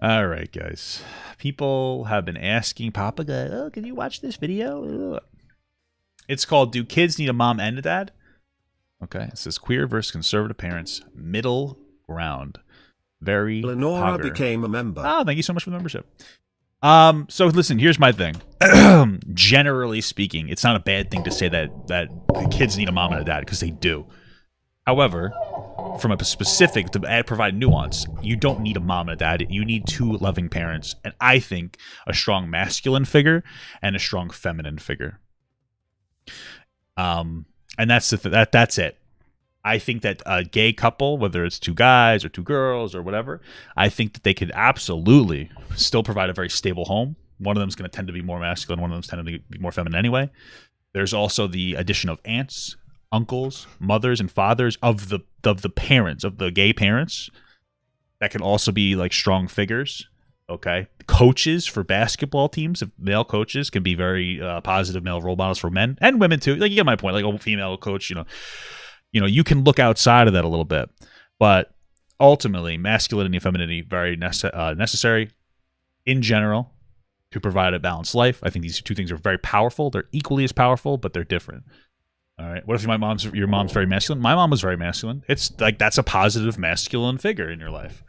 All right, guys. People have been asking Papa, oh, can you watch this video? Ugh. It's called Do Kids Need a Mom and a Dad? Okay. It says queer versus conservative parents, middle ground. Very Lenora pogger. became a member. Oh, thank you so much for the membership. So listen, here's my thing. Generally speaking, it's not a bad thing to say that kids need a mom and a dad, because they do. However, from a specific to provide nuance, you don't need a mom and a dad. You need two loving parents, and I think a strong masculine figure and a strong feminine figure. And that's that's it. I think that a gay couple, whether it's two guys or two girls or whatever, I think that they could absolutely still provide a very stable home. One of them is going to tend to be more masculine. One of them is tend to be more feminine anyway. There's also the addition of aunts, uncles, mothers, and fathers of the parents, of the gay parents, that can also be like strong figures. Okay, coaches for basketball teams, male coaches can be very positive male role models for men and women too. Like, you get my point. Like a female coach, you can look outside of that a little bit, but ultimately, masculinity and femininity very necessary in general to provide a balanced life. I think these two things are very powerful. They're equally as powerful, but they're different. All right. What if your mom's very masculine? My mom was very masculine. It's like that's a positive masculine figure in your life.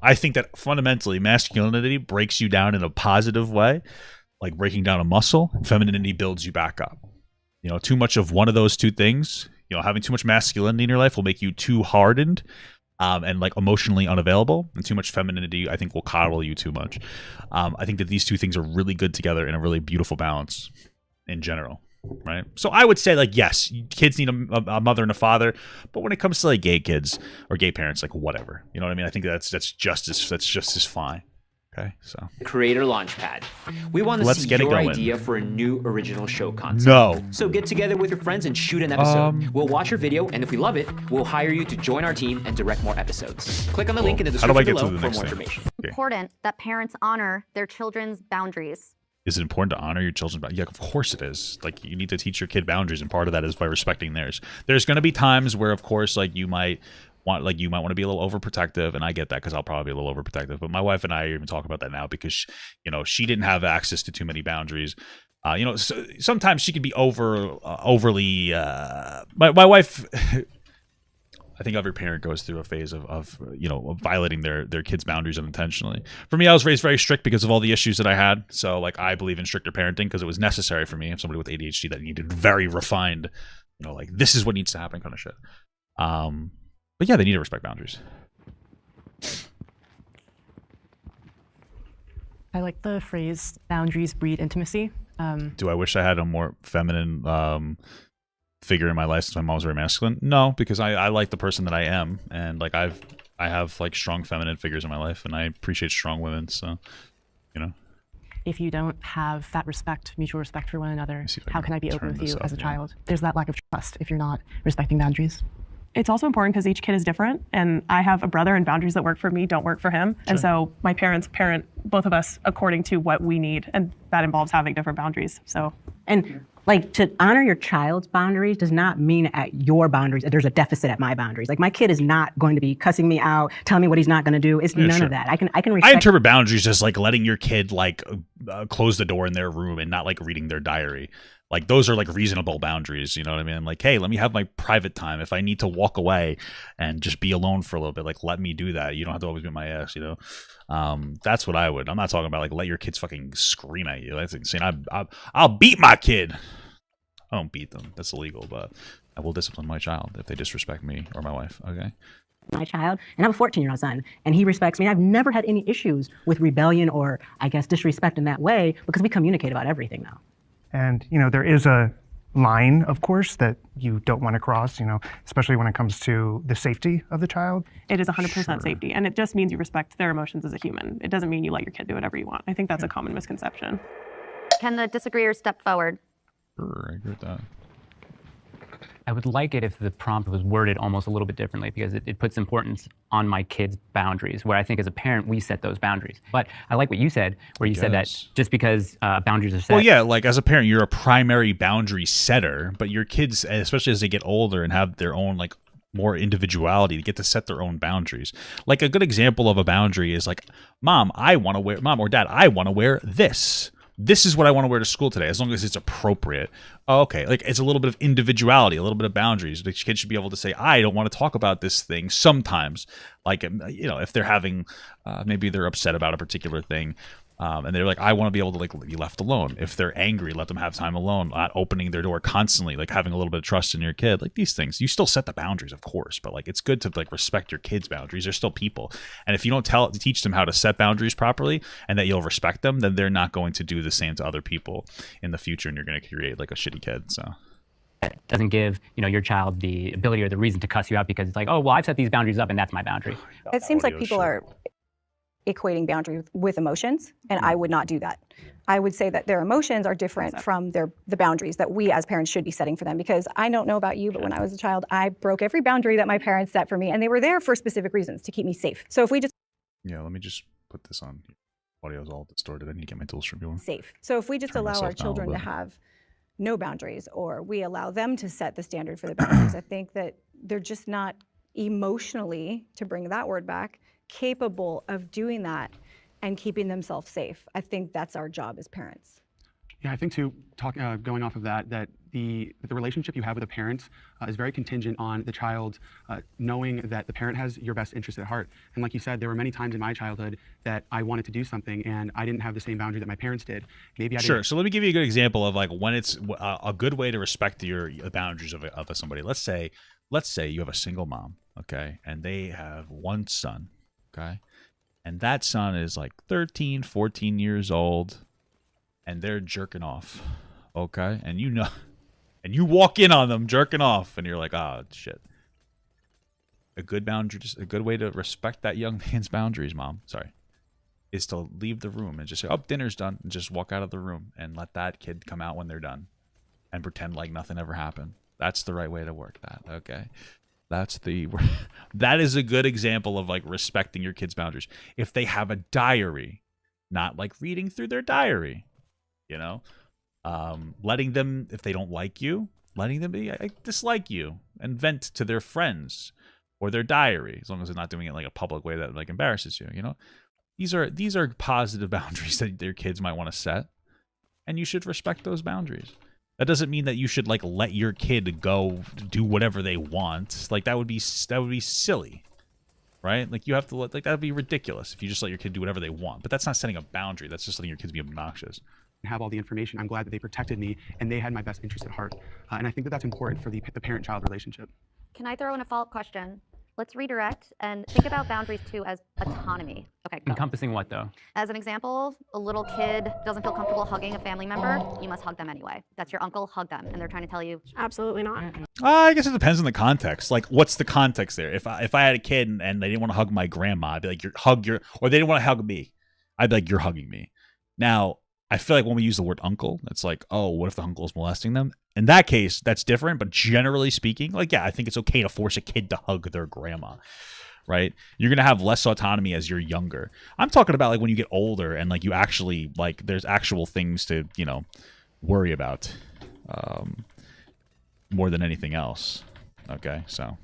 I think that fundamentally masculinity breaks you down in a positive way, like breaking down a muscle. Femininity builds you back up. Too much of one of those two things, having too much masculinity in your life will make you too hardened and like emotionally unavailable, and too much femininity, I think, will coddle you too much. I think that these two things are really good together in a really beautiful balance in general. Right. So I would say, like, yes, kids need a mother and a father, but when it comes to like gay kids or gay parents, like whatever, you know what I mean? I think that's just as fine. Okay, so Creator Launchpad. We want to see your idea for a new original show concept. No. So get together with your friends and shoot an episode. We'll watch your video, and if we love it, we'll hire you to join our team and direct more episodes. Click on the link in the description below for more information. Okay. Important that parents honor their children's boundaries. Is it important to honor your children's boundaries? Yeah, of course it is. Like, you need to teach your kid boundaries, and part of that is by respecting theirs. There's going to be times where, of course, like you might want to be a little overprotective, and I get that because I'll probably be a little overprotective. But my wife and I even talk about that now because she didn't have access to too many boundaries. So sometimes she can be overly. My wife. I think every parent goes through a phase of violating their kids' boundaries unintentionally. For me, I was raised very strict because of all the issues that I had. So like I believe in stricter parenting because it was necessary for me. I'm somebody with ADHD that needed very refined, like this is what needs to happen kind of shit. But yeah, they need to respect boundaries. I like the phrase "boundaries breed intimacy." Do I wish I had a more feminine figure in my life since my mom's very masculine? No, because I like the person that I am, and like I have like strong feminine figures in my life, and I appreciate strong women. So, If you don't have that mutual respect for one another, how can I be open with you as a child? There's that lack of trust if you're not respecting boundaries. It's also important because each kid is different, and I have a brother, and boundaries that work for me don't work for him. Sure. And so my parents parent both of us according to what we need, and that involves having different boundaries. And like, to honor your child's boundaries does not mean at your boundaries there's a deficit at my boundaries. Like, my kid is not going to be cussing me out, telling me what he's not going to do. It's none of that. I can respect. I interpret boundaries as like letting your kid like close the door in their room and not like reading their diary. Like, those are like reasonable boundaries, you know what I mean? Like, hey, let me have my private time. If I need to walk away and just be alone for a little bit, like, let me do that. You don't have to always be my ass, That's what I would. I'm not talking about like let your kids fucking scream at you. That's insane. I'll beat my kid. I don't beat them. That's illegal, but I will discipline my child if they disrespect me or my wife. Okay. My child, and I have a 14-year-old son, and he respects me. I've never had any issues with rebellion or, I guess, disrespect in that way because we communicate about everything now. And, there is a line, of course, that you don't want to cross, especially when it comes to the safety of the child. It is 100% safety, and it just means you respect their emotions as a human. It doesn't mean you let your kid do whatever you want. I think that's a common misconception. Can the disagreeers step forward? Sure, I agree with that. I would like it if the prompt was worded almost a little bit differently because it puts importance on my kids' boundaries, where I think as a parent, we set those boundaries. But I like what you said, where you said that just because boundaries are set. Well, yeah, like as a parent, you're a primary boundary setter, but your kids, especially as they get older and have their own like more individuality to get to set their own boundaries. Like a good example of a boundary is like, mom or dad, I want to wear this. This is what I want to wear to school today, as long as it's appropriate. Oh, okay, like it's a little bit of individuality, a little bit of boundaries. The kid should be able to say, I don't want to talk about this thing sometimes. Like, you know, if they're having, maybe they're upset about a particular thing. And they're like, I want to be able to like be left alone. If they're angry, let them have time alone, not opening their door constantly, like having a little bit of trust in your kid. Like these things, you still set the boundaries, of course, but like it's good to like respect your kids' boundaries. They're still people. And if you don't teach them how to set boundaries properly and that you'll respect them, then they're not going to do the same to other people in the future, and you're going to create like a shitty kid. So it doesn't give, you know, your child the ability or the reason to cuss you out because it's like, oh, well, I've set these boundaries up and that's my boundary. It seems like people are equating boundaries with emotions, and I would not do that. I would say that their emotions are different from the boundaries that we as parents should be setting for them, because I don't know about you, but when I was a child, I broke every boundary that my parents set for me, and they were there for specific reasons to keep me safe. So if we just... Yeah, let me just put this on. Audio's all distorted. I need to get my tools from you. Safe. So if we just allow our children to have no boundaries, or we allow them to set the standard for the boundaries, I think that they're just not emotionally, to bring that word back, capable of doing that and keeping themselves safe. I think that's our job as parents. Yeah, I think too, going off of that the relationship you have with a parent is very contingent on the child knowing that the parent has your best interest at heart. And like you said, there were many times in my childhood that I wanted to do something and I didn't have the same boundary that my parents did. Maybe I didn't. Sure. So let me give you a good example of like when it's a good way to respect the boundaries of somebody. Let's say you have a single mom, okay, and they have one son. Okay. And that son is like 13, 14 years old and they're jerking off. Okay. And you know, and you walk in on them jerking off and you're like, oh, shit. A good boundary, just a good way to respect that young man's boundaries, mom, is to leave the room and just say, oh, dinner's done, and just walk out of the room and let that kid come out when they're done and pretend like nothing ever happened. That's the right way to work that. Okay. That is a good example of like respecting your kids' boundaries. If they have a diary, not like reading through their diary, you know, letting them, if they don't like you, letting them be, I dislike you, and vent to their friends or their diary, as long as they're not doing it in like a public way that like embarrasses you, you know. These are positive boundaries that their kids might want to set, and you should respect those boundaries. That doesn't mean that you should like let your kid go do whatever they want. Like that would be silly, right? Like you have to let, like that would be ridiculous if you just let your kid do whatever they want. But that's not setting a boundary. That's just letting your kids be obnoxious. Have all the information. I'm glad that they protected me and they had my best interest at heart. And I think that that's important for the parent-child relationship. Can I throw in a follow-up question? Let's redirect and think about boundaries too as autonomy. Okay, go. Encompassing what though? As an example, a little kid doesn't feel comfortable hugging a family member, you must hug them anyway. That's your uncle, hug them. And they're trying to tell you, absolutely not. I guess it depends on the context. Like, what's the context there? If I had a kid and they didn't want to hug my grandma, I'd be like, or they didn't want to hug me, I'd be like, you're hugging me. Now, I feel like when we use the word uncle, it's like, oh, what if the uncle is molesting them? In that case, that's different. But generally speaking, like, yeah, I think it's okay to force a kid to hug their grandma, right? You're going to have less autonomy as you're younger. I'm talking about like when you get older and like you actually, like, there's actual things to, you know, worry about more than anything else. Okay, so.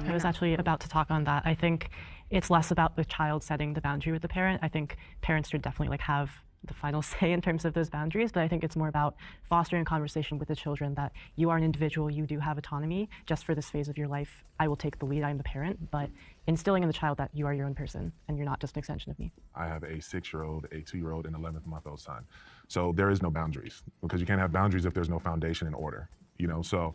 I was actually about to talk on that. I think it's less about the child setting the boundary with the parent. I think parents should definitely like have the final say in terms of those boundaries, but I think it's more about fostering a conversation with the children that you are an individual, you do have autonomy. Just for this phase of your life, I will take the lead, I'm the parent, but instilling in the child that you are your own person and you're not just an extension of me. I have a 6-year-old, a 2-year-old, and 11-month-old son. So there is no boundaries, because you can't have boundaries if there's no foundation and order. You know, so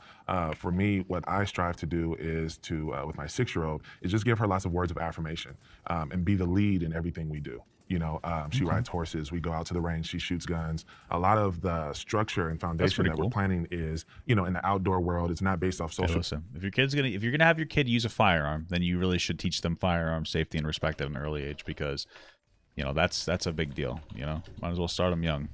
for me, what I strive to do is to, with my 6-year-old, is just give her lots of words of affirmation and be the lead in everything we do. You know, she rides horses, we go out to the range, she shoots guns. A lot of the structure and foundation that we're planning is, you know, in the outdoor world, it's not based off social. Hey, listen, if you're gonna have your kid use a firearm, then you really should teach them firearm safety and respect at an early age, because, you know, that's a big deal. You know, might as well start them young.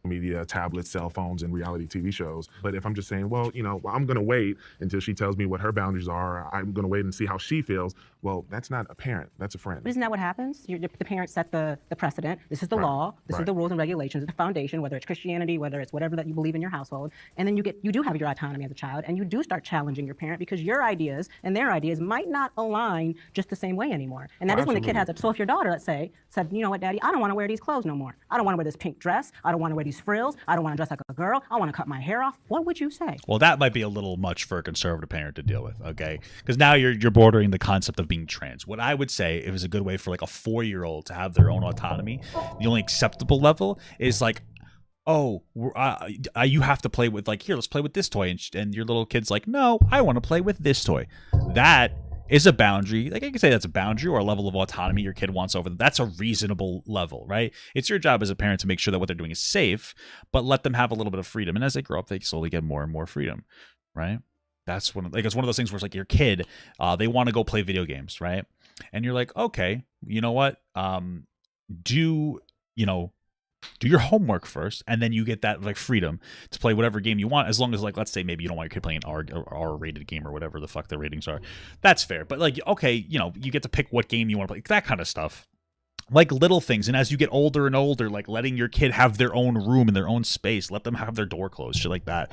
media, tablets, cell phones, and reality TV shows. But if I'm just saying, well, I'm going to wait until she tells me what her boundaries are, I'm going to wait and see how she feels, well, that's not a parent, that's a friend. But isn't that what happens? The parents set the precedent. This is the law. This is the rules and regulations, the foundation, whether it's Christianity, whether it's whatever that you believe in your household. And then you do have your autonomy as a child, and you do start challenging your parent because your ideas and their ideas might not align just the same way anymore. And that is when the kid has so if your daughter, let's say, said, you know what, Daddy, I don't want to wear these clothes no more. I don't want to wear this pink dress. I don't want to wear these frills. I don't want to dress like a girl. I want to cut my hair off. What would you say? Well, that might be a little much for a conservative parent to deal with, okay? Because now you're bordering the concept of being trans. What I would say, it was a good way for like a 4-year-old to have their own autonomy. The only acceptable level is like, oh, you have to play with, like, here, let's play with this toy. And your little kid's like, no, I want to play with this toy. That is a boundary. Like, I can say that's a boundary or a level of autonomy your kid wants over them. That's a reasonable level, right? It's your job as a parent to make sure that what they're doing is safe, but let them have a little bit of freedom. And as they grow up, they slowly get more and more freedom, right? That's it's one of those things where it's like your kid, they want to go play video games, right? And you're like, okay, you know what? Do your homework first, and then you get that like freedom to play whatever game you want, as long as, like, let's say maybe you don't want your kid playing an R-rated game or whatever the fuck their ratings are. That's fair. But like, okay, you get to pick what game you want to play, that kind of stuff. Like little things. And as you get older and older, like letting your kid have their own room and their own space, let them have their door closed, shit like that.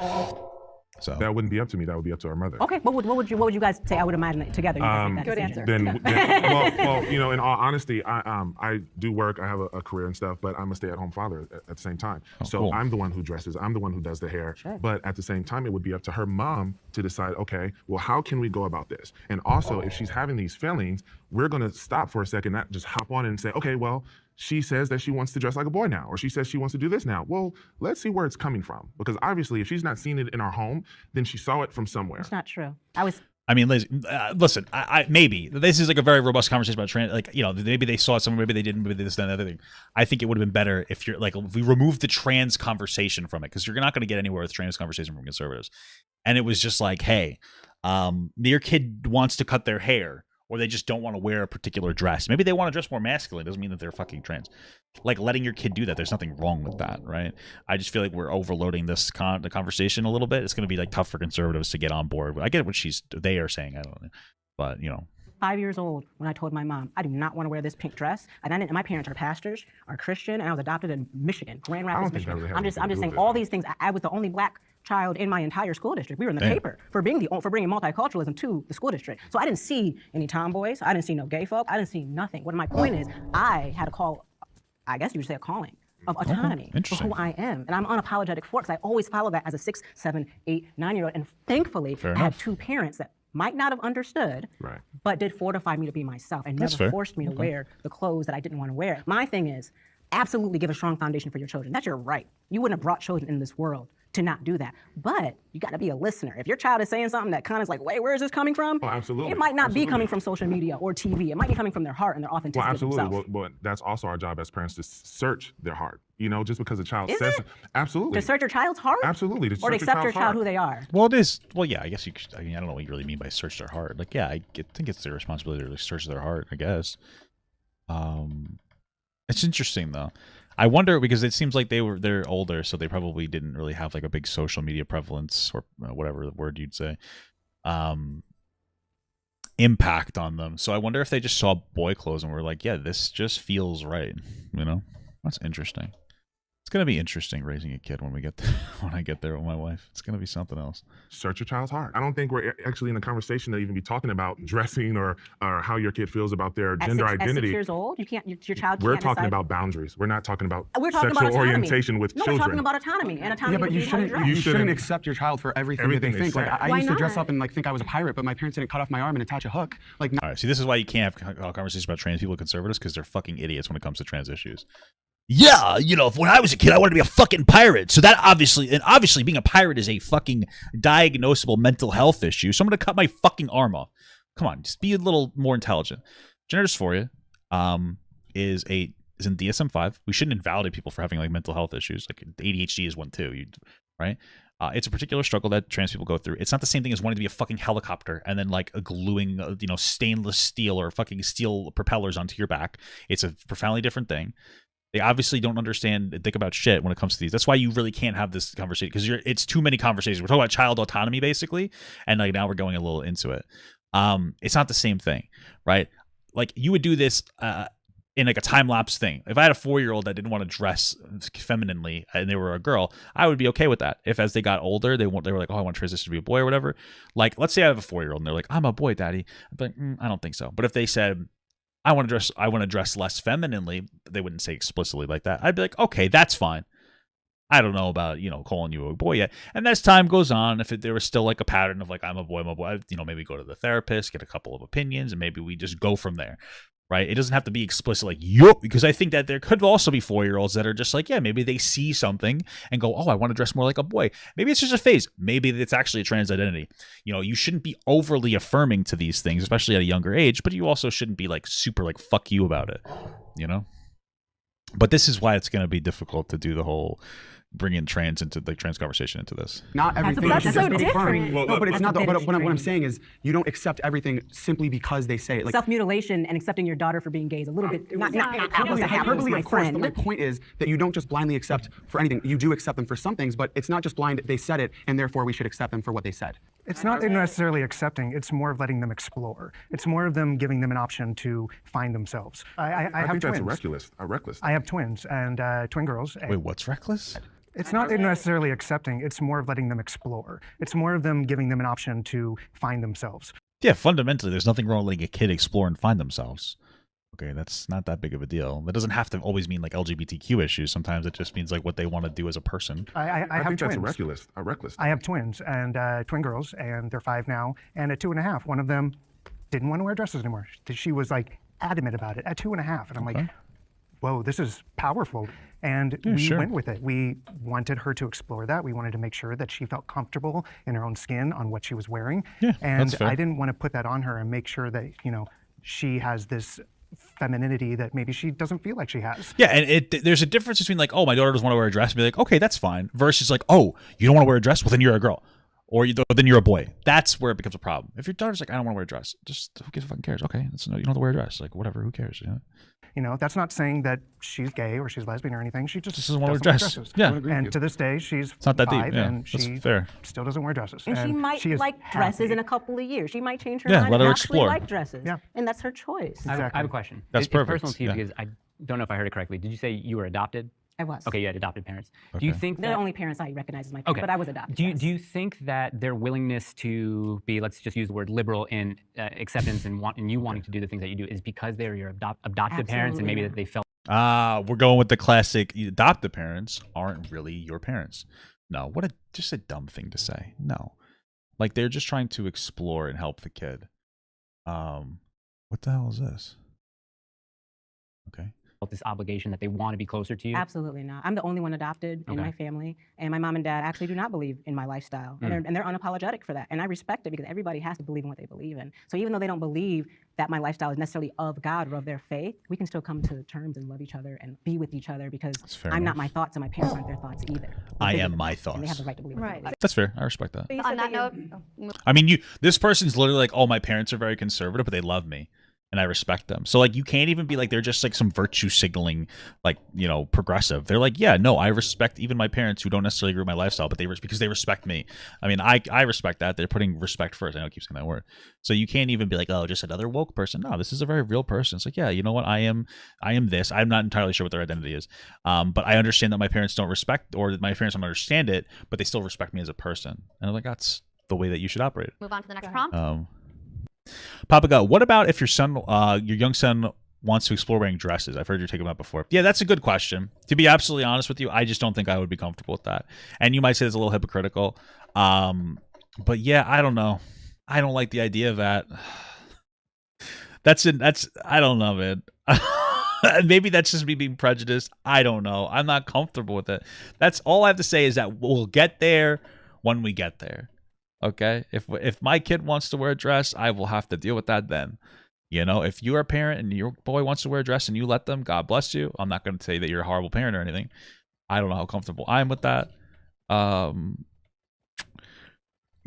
So that wouldn't be up to me. That would be up to our mother. Okay, what would you guys say? I would imagine that together. Good answer. Well, in all honesty, I do work. I have a career and stuff, but I'm a stay-at-home father at the same time. So cool. I'm the one who dresses. I'm the one who does the hair. Sure. But at the same time, it would be up to her mom to decide, okay, well, how can we go about this? And also, if she's having these feelings, we're going to stop for a second, not just hop on and say, okay, well, she says that she wants to dress like a boy now, or she says she wants to do this now. Well, let's see where it's coming from. Because obviously, if she's not seen it in our home, then she saw it from somewhere. It's not true. I mean, Liz, listen, maybe this is like a very robust conversation about trans. Like, maybe they saw it somewhere, maybe they didn't, maybe this, that, and the other thing. I think it would have been better if if we removed the trans conversation from it, because you're not going to get anywhere with trans conversation from conservatives. And it was just like, hey, your kid wants to cut their hair, or they just don't want to wear a particular dress. Maybe they want to dress more masculine. Doesn't mean that they're fucking trans. Like, letting your kid do that, there's nothing wrong with that, right? I just feel like we're overloading the conversation a little bit. It's going to be like tough for conservatives to get on board. I get what they are saying. I don't know, but 5 years old when I told my mom, I do not want to wear this pink dress. And my parents are pastors, are Christian, and I was adopted in Michigan, Grand Rapids, Michigan. I'm just saying all these things. I was the only black child in my entire school district. We were in the paper for bringing multiculturalism to the school district. So I didn't see any tomboys. I didn't see no gay folk. I didn't see nothing. What my point is, I had a call, I guess you would say a calling of autonomy for who I am. And I'm unapologetic for it, because I always follow that as a 6, 7, 8, 9-year-old. And thankfully, I had 2 parents that might not have understood, but did fortify me to be myself and never forced me to wear the clothes that I didn't want to wear. My thing is, absolutely give a strong foundation for your children. That's your right. You wouldn't have brought children in this world to not do that. But you got to be a listener. If your child is saying something that kind of is like, wait, where is this coming from? Oh, absolutely. It might not be coming from social media or TV. It might be coming from their heart and their authenticity. Well, absolutely. Themselves. Well, that's also our job as parents, to search their heart. Just because a child is says it? Absolutely. To search your child's heart? Absolutely. Or to accept your child who they are? Well, it is. Well, yeah, I guess I don't know what you really mean by search their heart. Like, yeah, I think it's their responsibility to search their heart, I guess. It's interesting, though. I wonder, because it seems like they're older, so they probably didn't really have like a big social media prevalence, or whatever the word you'd say, impact on them. So I wonder if they just saw boy clothes and were like, yeah, this just feels right. That's interesting. It's gonna be interesting raising a kid when I get there with my wife. It's gonna be something else. Search your child's heart. I don't think we're actually in a conversation to even be talking about dressing or how your kid feels about their gender identity. At 6 years old, your child. We're talking about boundaries. We're not talking about sexual about orientation with children. We're talking about autonomy and autonomy. Yeah, but you shouldn't accept your child for everything that they think. Like, I used to dress up and think I was a pirate, but my parents didn't cut off my arm and attach a hook. All right, see, this is why you can't have conversations about trans people with conservatives, because they're fucking idiots when it comes to trans issues. Yeah, when I was a kid, I wanted to be a fucking pirate. So that obviously being a pirate is a fucking diagnosable mental health issue. So I'm going to cut my fucking arm off. Come on, just be a little more intelligent. Gender dysphoria is in DSM-5. We shouldn't invalidate people for having like mental health issues. Like ADHD is one too, right? It's a particular struggle that trans people go through. It's not the same thing as wanting to be a fucking helicopter and then like gluing, stainless steel or fucking steel propellers onto your back. It's a profoundly different thing. They obviously don't understand and think about shit when it comes to these. That's why you really can't have this conversation, because it's too many conversations. We're talking about child autonomy basically, and like now we're going a little into it. It's not the same thing, right? Like you would do this in like a time lapse thing. If I had a 4-year-old that didn't want to dress femininely and they were a girl, I would be okay with that. If as they got older, they were like, oh, I want to transition to be a boy or whatever. Like, let's say I have a 4-year-old and they're like, I'm a boy, daddy. I'm like, I don't think so. But if they said, I want to dress less femininely, they wouldn't say explicitly like that. I'd be like, okay, that's fine. I don't know about, calling you a boy yet. And as time goes on, if there was still like a pattern of like, I'm a boy, maybe go to the therapist, get a couple of opinions, and maybe we just go from there. Right? It doesn't have to be explicit like, yup, because I think that there could also be 4-year-olds that are just like, yeah, maybe they see something and go, oh, I want to dress more like a boy. Maybe it's just a phase. Maybe it's actually a trans identity. You shouldn't be overly affirming to these things, especially at a younger age, but you also shouldn't be like super like fuck you about it, But this is why it's going to be difficult to do the whole bringing trans conversation into this. Not everything. That's so different. No, but it's not. But what I'm saying is, you don't accept everything simply because they say it. Like self-mutilation and accepting your daughter for being gay is a little bit not apples to apples, my friend. But my point is that you don't just blindly accept for anything. You do accept them for some things, but it's not just blind. They said it, and therefore we should accept them for what they said. It's not necessarily accepting. It's more of letting them explore. It's more of them giving them an option to find themselves. I have think twins. That's reckless. I have twins and twin girls. Wait, what's reckless? It's not necessarily accepting. It's more of letting them explore. It's more of them giving them an option to find themselves. Yeah, fundamentally, there's nothing wrong with letting a kid explore and find themselves. Okay, that's not that big of a deal. That doesn't have to always mean like LGBTQ issues. Sometimes it just means like what they want to do as a person. I have think twins. That's reckless. I have twins and twin girls, and they're 5 now. And at 2.5, one of them didn't want to wear dresses anymore. She was like adamant about it at 2.5, and I'm like, whoa, this is powerful. And we went with it. We wanted her to explore that. We wanted to make sure that she felt comfortable in her own skin on what she was wearing. Yeah, and that's fair. I didn't want to put that on her and make sure that, she has this femininity that maybe she doesn't feel like she has. Yeah, and there's a difference between like, oh, my daughter doesn't want to wear a dress, and be like, okay, that's fine, versus like, oh, you don't want to wear a dress? Well, then you're a girl. Or then you're a boy. That's where it becomes a problem. If your daughter's like, I don't want to wear a dress, just who fucking cares? Okay, you don't have to wear a dress. Like, whatever, who cares? That's not saying that she's gay or she's lesbian or anything. She just doesn't want to wear dresses. Yeah. And to this day, she's it's not that 5 deep. Yeah, and she fair. still doesn't wear dresses. And she might like dresses in a couple of years. She might change her mind let and her actually explore. like dresses. Yeah. And that's her choice. Exactly. I have a question. That's It's perfect. personal to you because I don't know if I heard it correctly. Did you say you were adopted? I was. Okay, you had adopted parents. Do you think They're that, the only parents I recognize as my parents, but I was adopted. Do you think that their willingness to be, let's just use the word liberal in acceptance and you wanting to do the things that you do is because they're your adopted parents and maybe that they felt We're going with the classic adopted parents aren't really your parents. No, just a dumb thing to say. No. Like they're just trying to explore and help the kid. What the hell is this? Okay. this obligation that they want to be closer to you? Absolutely not. I'm the only one adopted in my family, and my mom and dad actually do not believe in my lifestyle, and they're unapologetic for that. And I respect it because everybody has to believe in what they believe in. So even though they don't believe that my lifestyle is necessarily of God or of their faith, we can still come to terms and love each other and be with each other because I'm not my thoughts and my parents aren't their thoughts either. I am my thoughts. And they have the right to believe right. That's fair. I respect that. On that note, I mean, this person's literally like, oh, my parents are very conservative, but they love me. And I respect them. So, like, you can't even be like, they're just like some virtue signaling, like, progressive. They're like, yeah, no, I respect even my parents who don't necessarily agree with my lifestyle, but because they respect me. I mean, I respect that. They're putting respect first. I know I keep saying that word. So you can't even be like, oh, just another woke person. No, this is a very real person. It's like, yeah, you know what? I am this. I'm not entirely sure what their identity is. But I understand that my parents don't respect, or that my parents don't understand it, but they still respect me as a person. And I'm like, that's the way that you should operate. move on to the next prompt. Papa Go, what about if your young son wants to explore wearing dresses? I've heard you take him up before. Yeah, that's a good question. To be absolutely honest with you, I just don't think I would be comfortable with that. And you might say it's a little hypocritical. But yeah, I don't know. I don't like the idea of that. I don't know, man. Maybe that's just me being prejudiced. I don't know. I'm not comfortable with it. That's all I have to say is that we'll get there when we get there. Okay, if my kid wants to wear a dress, I will have to deal with that then. If you're a parent and your boy wants to wear a dress and you let them, God bless you. I'm not going to say that you're a horrible parent or anything. I don't know how comfortable I am with that.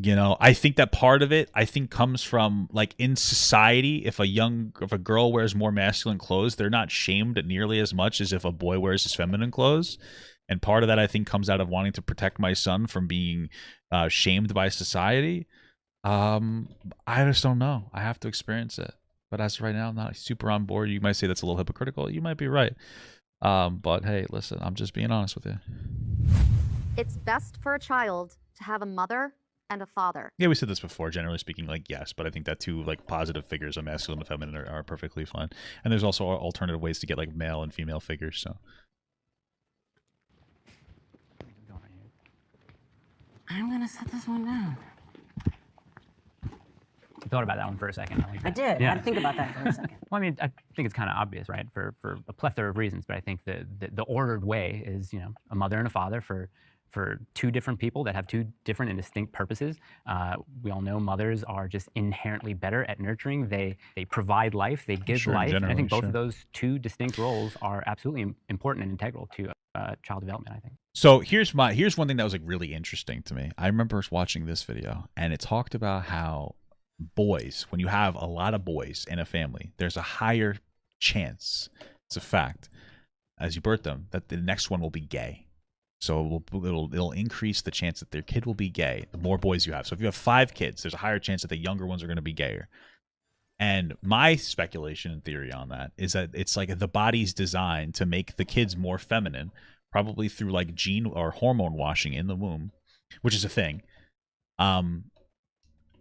You know, I think that part of it, I think, comes from like in society, if a girl wears more masculine clothes, they're not shamed nearly as much as if a boy wears his feminine clothes. And part of that, I think, comes out of wanting to protect my son from being shamed by society. I just don't know. I have to experience it. But as of right now, I'm not super on board. You might say that's a little hypocritical. You might be right. But hey, listen, I'm just being honest with you. It's best for a child to have a mother and a father. Yeah, we said this before. Generally speaking, like, yes, but I think that two like positive figures of masculine and feminine are perfectly fine. And there's also alternative ways to get like male and female figures. So I'm gonna set this one down. You thought about that one for a second. I did. I had to think about that for a second. Well, I mean, I think it's kind of obvious, right? For a plethora of reasons, but I think the ordered way is, you know, a mother and a father for two different people that have two different and distinct purposes. We all know mothers are just inherently better at nurturing. They provide life, they give life. And I think both of those two distinct roles are absolutely important and integral to child development, I think. So here's one thing that was like really interesting to me. I remember watching this video, and it talked about how boys, when you have a lot of boys in a family, there's a higher chance, it's a fact, as you birth them, that the next one will be gay. So it'll increase the chance that their kid will be gay the more boys you have. So if you have 5 kids, there's a higher chance that the younger ones are going to be gayer. And my speculation and theory on that is that it's like the body's designed to make the kids more feminine, probably through like gene or hormone washing in the womb, which is a thing,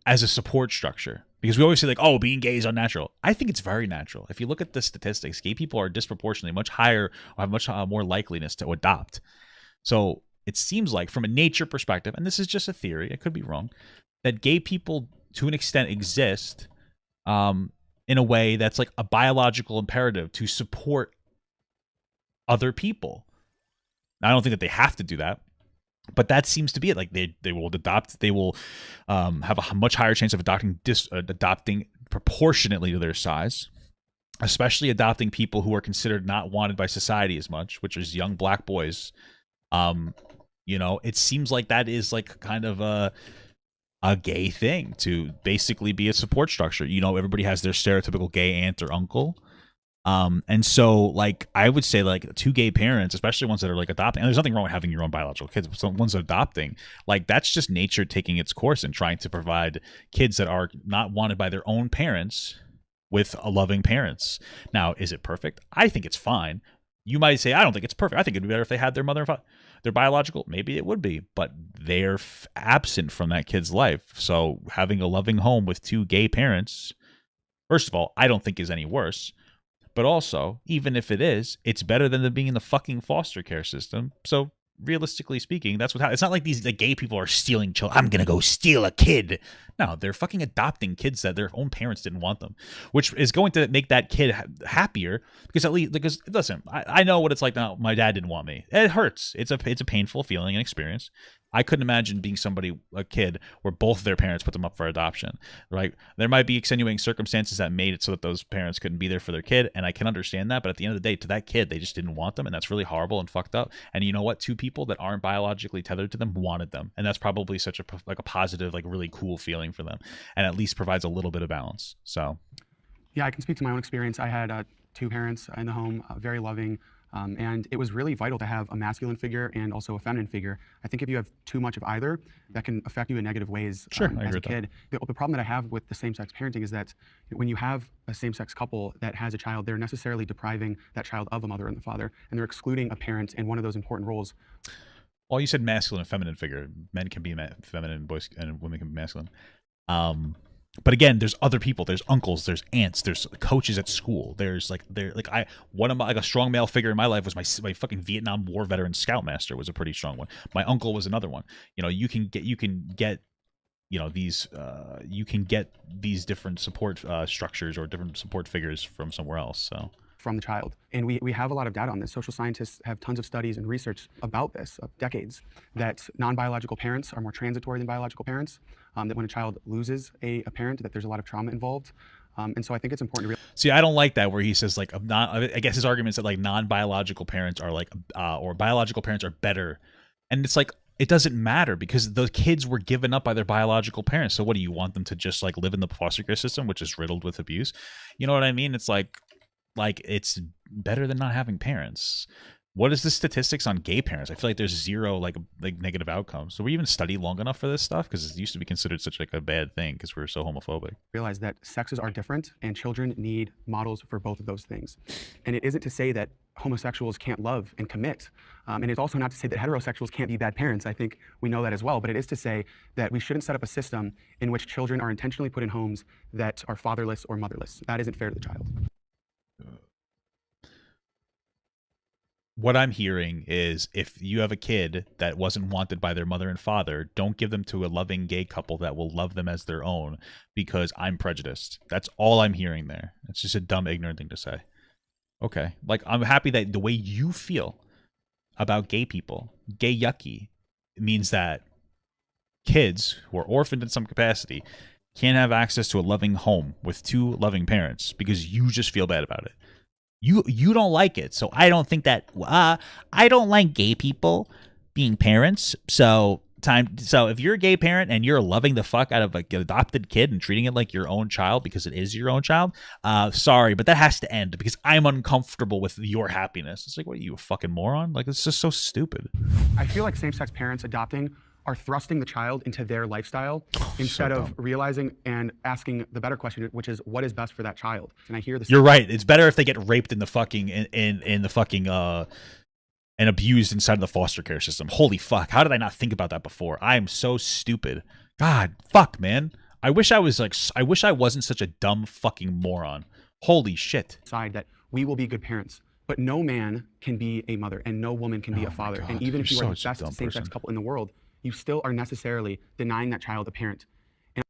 as a support structure. Because we always say like, oh, being gay is unnatural. I think it's very natural. If you look at the statistics, gay people are disproportionately much higher, or have much more likeliness to adopt. So it seems like from a nature perspective, and this is just a theory, I could be wrong, that gay people to an extent exist in a way that's like a biological imperative to support other people. Now, I don't think that they have to do that, but that seems to be it. Like they will adopt, they will have a much higher chance of adopting proportionately to their size, especially adopting people who are considered not wanted by society as much, which is young black boys. You know, it seems like that is like kind of a gay thing to basically be a support structure. You know, everybody has their stereotypical gay aunt or uncle. And so like I would say like 2 gay parents, especially ones that are like adopting, and there's nothing wrong with having your own biological kids, but some ones adopting, like that's just nature taking its course and trying to provide kids that are not wanted by their own parents with a loving parents. Now, is it perfect? I think it's fine. You might say, I don't think it's perfect. I think it'd be better if they had their mother and father, their biological. Maybe it would be, but they're absent from that kid's life. So having a loving home with 2 gay parents, first of all, I don't think is any worse. But also, even if it is, it's better than them being in the fucking foster care system. So realistically speaking, that's what happens. It's not like these gay people are stealing children. I'm going to go steal a kid. No, they're fucking adopting kids that their own parents didn't want them, which is going to make that kid happier because listen, I know what it's like now. My dad didn't want me. It hurts. It's a painful feeling and experience. I couldn't imagine being a kid where both of their parents put them up for adoption, right? There might be extenuating circumstances that made it so that those parents couldn't be there for their kid, and I can understand that, but at the end of the day, to that kid, they just didn't want them, and that's really horrible and fucked up. And you know what? 2 people that aren't biologically tethered to them wanted them, and that's probably such a positive, like really cool feeling for them, and at least provides a little bit of balance. So yeah, I can speak to my own experience. I had 2 parents in the home, very loving, and it was really vital to have a masculine figure and also a feminine figure. I think if you have too much of either, that can affect you in negative ways as a kid. The problem that I have with the same-sex parenting is that when you have a same-sex couple that has a child, they're necessarily depriving that child of a mother and a father, and they're excluding a parent in one of those important roles. Well, you said masculine and feminine figure. Men can be feminine, boys and women can be masculine. But again, there's other people. There's uncles. There's aunts. There's coaches at school. There's a strong male figure in my life was my fucking Vietnam War veteran scoutmaster was a pretty strong one. My uncle was another one. You know, you can get these different support structures or different support figures from somewhere else. So. From the child. And we have a lot of data on this. Social scientists have tons of studies and research about this, of decades, that non-biological parents are more transitory than biological parents, that when a child loses a parent, that there's a lot of trauma involved. And so I think it's important to realize. See, I don't like that where he says like, I guess his argument is that like non-biological parents are like, or biological parents are better. And it's like, it doesn't matter because the kids were given up by their biological parents. So what do you want them to just like live in the foster care system, which is riddled with abuse? You know what I mean? It's like it's better than not having parents. What is the statistics on gay parents? I feel like there's zero like negative outcomes. So we even study long enough for this stuff because it used to be considered such like a bad thing because we're so homophobic. Realize that sexes are different and children need models for both of those things. And it isn't to say that homosexuals can't love and commit. And it's also not to say that heterosexuals can't be bad parents. I think we know that as well. But it is to say that we shouldn't set up a system in which children are intentionally put in homes that are fatherless or motherless. That isn't fair to the child. What I'm hearing is if you have a kid that wasn't wanted by their mother and father, don't give them to a loving gay couple that will love them as their own because I'm prejudiced. That's all I'm hearing there. It's just a dumb, ignorant thing to say. Okay. Like, I'm happy that the way you feel about gay people, gay yucky, means that kids who are orphaned in some capacity can't have access to a loving home with two loving parents because you just feel bad about it. You don't like it, so I don't think that I don't like gay people being parents. So if you're a gay parent and you're loving the fuck out of an adopted kid and treating it like your own child because it is your own child, sorry, but that has to end because I'm uncomfortable with your happiness. It's like, what are you, a fucking moron? Like, it's just so stupid. I feel like same-sex parents adopting are thrusting the child into their lifestyle instead of realizing and asking the better question, which is what is best for that child. And I hear this. You're right. It's better if they get raped in the fucking in the fucking and abused inside of the foster care system. Holy fuck! How did I not think about that before? I am so stupid. God, fuck, man. I wish I wasn't such a dumb fucking moron. Holy shit. Decide that we will be good parents. But no man can be a mother and no woman can be a father. And even if you are the best same-sex couple in the world, you still are necessarily denying that child a parent.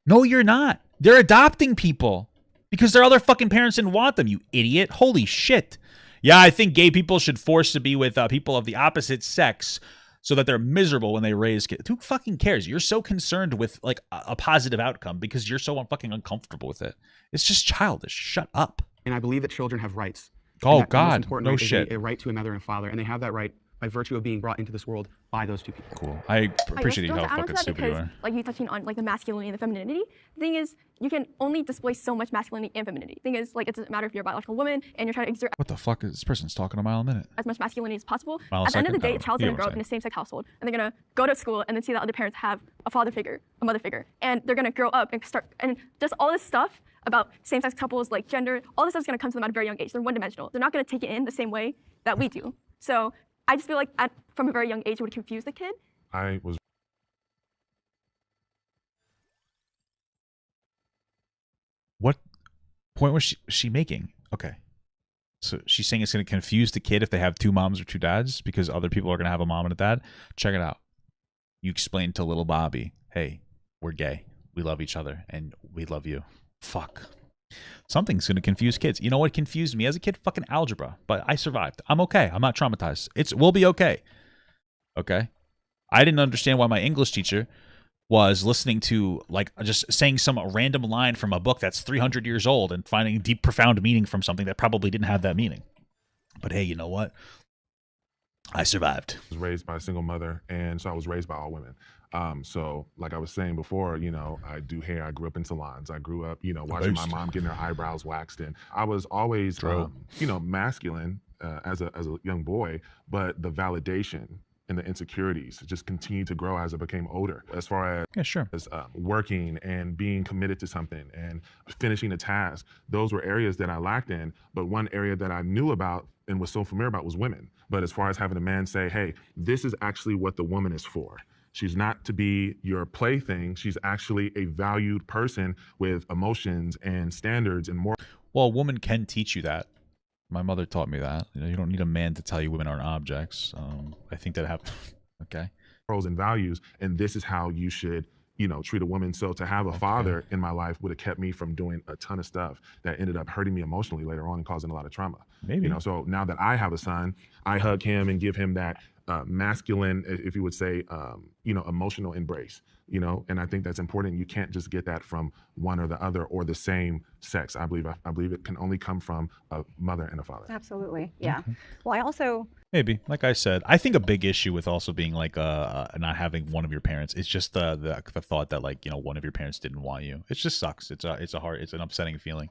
No, you're not. They're adopting people because their other fucking parents didn't want them, you idiot. Holy shit. Yeah, I think gay people should force to be with people of the opposite sex so that they're miserable when they raise kids. Who fucking cares? You're so concerned with like a positive outcome because you're so fucking uncomfortable with it. It's just childish. Shut up. And I believe that children have rights. Oh, God. No shit. A right to a mother and a father. And they have that right by virtue of being brought into this world by those two people. Cool. I appreciate how fucking stupid you are. Like you touching on like the masculinity and the femininity. The thing is, you can only display so much masculinity and femininity. The thing is, like, it doesn't matter if you're a biological woman and you're trying to exert what the fuck is this person's talking a mile a minute? As much masculinity as possible. At the end of the day, a child's gonna grow up in a same-sex household, and they're gonna go to school and then see that other parents have a father figure, a mother figure, and they're gonna grow up and start and just all this stuff about same-sex couples, like gender, all this stuff's gonna come to them at a very young age. They're one-dimensional. They're not gonna take it in the same way that we do. So I just feel like from a very young age, it would confuse the kid. What point was she making? Okay. So she's saying it's going to confuse the kid if they have two moms or two dads because other people are going to have a mom and a dad. Check it out. You explain to little Bobby, hey, we're gay. We love each other and we love you. Fuck. Something's going to confuse kids. You know what confused me as a kid? Fucking algebra. But I survived. I'm okay. I'm not traumatized. We'll be okay. Okay? I didn't understand why my English teacher was listening to, like, just saying some random line from a book that's 300 years old and finding deep, profound meaning from something that probably didn't have that meaning. But hey, you know what? I survived. I was raised by a single mother, and so I was raised by all women. So like I was saying before, you know, I do hair. I grew up in salons. I grew up, you know, watching my mom getting her eyebrows waxed, and I was always, you know, masculine as a young boy, but the validation and the insecurities just continued to grow as I became older. As far as working and being committed to something and finishing a task, those were areas that I lacked in. But one area that I knew about and was so familiar about was women. But as far as having a man say, hey, this is actually what the woman is for. She's not to be your plaything. She's actually a valued person with emotions and standards and more. Well, a woman can teach you that. My mother taught me that. You know, you don't need a man to tell you women aren't objects. I think that happened. Okay. Morals and values, and this is how you should, you know, treat a woman. So to have a father in my life would have kept me from doing a ton of stuff that ended up hurting me emotionally later on and causing a lot of trauma. Maybe. You know, so now that I have a son, I hug him and give him that masculine, if you would say, you know, emotional embrace. You know, and I think that's important. You can't just get that from one or the other or the same sex. I believe it can only come from a mother and a father. Absolutely, yeah. Well, I also maybe, like I said, I think a big issue with also being like not having one of your parents is just the thought that, like, you know, one of your parents didn't want you. It just sucks. It's an upsetting feeling.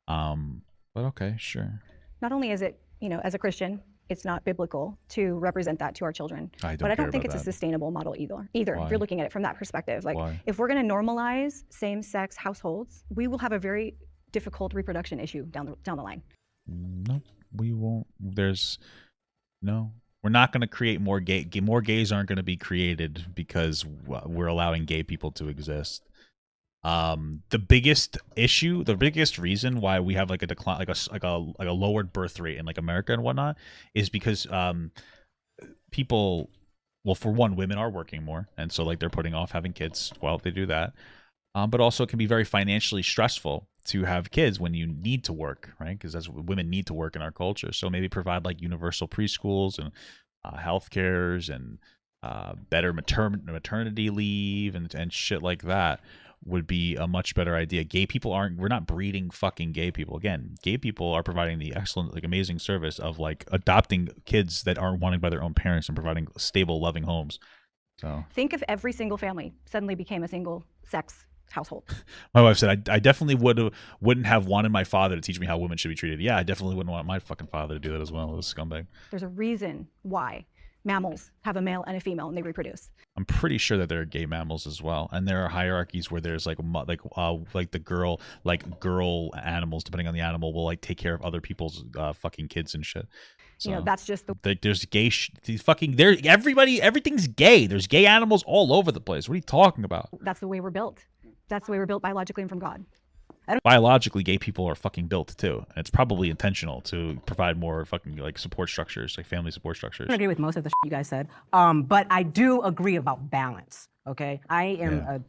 But okay, sure. Not only is it, you know, as a Christian, it's not biblical to represent that to our children. But I don't think it's a sustainable model either. Why? If you're looking at it from that perspective. Like, why? If we're going to normalize same-sex households, we will have a very difficult reproduction issue down the line. No, we won't. We're not going to create more more gays aren't going to be created because we're allowing gay people to exist. The biggest reason why we have like a decline, like a lowered birth rate in like America and whatnot, is because people, well, for one, women are working more, and so like they're putting off having kids while they do that. But also it can be very financially stressful to have kids when you need to work, right? Because that's what women need to work in our culture. So maybe provide like universal preschools and health cares and better maternity leave and shit like that would be a much better idea. We're not breeding fucking gay people. Again, gay people are providing the excellent, like amazing service of like adopting kids that aren't wanted by their own parents and providing stable, loving homes. So think if every single family suddenly became a single sex household. My wife said, I definitely wouldn't have wanted my father to teach me how women should be treated. Yeah, I definitely wouldn't want my fucking father to do that as well. It was a scumbag. There's a reason why mammals have a male and a female and they reproduce. I'm pretty sure that there are gay mammals as well, and there are hierarchies where there's like the girl animals, depending on the animal, will like take care of other people's fucking kids and shit. So, you know, that's just there's gay everything's gay. There's gay animals all over the place. What are you talking about? That's the way we're built. That's the way we're built biologically and from God. Biologically, gay people are fucking built too, and it's probably intentional to provide more fucking like support structures, like family support structures. I agree with most of the shit you guys said, but I do agree about balance. Okay, I am a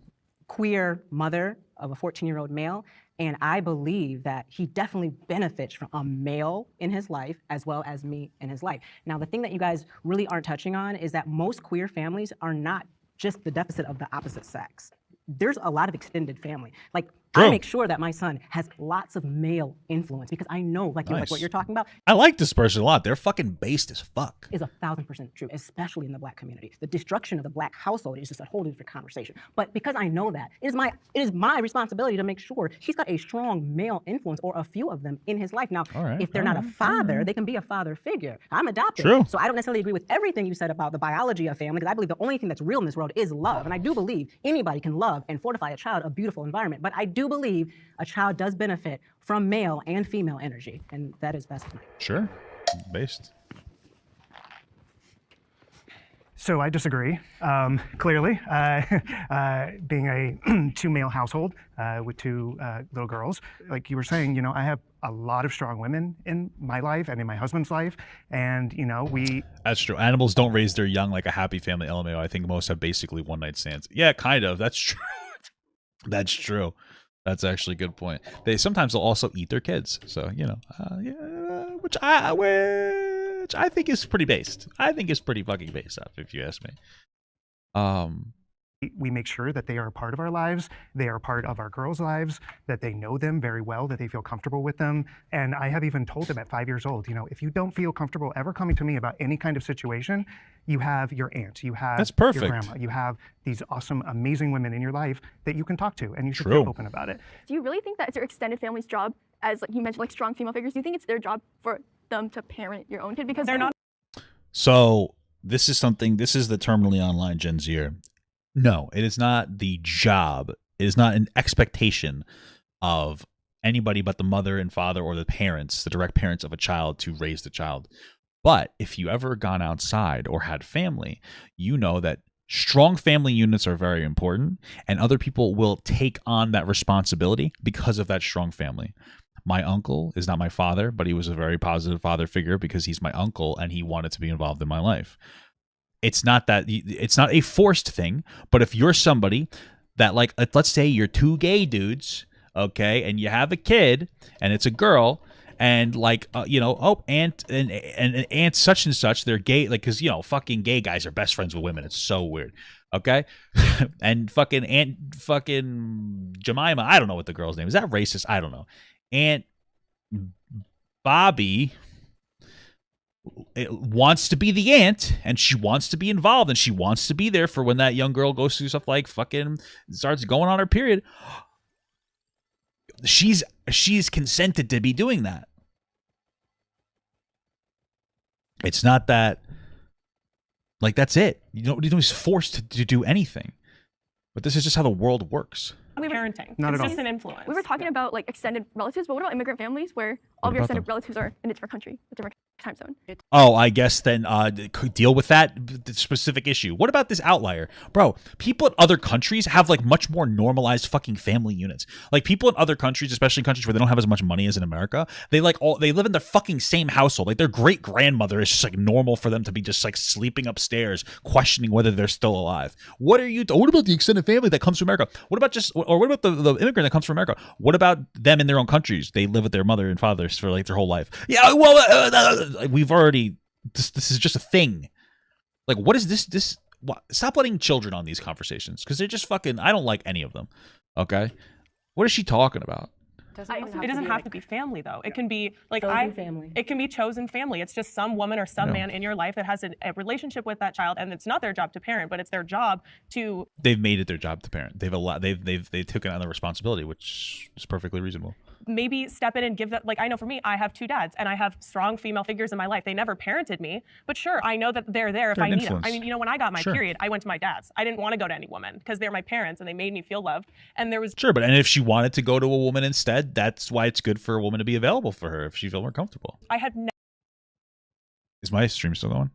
queer mother of a 14-year-old male, and I believe that he definitely benefits from a male in his life as well as me in his life. Now, the thing that you guys really aren't touching on is that most queer families are not just the deficit of the opposite sex. There's a lot of extended family. Like, I make sure that my son has lots of male influence because I know, like, like what you're talking about. I like this person a lot. They're fucking based as fuck. Is 1,000% true, especially in the Black community. The destruction of the Black household is just a whole different conversation. But because I know that, it is my responsibility to make sure he's got a strong male influence or a few of them in his life. Now, if they're not a father, they can be a father figure. I'm adopted, so I don't necessarily agree with everything you said about the biology of family because I believe the only thing that's real in this world is love. And I do believe anybody can love and fortify a child a beautiful environment. But I do believe a child does benefit from male and female energy, and that is best. Sure, based. So I disagree, clearly. Being a two-male household with two little girls, like you were saying, you know, I have a lot of strong women in my life and in my husband's life, and, you know, That's true. Animals don't raise their young like a happy family, LMAO. I think most have basically one-night stands. Yeah, kind of. That's true. That's true. That's actually a good point. Sometimes they'll also eat their kids. So, you know, which I think is pretty based. I think is pretty fucking based up, if you ask me. We make sure that they are a part of our lives, they are a part of our girls' lives, that they know them very well, that they feel comfortable with them. And I have even told them at 5 years old, you know, if you don't feel comfortable ever coming to me about any kind of situation, you have your aunt, you have your grandma, you have these awesome, amazing women in your life that you can talk to, and you should feel open about it. Do you really think that it's your extended family's job, as like you mentioned, like strong female figures? Do you think it's their job for them to parent your own kid? Because they're not. So this is the terminally online Gen Zer. No, it is not the job. It is not an expectation of anybody but the mother and father or the parents, the direct parents of a child, to raise the child. But if you ever gone outside or had family, you know that strong family units are very important, and other people will take on that responsibility because of that strong family. My uncle is not my father, but he was a very positive father figure because he's my uncle and he wanted to be involved in my life. It's not a forced thing, but if you're somebody that, like, let's say you're two gay dudes, okay, and you have a kid and it's a girl, and like aunt and aunt such and such, they're gay, like, because fucking gay guys are best friends with women. It's so weird. Okay. And fucking Aunt fucking Jemima, I don't know what the girl's name is. That racist? I don't know. Aunt Bobby wants to be the aunt, and she wants to be involved, and she wants to be there for when that young girl goes through stuff like fucking starts going on her period. She's consented to be doing that. It's not that, like, that's it. Nobody's forced to do anything. But this is just how the world works. Parenting. Not it's at just all. an influence. We were talking about like extended relatives, but what about immigrant families where all of your extended relatives are in a different country, a different time zone? Oh, I guess then deal with that specific issue. What about this outlier? Bro, people in other countries have like much more normalized fucking family units. Like people in other countries, especially countries where they don't have as much money as in America, they live in the fucking same household. Like their great grandmother is just like normal for them to be just like sleeping upstairs, questioning whether they're still alive. What about the extended family that comes to America? What about the immigrant that comes from America? What about them in their own countries? They live with their mother and fathers for like their whole life. Yeah, well, we've already. This is just a thing. Like, what is this? Stop letting children on these conversations because they're just fucking. I don't like any of them. Okay, what is she talking about? It doesn't have to be family though. It can be like family. It can be chosen family. It's just some woman or some man in your life that has a relationship with that child, and it's not their job to parent, but it's their job to. They've made it their job to parent. They've taken on the responsibility, which is perfectly reasonable. Maybe step in and give that. Like I know for me, I have 2 dads, and I have strong female figures in my life. They never parented me, but sure, I know that they're there if I need them. I mean, when I got my period, I went to my dad's. I didn't want to go to any woman because they're my parents and they made me feel loved. And there was and if she wanted to go to a woman instead, that's why it's good for a woman to be available for her if she feels more comfortable. I had Is my stream still going?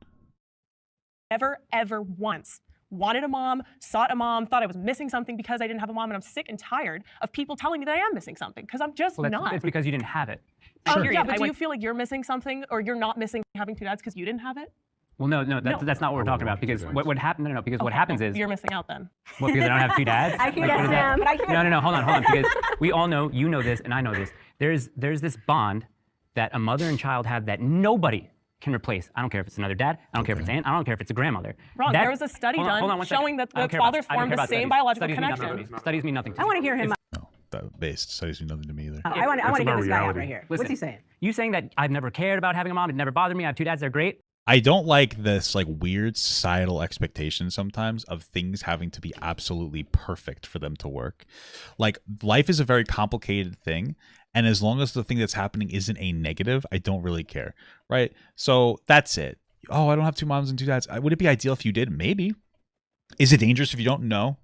Never ever once wanted a mom, sought a mom, thought I was missing something because I didn't have a mom, and I'm sick and tired of people telling me that I am missing something because I'm just not. It's because you didn't have it. Yeah, but do you feel like you're missing something or you're not missing having 2 dads because you didn't have it? Well, no, that's not what we're talking about. Because what happened? No, because what happens is you're missing out then. Well, because I don't have 2 dads. I hear that, Sam. No, hold on. Because we all know, you know this, and I know this. There's this bond that a mother and child have that nobody can replace. I don't care if it's another dad. I don't care if it's aunt. I don't care if it's a grandmother. Wrong. There was a study done showing that the fathers formed the same biological connection. Studies mean nothing to me. I want to hear him. Based studies mean nothing to me either. I want to hear this guy out right here. Listen, what's he saying? You saying that I've never cared about having a mom, it never bothered me, I have 2 dads, they're great. I don't like this like weird societal expectation sometimes of things having to be absolutely perfect for them to work. Like life is a very complicated thing, and as long as the thing that's happening isn't a negative, I don't really care, right? So that's it. Oh, I don't have 2 moms and 2 dads. Would it be ideal if you did? Maybe. Is it dangerous if you don't? No.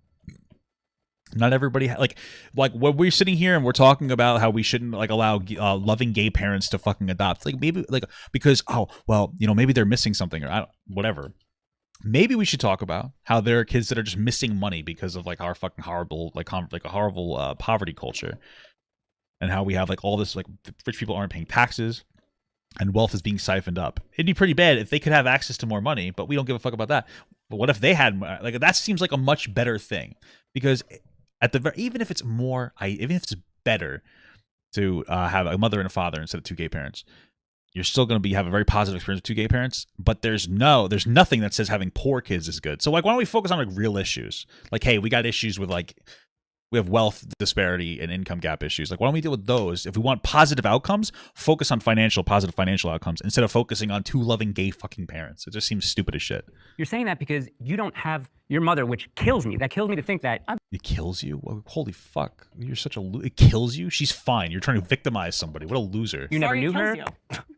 Not everybody like when we're sitting here and we're talking about how we shouldn't like allow loving gay parents to fucking adopt, like maybe like because maybe they're missing something or whatever. Maybe we should talk about how there are kids that are just missing money because of like our fucking horrible poverty culture, and how we have like all this like rich people aren't paying taxes and wealth is being siphoned up. It'd be pretty bad if they could have access to more money, but we don't give a fuck about that. But what if they had like that? Seems like a much better thing because. Even if it's better to have a mother and a father instead of 2 gay parents, you're still going to have a very positive experience with 2 gay parents. But there's nothing that says having poor kids is good. So like, why don't we focus on like real issues? Like, hey, we got issues with like we have wealth disparity and income gap issues. Like, why don't we deal with those? If we want positive outcomes, focus on positive financial outcomes instead of focusing on 2 loving gay fucking parents. It just seems stupid as shit. You're saying that because you don't have your mother, which kills me. That kills me to think that. It kills you? Well, holy fuck. You're such a it kills you? She's fine. You're trying to victimize somebody. What a loser. You never knew her?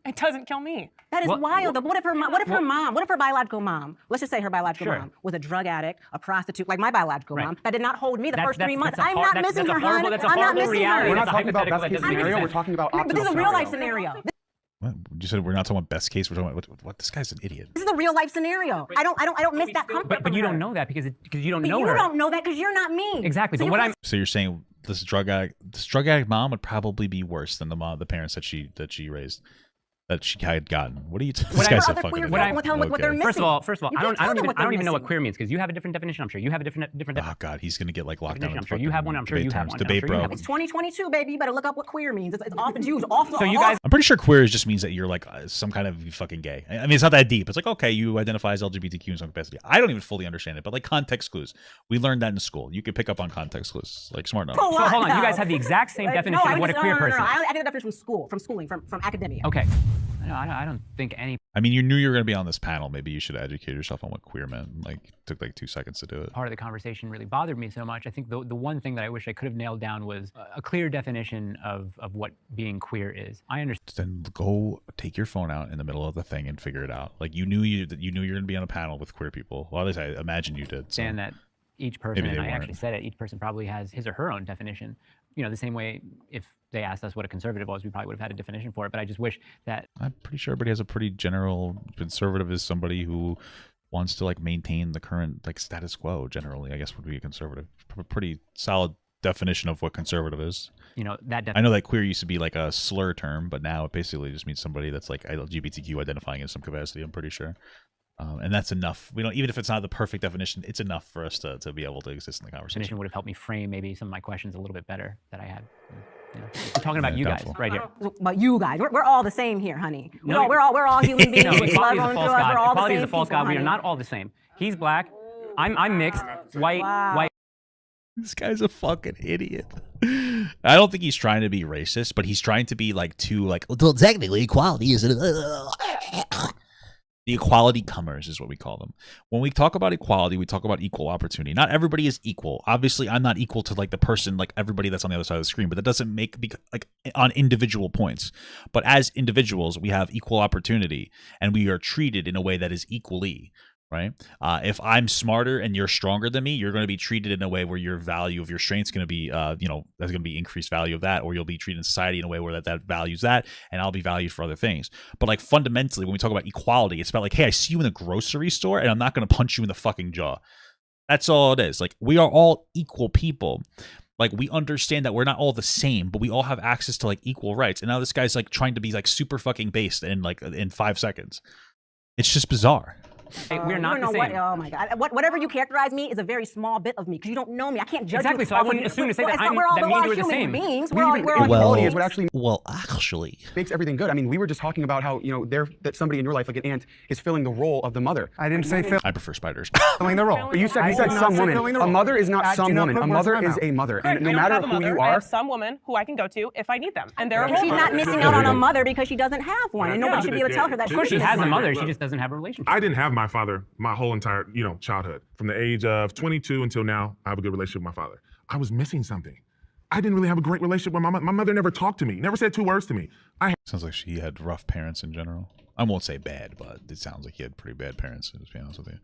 It doesn't kill me. That is wild. What if her biological mom, let's just say her biological mom was a drug addict, a prostitute, like my biological mom, that did not hold me the first 3 months. I'm not missing her, hon. I'm not missing her. We're not talking about best case scenario. We're talking about But this is a real life scenario. What? You said we're not talking about best case. We're talking about what? This guy's an idiot. This is a real life scenario. I don't miss that comfort. But you don't know that because you don't know her. You don't know that because you're not me. Exactly. But what I'm so you're saying this drug addict mom would probably be worse than the parents that she raised. that she had gotten. What are you? This guy's so fucking. What they're missing. First of all, I don't even know what queer means because you have a different definition. I'm sure you have a different. Oh God, he's gonna get like locked down. I'm sure you have one. I'm sure you have one. Debate, bro. It's 2022, baby. You better look up what queer means. It's often used. So you guys. I'm pretty sure queer just means that you're like some kind of fucking gay. I mean, it's not that deep. It's like, okay, you identify as LGBTQ in some capacity. I don't even fully understand it, but like context clues, we learned that in school. You can pick up on context clues, like smart enough. So hold on, you guys have the exact same definition of what a queer person is. I get the definition from schooling, from academia. Okay. No, I don't think any. I mean, you knew you were going to be on this panel. Maybe you should educate yourself on what queer meant. Like, it took like 2 seconds to do it. Part of the conversation really bothered me so much. I think the one thing that I wish I could have nailed down was a clear definition of what being queer is. I understand. Then go take your phone out in the middle of the thing and figure it out. Like, you knew you're going to be on a panel with queer people. Well, at least I imagine you did. So. And that each person, and I actually said it, each person probably has his or her own definition. You know, the same way if they asked us what a conservative was, we probably would have had a definition for it. But I just wish that. I'm pretty sure everybody has a pretty general. Conservative is somebody who wants to like maintain the current like status quo. Generally, I guess would be a conservative. A pretty solid definition of what conservative is. You know that. I know that queer used to be like a slur term, but now it basically just means somebody that's like LGBTQ identifying in some capacity. I'm pretty sure. And that's enough. We don't, even if it's not the perfect definition, it's enough for us to be able to exist in the conversation. Definition would have helped me frame maybe some of my questions a little bit better that I had. You know, I'm talking about you guys right here. But you guys, we're all the same here, honey. We're all human beings. No, equality is a false god. Equality is a false god. Honey. We are not all the same. He's black. I'm mixed. White. This guy's a fucking idiot. I don't think he's trying to be racist, but he's trying to be like too like. Well, technically, equality is the equality comers is what we call them. When we talk about equality, we talk about equal opportunity. Not everybody is equal. Obviously, I'm not equal to like the person, like everybody that's on the other side of the screen, but that doesn't make like on individual points. But as individuals, we have equal opportunity and we are treated in a way that is equally, right? If I'm smarter and you're stronger than me, you're going to be treated in a way where your value of your strength is going to be, there's going to be increased value of that, or you'll be treated in society in a way where that values that, and I'll be valued for other things. But like fundamentally, when we talk about equality, it's about like, hey, I see you in the grocery store, and I'm not going to punch you in the fucking jaw. That's all it is. Like, we are all equal people. Like, we understand that we're not all the same, but we all have access to like equal rights. And now this guy's like trying to be like super fucking based in 5 seconds. It's just bizarre. We're not the same. Oh my God! Whatever you characterize me is a very small bit of me because you don't know me. I can't judge exactly. you. So I wouldn't assume to say that that means we're the same. Beings. Equality is what actually makes everything good. I mean, we were just talking about how that somebody in your life, like an aunt, is filling the role of the mother. I didn't say I prefer spiders. Filling the role. You said some woman. A mother is not some woman. A mother is a mother, and no matter who you I are. have some woman who I can go to if I need them, and she's not missing out on a mother because she doesn't have one, and nobody should be able to tell her that. Of course, she has a mother. She just doesn't have a relationship. I didn't have my father my whole entire childhood. From the age of 22 until now, I have a good relationship with my father. I was missing something. I didn't really have a great relationship with my mother. My mother never talked to me, never said 2 words to me. Sounds like she had rough parents in general. I won't say bad, but it sounds like he had pretty bad parents, to be honest with you.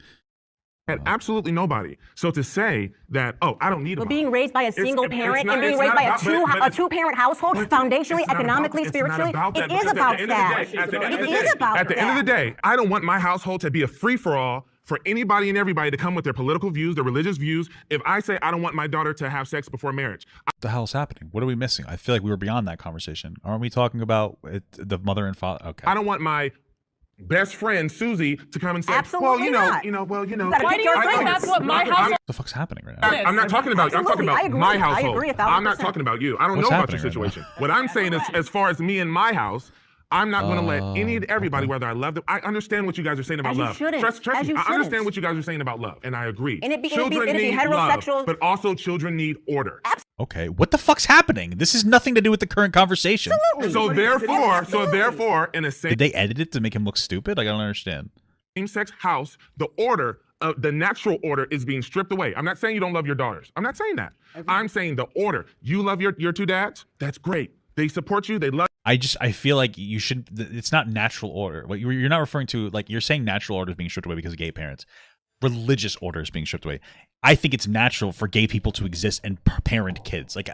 Had absolutely nobody. So to say that, I don't need a mom. Being raised by a single parent and being raised by a two-parent household, foundationally, economically, spiritually, it is about that. It is about that. At the end of the day, I don't want my household to be a free-for-all for anybody and everybody to come with their political views, their religious views. If I say I don't want my daughter to have sex before marriage. What the hell's happening? What are we missing? I feel like we were beyond that conversation. Aren't we talking about the mother and father? Okay. I don't want my best friend Susie to come and say, absolutely Why do you think that's what my household? What the fuck's happening right now? I'm not talking about you. I'm talking about my household. I agree 1,000%. I'm not talking about you. I don't know about your situation. What I'm saying is, as far as me and my house, I'm not going to let everybody, whether I love them. I understand what you guys are saying about love. Trust me, I understand what you guys are saying about love, and I agree. And it'd be Love, heterosexual. but also children need order. Okay, what the fuck's happening? This has nothing to do with the current conversation. Absolutely. So therefore, in a same. Did they edit it to make him look stupid? Like, I don't understand. Same-sex house, the order. The natural order is being stripped away. I'm not saying you don't love your daughters. I'm not saying that. I'm saying the order. You love your 2 dads. That's great. They support you. They love. I feel like you should. It's not natural order. What you're not referring to, like you're saying, natural order is being stripped away because of gay parents. Religious order is being stripped away. I think it's natural for gay people to exist and parent kids. Like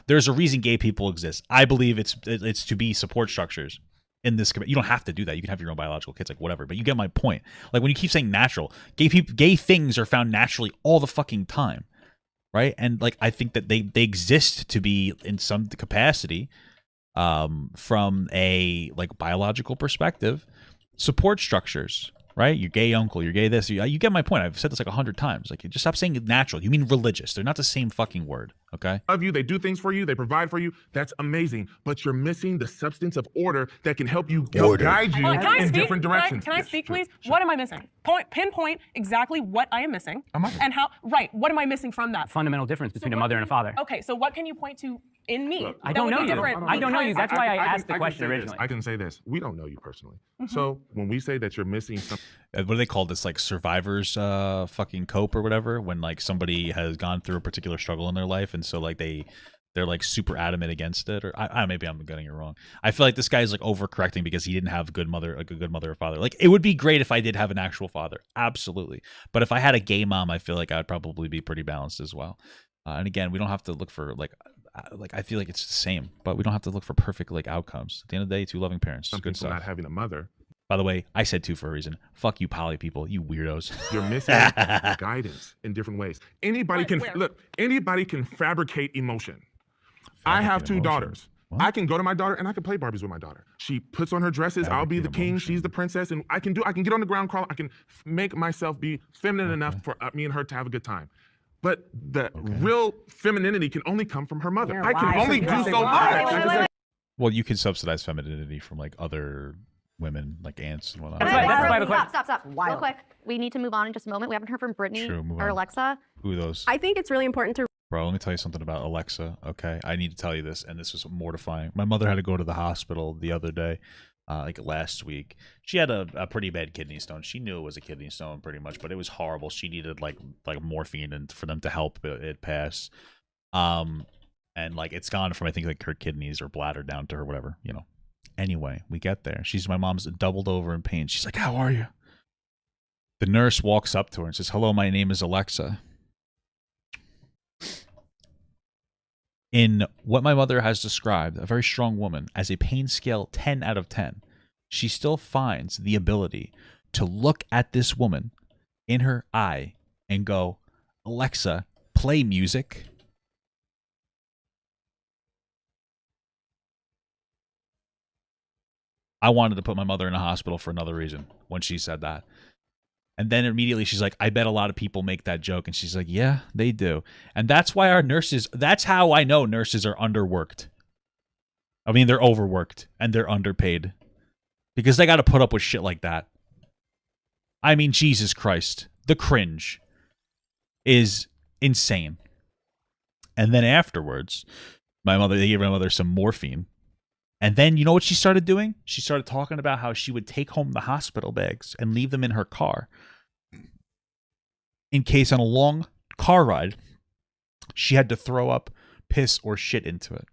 there's a reason gay people exist. I believe it's to be support structures. In this, you don't have to do that. You can have your own biological kids, like whatever. But you get my point. Like when you keep saying natural, gay things are found naturally all the fucking time, right? And like I think that they exist to be in some capacity, from a like biological perspective, support structures. Right? Your gay uncle, you're gay this. You get my point. I've said this like 100 times. Like, just stop saying natural. You mean religious. They're not the same fucking word, okay? Love you. They do things for you. They provide for you. That's amazing. But you're missing the substance of order that can help you guide you in different directions. Can I speak, please? Sure. What am I missing? Pinpoint exactly what I am missing. And how, right, what am I missing from that? Fundamental difference between a mother and a father. Okay, so what can you point to in me? I don't know you. I don't know you. That's why I asked the question originally. I can say this. We don't know you personally. So when we say that you're missing something. What do they call this? Like survivor's fucking cope or whatever? When like somebody has gone through a particular struggle in their life, and so like they're like super adamant against it, or maybe I'm getting it wrong. I feel like this guy's like overcorrecting because he didn't have a good mother or father. Like, it would be great if I did have an actual father, absolutely. But if I had a gay mom, I feel like I'd probably be pretty balanced as well. And again, we don't have to look for like I feel like it's the same, but we don't have to look for perfect like outcomes. At the end of the day, 2 loving parents. Some good people stuff. Not having a mother. By the way, I said 2 for a reason. Fuck you, poly people, you weirdos. You're missing guidance in different ways. Anybody can fabricate emotion. I have 2 daughters. What? I can go to my daughter and I can play Barbies with my daughter. She puts on her dresses. I'll be the king. She's the princess, and I can get on the ground crawl. I can make myself be feminine enough for me and her to have a good time. But the real femininity can only come from her mother. I can only do so much. Well, you can subsidize femininity from like other women, like aunts and whatnot. Stop. Real quick. We need to move on in just a moment. We haven't heard from Brittany or Alexa. Who are those? I think it's really important to... Bro, let me tell you something about Alexa, okay? I need to tell you this, and this was mortifying. My mother had to go to the hospital the other day, like last week. She had a pretty bad kidney stone. She knew it was a kidney stone pretty much, but it was horrible. She needed like morphine and for them to help it pass. And like it's gone from I think like her kidneys or bladder down to her whatever, you know. Anyway, we get there. My mom's doubled over in pain. She's like, "How are you?" The nurse walks up to her and says, "Hello, my name is Alexa." In what my mother has described, a very strong woman, as a pain scale 10 out of 10, she still finds the ability to look at this woman in her eye and go, "Alexa, play music." I wanted to put my mother in a hospital for another reason when she said that. And then immediately she's like, "I bet a lot of people make that joke." And she's like, "Yeah, they do." And that's why our nurses, that's how I know nurses are underworked. I mean, they're overworked and they're underpaid because they got to put up with shit like that. I mean, Jesus Christ, the cringe is insane. And then afterwards, they gave my mother some morphine. And then you know what she started doing? She started talking about how she would take home the hospital bags and leave them in her car in case on a long car ride she had to throw up, piss, or shit into it.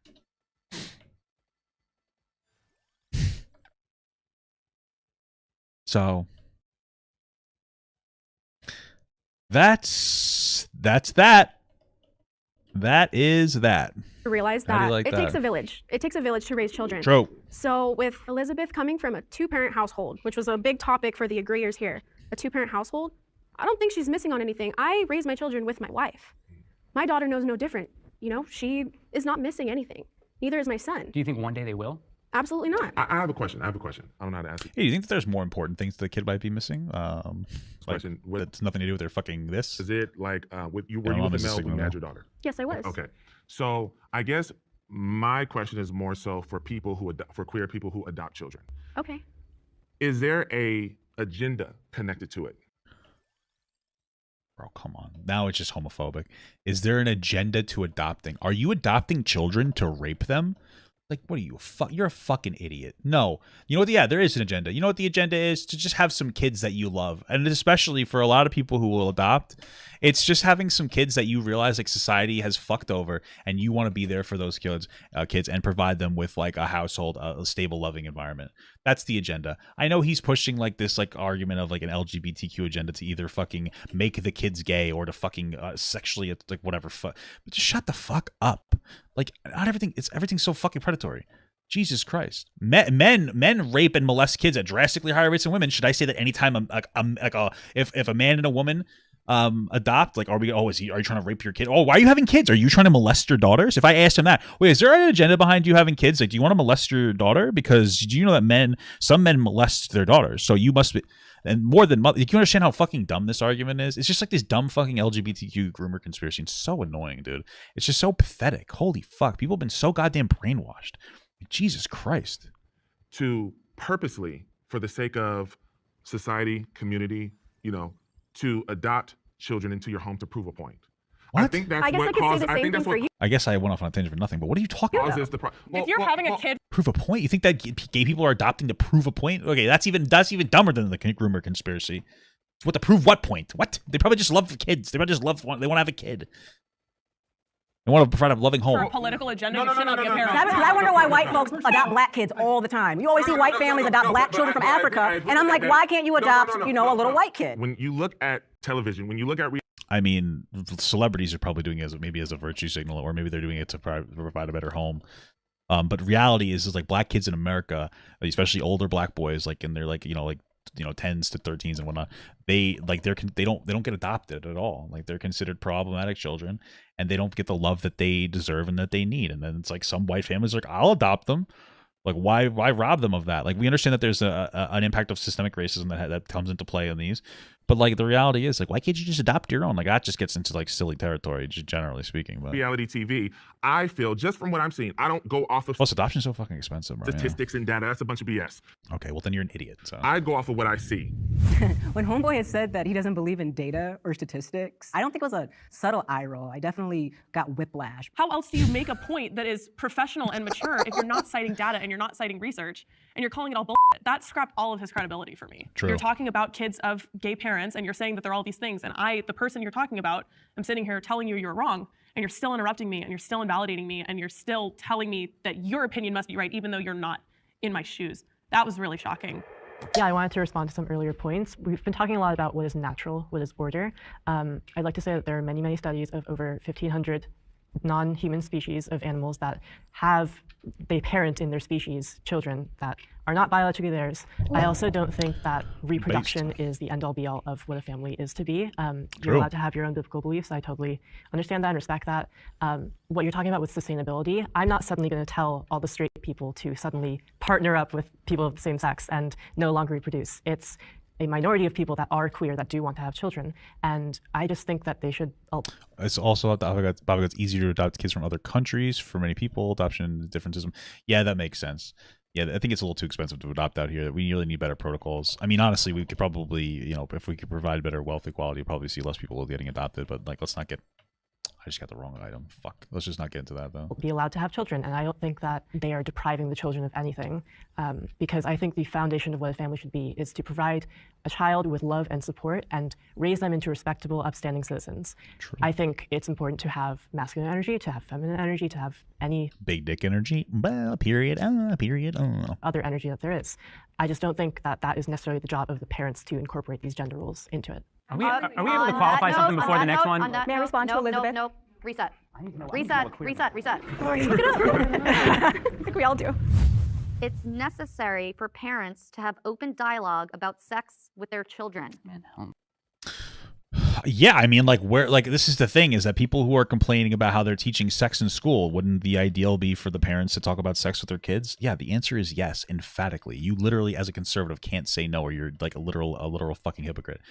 So that's that. That is that. Realize that takes a village. It takes a village to raise children. True. So with Elizabeth coming from a 2-parent household, which was a big topic for the agreeers here, a 2-parent household, I don't think she's missing on anything. I raise my children with my wife. My daughter knows no different. You know, she is not missing anything. Neither is my son. Do you think one day they will? Absolutely not. I have a question. I don't know how to ask it. Hey, do you think that there's more important things the kid might be missing? Question. That's nothing to do with their fucking this? Is it like, were you with Mel when you had your daughter? Yes, I was. Okay. So I guess my question is more so for people for queer people who adopt children. Okay. Is there a agenda connected to it? Bro, come on. Now it's just homophobic. Is there an agenda to adopting? Are you adopting children to rape them? Like, what are you? You're a fucking idiot. No. You know what? Yeah, there is an agenda. You know what the agenda is? To just have some kids that you love. And especially for a lot of people who will adopt, it's just having some kids that you realize like society has fucked over and you want to be there for those kids and provide them with like a household, a stable, loving environment. That's the agenda. I know he's pushing like this like argument of like an LGBTQ agenda to either fucking make the kids gay or to fucking sexually like whatever. But just shut the fuck up. Like not everything. Everything's so fucking predatory. Jesus Christ. Men rape and molest kids at drastically higher rates than women. Should I say that anytime if a man and a woman adopt? Like, are you trying to rape your kid? Oh, why are you having kids? Are you trying to molest your daughters? If I asked him that, wait, is there an agenda behind you having kids? Like, do you want to molest your daughter? Because do you know that some men molest their daughters? So you must be, and more than mother. You can understand how fucking dumb this argument is. It's just like this dumb fucking LGBTQ groomer conspiracy. It's so annoying, dude. It's just so pathetic. Holy fuck, people have been so goddamn brainwashed. Jesus Christ. To purposely, for the sake of society, community, to adopt children into your home to prove a point. What? I think that's what caused. I think that's what. I guess I went off on a tangent for nothing. But what are you talking about? If you're having a kid, prove a point. You think that gay people are adopting to prove a point? Okay, that's even dumber than the groomer conspiracy. What, to prove what point? What? They probably just love kids. They probably just love. They want to have a kid. They want to provide a loving home. For a political agenda, you should not be a parent. I wonder why white folks adopt black kids all the time. You always see white families adopt black children from Africa, and I'm like, why can't you adopt, a little white kid? When you look at television, when you look at I mean, celebrities are probably doing it as a virtue signal, or maybe they're doing it to provide a better home. But reality is like black kids in America, especially older black boys, like in their 10s to 13s and whatnot, they don't get adopted at all. Like, they're considered problematic children, and they don't get the love that they deserve and that they need. And then it's like some white families are like, I'll adopt them. Like, why rob them of that? Like, we understand that there's an impact of systemic racism that comes into play in these, but like the reality is, like, why can't you just adopt your own? Like, that just gets into like silly territory, just generally speaking. But reality TV, I feel, just from what I'm seeing, I don't go off of. Plus, adoption's so fucking expensive, bro. Statistics and data. That's a bunch of BS. Okay, well then you're an idiot. So I go off of what I see. When Homeboy has said that he doesn't believe in data or statistics, I don't think it was a subtle eye roll. I definitely got whiplash. How else do you make a point that is professional and mature if you're not citing data and you're not citing research and you're calling it all bullshit? That scrapped all of his credibility for me. True. You're talking about kids of gay parents and you're saying that they're all these things, and I, the person you're talking about, I'm sitting here telling you you're wrong, and you're still interrupting me, and you're still invalidating me, and you're still telling me that your opinion must be right even though you're not in my shoes. That was really shocking. Yeah, I wanted to respond to some earlier points. We've been talking a lot about what is natural, what is order. I'd like to say that there are many, many studies of over 1,500 non-human species of animals that they parent in their species children that are not biologically theirs. I also don't think that reproduction is the end-all be-all of what a family is to be. You're allowed to have your own biblical beliefs. I totally understand that and respect that. What you're talking about with sustainability, I'm not suddenly going to tell all the straight people to suddenly partner up with people of the same sex and no longer reproduce. It's a minority of people that are queer that do want to have children, and I just think that they should. It's also it's easier to adopt kids from other countries for many people. Adoption differences. Yeah, that makes sense. Yeah, I think it's a little too expensive to adopt out here. We really need better protocols. I mean, honestly, we could probably, if we could provide better wealth equality, you'll probably see less people getting adopted. But like, let's not get. I just got the wrong item. Fuck. Let's just not get into that, though. Be allowed to have children, and I don't think that they are depriving the children of anything, because I think the foundation of what a family should be is to provide a child with love and support and raise them into respectable, upstanding citizens. True. I think it's important to have masculine energy, to have feminine energy, to have any big dick energy. Period. Other energy that there is. I just don't think that that is necessarily the job of the parents to incorporate these gender roles into it. Are we able to qualify something before the next one? May I respond to Elizabeth? Nope. Reset. Reset. Look it up. I think we all do. It's necessary for parents to have open dialogue about sex with their children. Yeah, I mean, this is the thing, is that people who are complaining about how they're teaching sex in school, wouldn't the ideal be for the parents to talk about sex with their kids? Yeah, the answer is yes, emphatically. You literally, as a conservative, can't say no, or you're like a literal fucking hypocrite.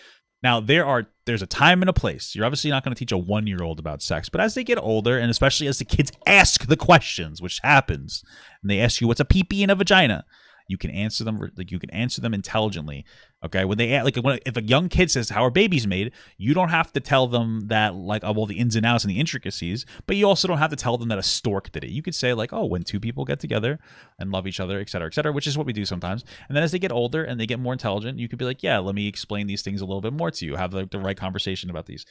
Now, there's a time and a place. You're obviously not going to teach a 1-year-old about sex, but as they get older, and especially as the kids ask the questions, which happens, and they ask you, what's a pee-pee and a vagina? You can answer them intelligently. Okay, if a young kid says, how are babies made, you don't have to tell them that the ins and outs and the intricacies, but you also don't have to tell them that a stork did it. You could say when two people get together and love each other, et cetera, which is what we do sometimes. And then as they get older and they get more intelligent, you could be like, yeah, let me explain these things a little bit more to you. Have the right conversation about these.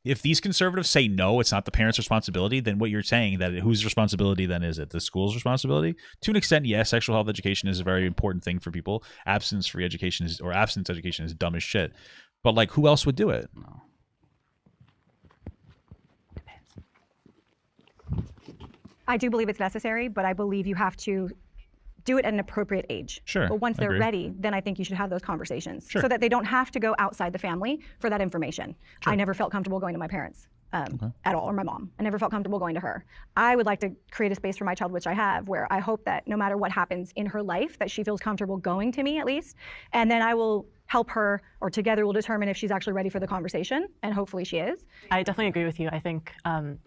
If these conservatives say no, it's not the parents' responsibility, then what you're saying, that whose responsibility then is it? The school's responsibility? To an extent, yes, sexual health education is a very important thing for people. Abstinence education is dumb as shit. But who else would do it? No. I do believe it's necessary, but I believe you have to do it at an appropriate age. Sure. But once I they're agree. ready, then I think you should have those conversations Sure. so that they don't have to go outside the family for that information. Sure. I never felt comfortable going to my parents at all, or my mom. I never felt comfortable going to her. I would like to create a space for my child, which I have, where I hope that no matter what happens in her life, that she feels comfortable going to me at least. And then I will help her, or together we'll determine if she's actually ready for the conversation, and hopefully she is. I definitely agree with you. I think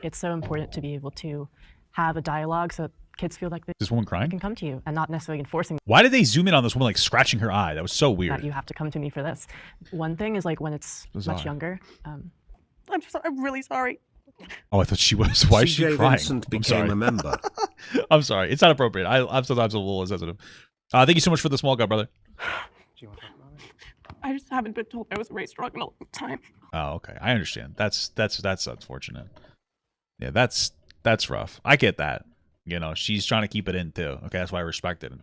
it's so important to be able to have a dialogue so that kids feel like they This woman crying? can come to you and not necessarily enforcing Why did they zoom in on this woman like scratching her eye? That was so that weird. you have to come to me for this. One thing is like when it's Bizarre. much younger. I'm really sorry. Oh, I thought she was. Why is she CJ crying? Vincent I'm became sorry. a member. I'm sorry. It's not appropriate. I'm sometimes a little insensitive. Thank you so much for the small guy, brother. I just haven't been told I was raised wrong in a long time. Oh, okay. I understand. That's unfortunate. Yeah, that's rough. I get that. You know, she's trying to keep it in too. Okay, that's why I respect it.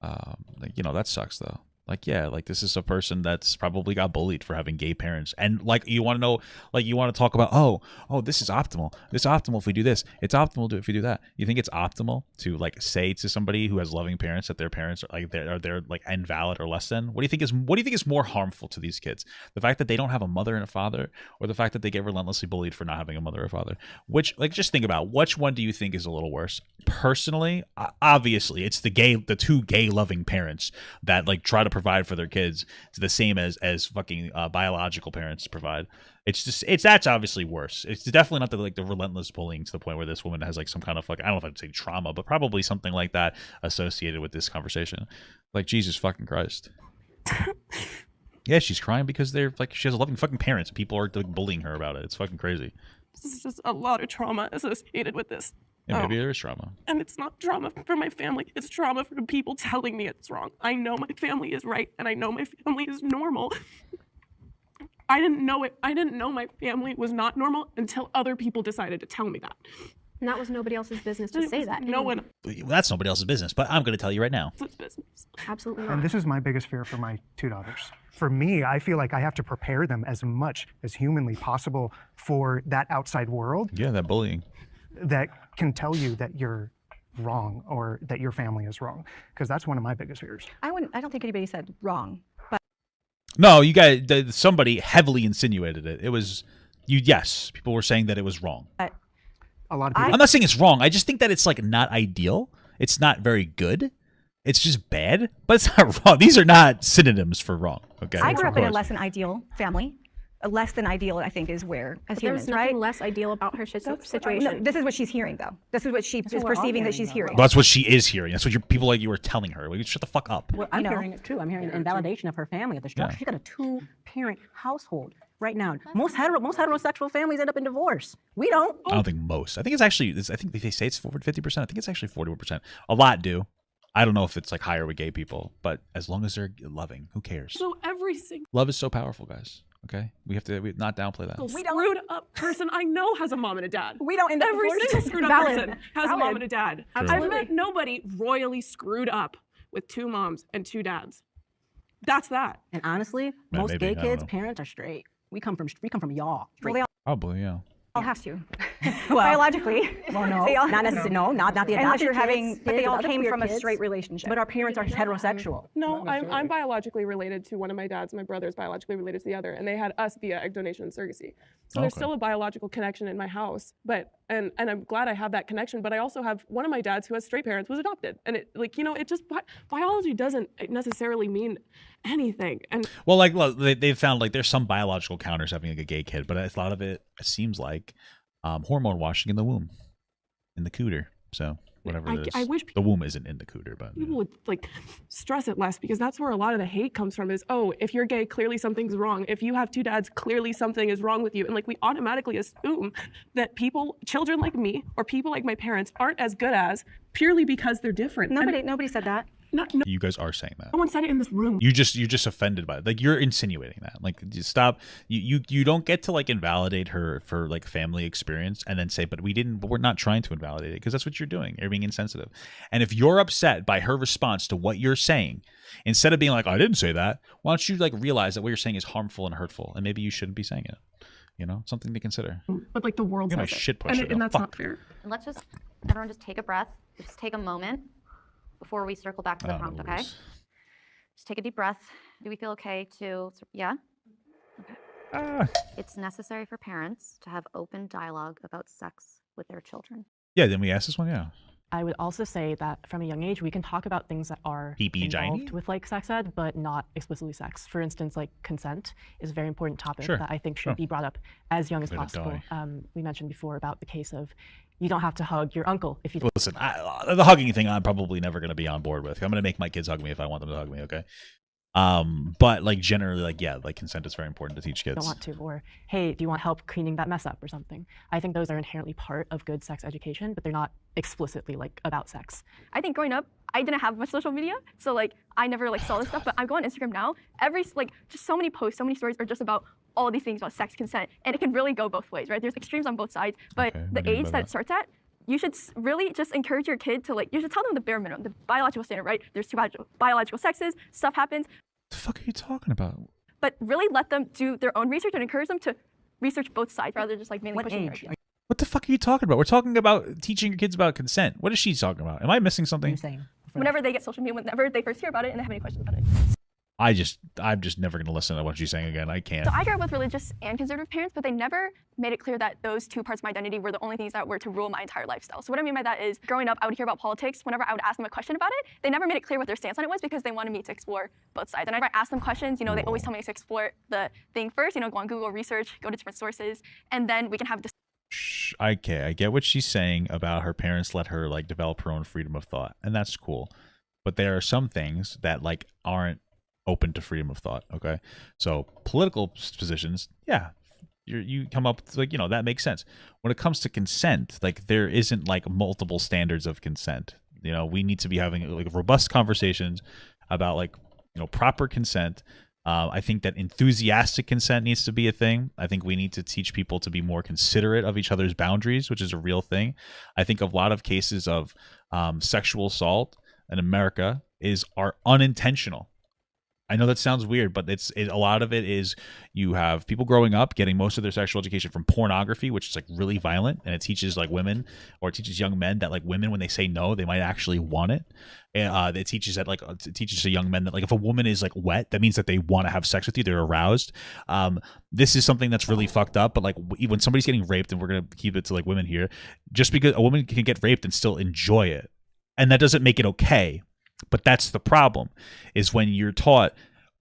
Like, you know, that sucks though. Like, yeah, like this is a person that's probably got bullied for having gay parents. And like, you want to know, like, you want to talk about, oh, this is optimal. This is optimal if we do this. It's optimal if we do that. You think it's optimal to like say to somebody who has loving parents that their parents are like they're like invalid or less than? What do you think is more harmful to these kids? The fact that they don't have a mother and a father, or the fact that they get relentlessly bullied for not having a mother or father? Which, like, just think about which one do you think is a little worse? Personally, obviously, it's the two gay loving parents that like try to provide for their kids. It's the same as fucking biological parents provide. That's obviously worse. It's definitely not the relentless bullying to the point where this woman has like some kind of like, I don't know if I'd say trauma, but probably something like that associated with this conversation. Like, Jesus fucking Christ. Yeah, she's crying because they're like, she has loving fucking parents. People are like bullying her about it. It's fucking crazy. This is just a lot of trauma associated with this. Yeah, maybe there is trauma. And it's not trauma for my family. It's trauma for the people telling me it's wrong. I know my family is right, and I know my family is normal. I didn't know it. I didn't know my family was not normal until other people decided to tell me that. And that was nobody else's business to say that. No one. That's nobody else's business, but I'm going to tell you right now. It's business. Absolutely not. And this is my biggest fear for my two daughters. For me, I feel like I have to prepare them as much as humanly possible for that outside world. Yeah, that bullying. That can tell you that you're wrong or that your family is wrong, because that's one of my biggest fears. I don't think anybody said wrong, but No, you guys, somebody heavily insinuated it. It was you. Yes, people were saying that it was wrong. A lot of people. I'm not saying it's wrong. I just think that it's like not ideal. It's not very good. It's just bad, but it's not wrong. These are not synonyms for wrong. Okay. I grew up in a less than ideal family. A less than ideal, I think, is where as humans, There's right? nothing less ideal about her situation. No, this is what she's hearing, though. This is what she is perceiving that she's hearing. That's what she is hearing. That's what people like you were telling her. Well, you shut the fuck up. Well, I'm hearing it too. I'm hearing invalidation of her family, of the structure. Yeah. She's got a two-parent household right now. Most heterosexual families end up in divorce. We don't. I don't think most. I think it's actually. I think they say it's 50%. I think it's actually 41%. A lot do. I don't know if it's like higher with gay people, but as long as they're loving, who cares? So every single Love is so powerful, guys. Okay, we have to not downplay that. screwed up person I know has a mom and a dad. We don't end up Every divorced. single screwed up Valid. person has a mom and a dad. Absolutely. I've met nobody royally screwed up with two moms and two dads. That's that. And honestly, Man, most maybe, I gay don't kids' know. parents are straight. We come from y'all. Well, they all Probably, yeah. have to. Biologically. Well, no, They all- not necessarily. No, not the adopted Unless you're kids, having, but they kids, all other came queer from a kids. straight relationship. But our parents are heterosexual. No, I'm biologically related to one of my dads. My brother's biologically related to the other, and they had us via egg donation and surrogacy. So there's Okay. still a biological connection in my house. But and I'm glad I have that connection. But I also have one of my dads who has straight parents was adopted, and it it just biology doesn't necessarily mean anything. And Well, like look, they've found like there's some biological counters having like a gay kid, but a lot of it seems like hormone washing in the womb, in the cooter. So whatever it is. I wish the womb isn't in the cooter, but people would like stress it less, because that's where a lot of the hate comes from is, oh, if you're gay, clearly something's wrong. If you have two dads, clearly something is wrong with you. And like we automatically assume that children like me or people like my parents aren't as good as purely because they're different. Nobody said that. No you guys are saying that. one said it in this room. You're just offended by it. Like you're insinuating that. Like just stop. You don't get to like invalidate her for like family experience and then say, but we're not trying to invalidate it, because that's what you're doing. You're being insensitive. And if you're upset by her response to what you're saying, instead of being like, I didn't say that, why don't you like realize that what you're saying is harmful and hurtful, and maybe you shouldn't be saying it. You know, something to consider. But like the world You're says my it. shit pusher, and though. that's Fuck. not fair. And everyone just take a breath, just take a moment. before we circle back to the prompt, okay? Just take a deep breath. Do we feel okay to, yeah? Okay. It's necessary for parents to have open dialogue about sex with their children. Yeah, then we ask this one, yeah. I would also say that from a young age, we can talk about things that are involved with like sex ed, but not explicitly sex. For instance, like consent is a very important topic that I think should be brought up as young as possible. We mentioned before about the case of you don't have to hug your uncle if you don't. Listen, the hugging thing I'm probably never going to be on board with. I'm going to make my kids hug me if I want them to hug me, okay? But like generally, like, yeah, like consent is very important to teach kids. Don't want to, or hey, do you want help cleaning that mess up or something? I think those are inherently part of good sex education, but they're not explicitly like about sex. I think growing up, I didn't have much social media, so like I never like saw this stuff. But I go on Instagram now. Every like just so many posts, so many stories are just about all these things about sex, consent, and it can really go both ways, right? There's extremes on both sides, but the age that it starts at, you should really just encourage your kid to like, you should tell them the bare minimum, the biological standard, right? There's two biological sexes, stuff happens. What the fuck are you talking about? But really let them do their own research and encourage them to research both sides rather than just like mainly pushing their idea. What the fuck are you talking about? We're talking about teaching your kids about consent. What is she talking about? Am I missing something? Whenever they get social media, whenever they first hear about it and they have any questions about it. I'm just never going to listen to what she's saying again. I can't. So I grew up with religious and conservative parents, but they never made it clear that those two parts of my identity were the only things that were to rule my entire lifestyle. So what I mean by that is, growing up, I would hear about politics. Whenever I would ask them a question about it, they never made it clear what their stance on it was because they wanted me to explore both sides. And whenever I asked them questions, you know, they always tell me to explore the thing first, you know, go on Google, research, go to different sources, and then we can have this. Okay, I get what she's saying about her parents let her like develop her own freedom of thought, and that's cool. But there are some things that like aren't open to freedom of thought. Okay, so political positions, yeah, you come up with, like, you know, that makes sense. When it comes to consent, like there isn't like multiple standards of consent. You know, we need to be having like robust conversations about like, you know, proper consent. I think that enthusiastic consent needs to be a thing. I think we need to teach people to be more considerate of each other's boundaries, which is a real thing. I think a lot of cases of sexual assault in America are unintentional. I know that sounds weird, but a lot of it is you have people growing up getting most of their sexual education from pornography, which is like really violent, and it teaches like women, or it teaches young men that like women, when they say no, they might actually want it. And it teaches to young men that like if a woman is like wet, that means that they want to have sex with you, they're aroused. This is something that's really fucked up. But like when somebody's getting raped, and we're gonna keep it to like women here, just because a woman can get raped and still enjoy it, and that doesn't make it okay. But that's the problem, is when you're taught,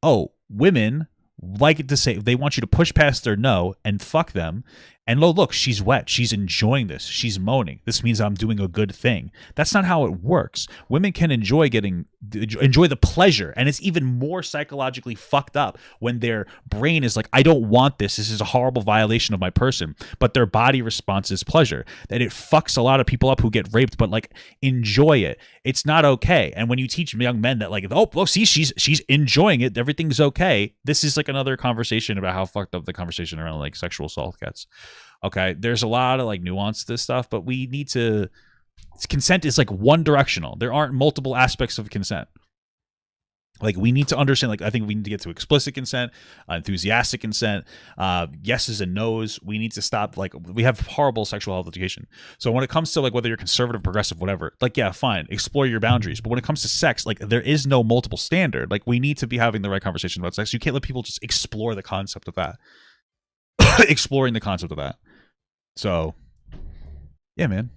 oh, women like it to say, they want you to push past their no and fuck them. And look, she's wet. She's enjoying this. She's moaning. This means I'm doing a good thing. That's not how it works. Women can enjoy the pleasure. And it's even more psychologically fucked up when their brain is like, I don't want this. This is a horrible violation of my person. But their body response is pleasure. That it fucks a lot of people up who get raped, but like enjoy it. It's not okay. And when you teach young men that like, oh, look, see, she's enjoying it. Everything's okay. This is like another conversation about how fucked up the conversation around like sexual assault gets. Okay, there's a lot of like nuance to this stuff, but we need to. Consent is like one directional. There aren't multiple aspects of consent. Like we need to understand. Like I think we need to get to explicit consent, enthusiastic consent, yeses and nos. We need to stop. Like we have horrible sexual health education. So when it comes to like whether you're conservative, progressive, whatever, like yeah, fine, explore your boundaries. But when it comes to sex, like there is no multiple standard. Like we need to be having the right conversation about sex. You can't let people just explore the concept of that. Exploring the concept of that. So, yeah, man.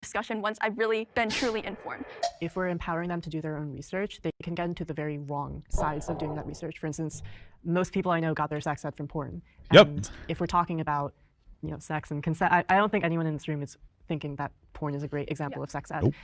Discussion once I've really been truly informed. If we're empowering them to do their own research, they can get into the very wrong sides of doing that research. For instance, most people I know got their sex ed from porn. And if we're talking about, you know, sex and consent, I don't think anyone in this room is thinking that porn is a great example of sex ed. Nope.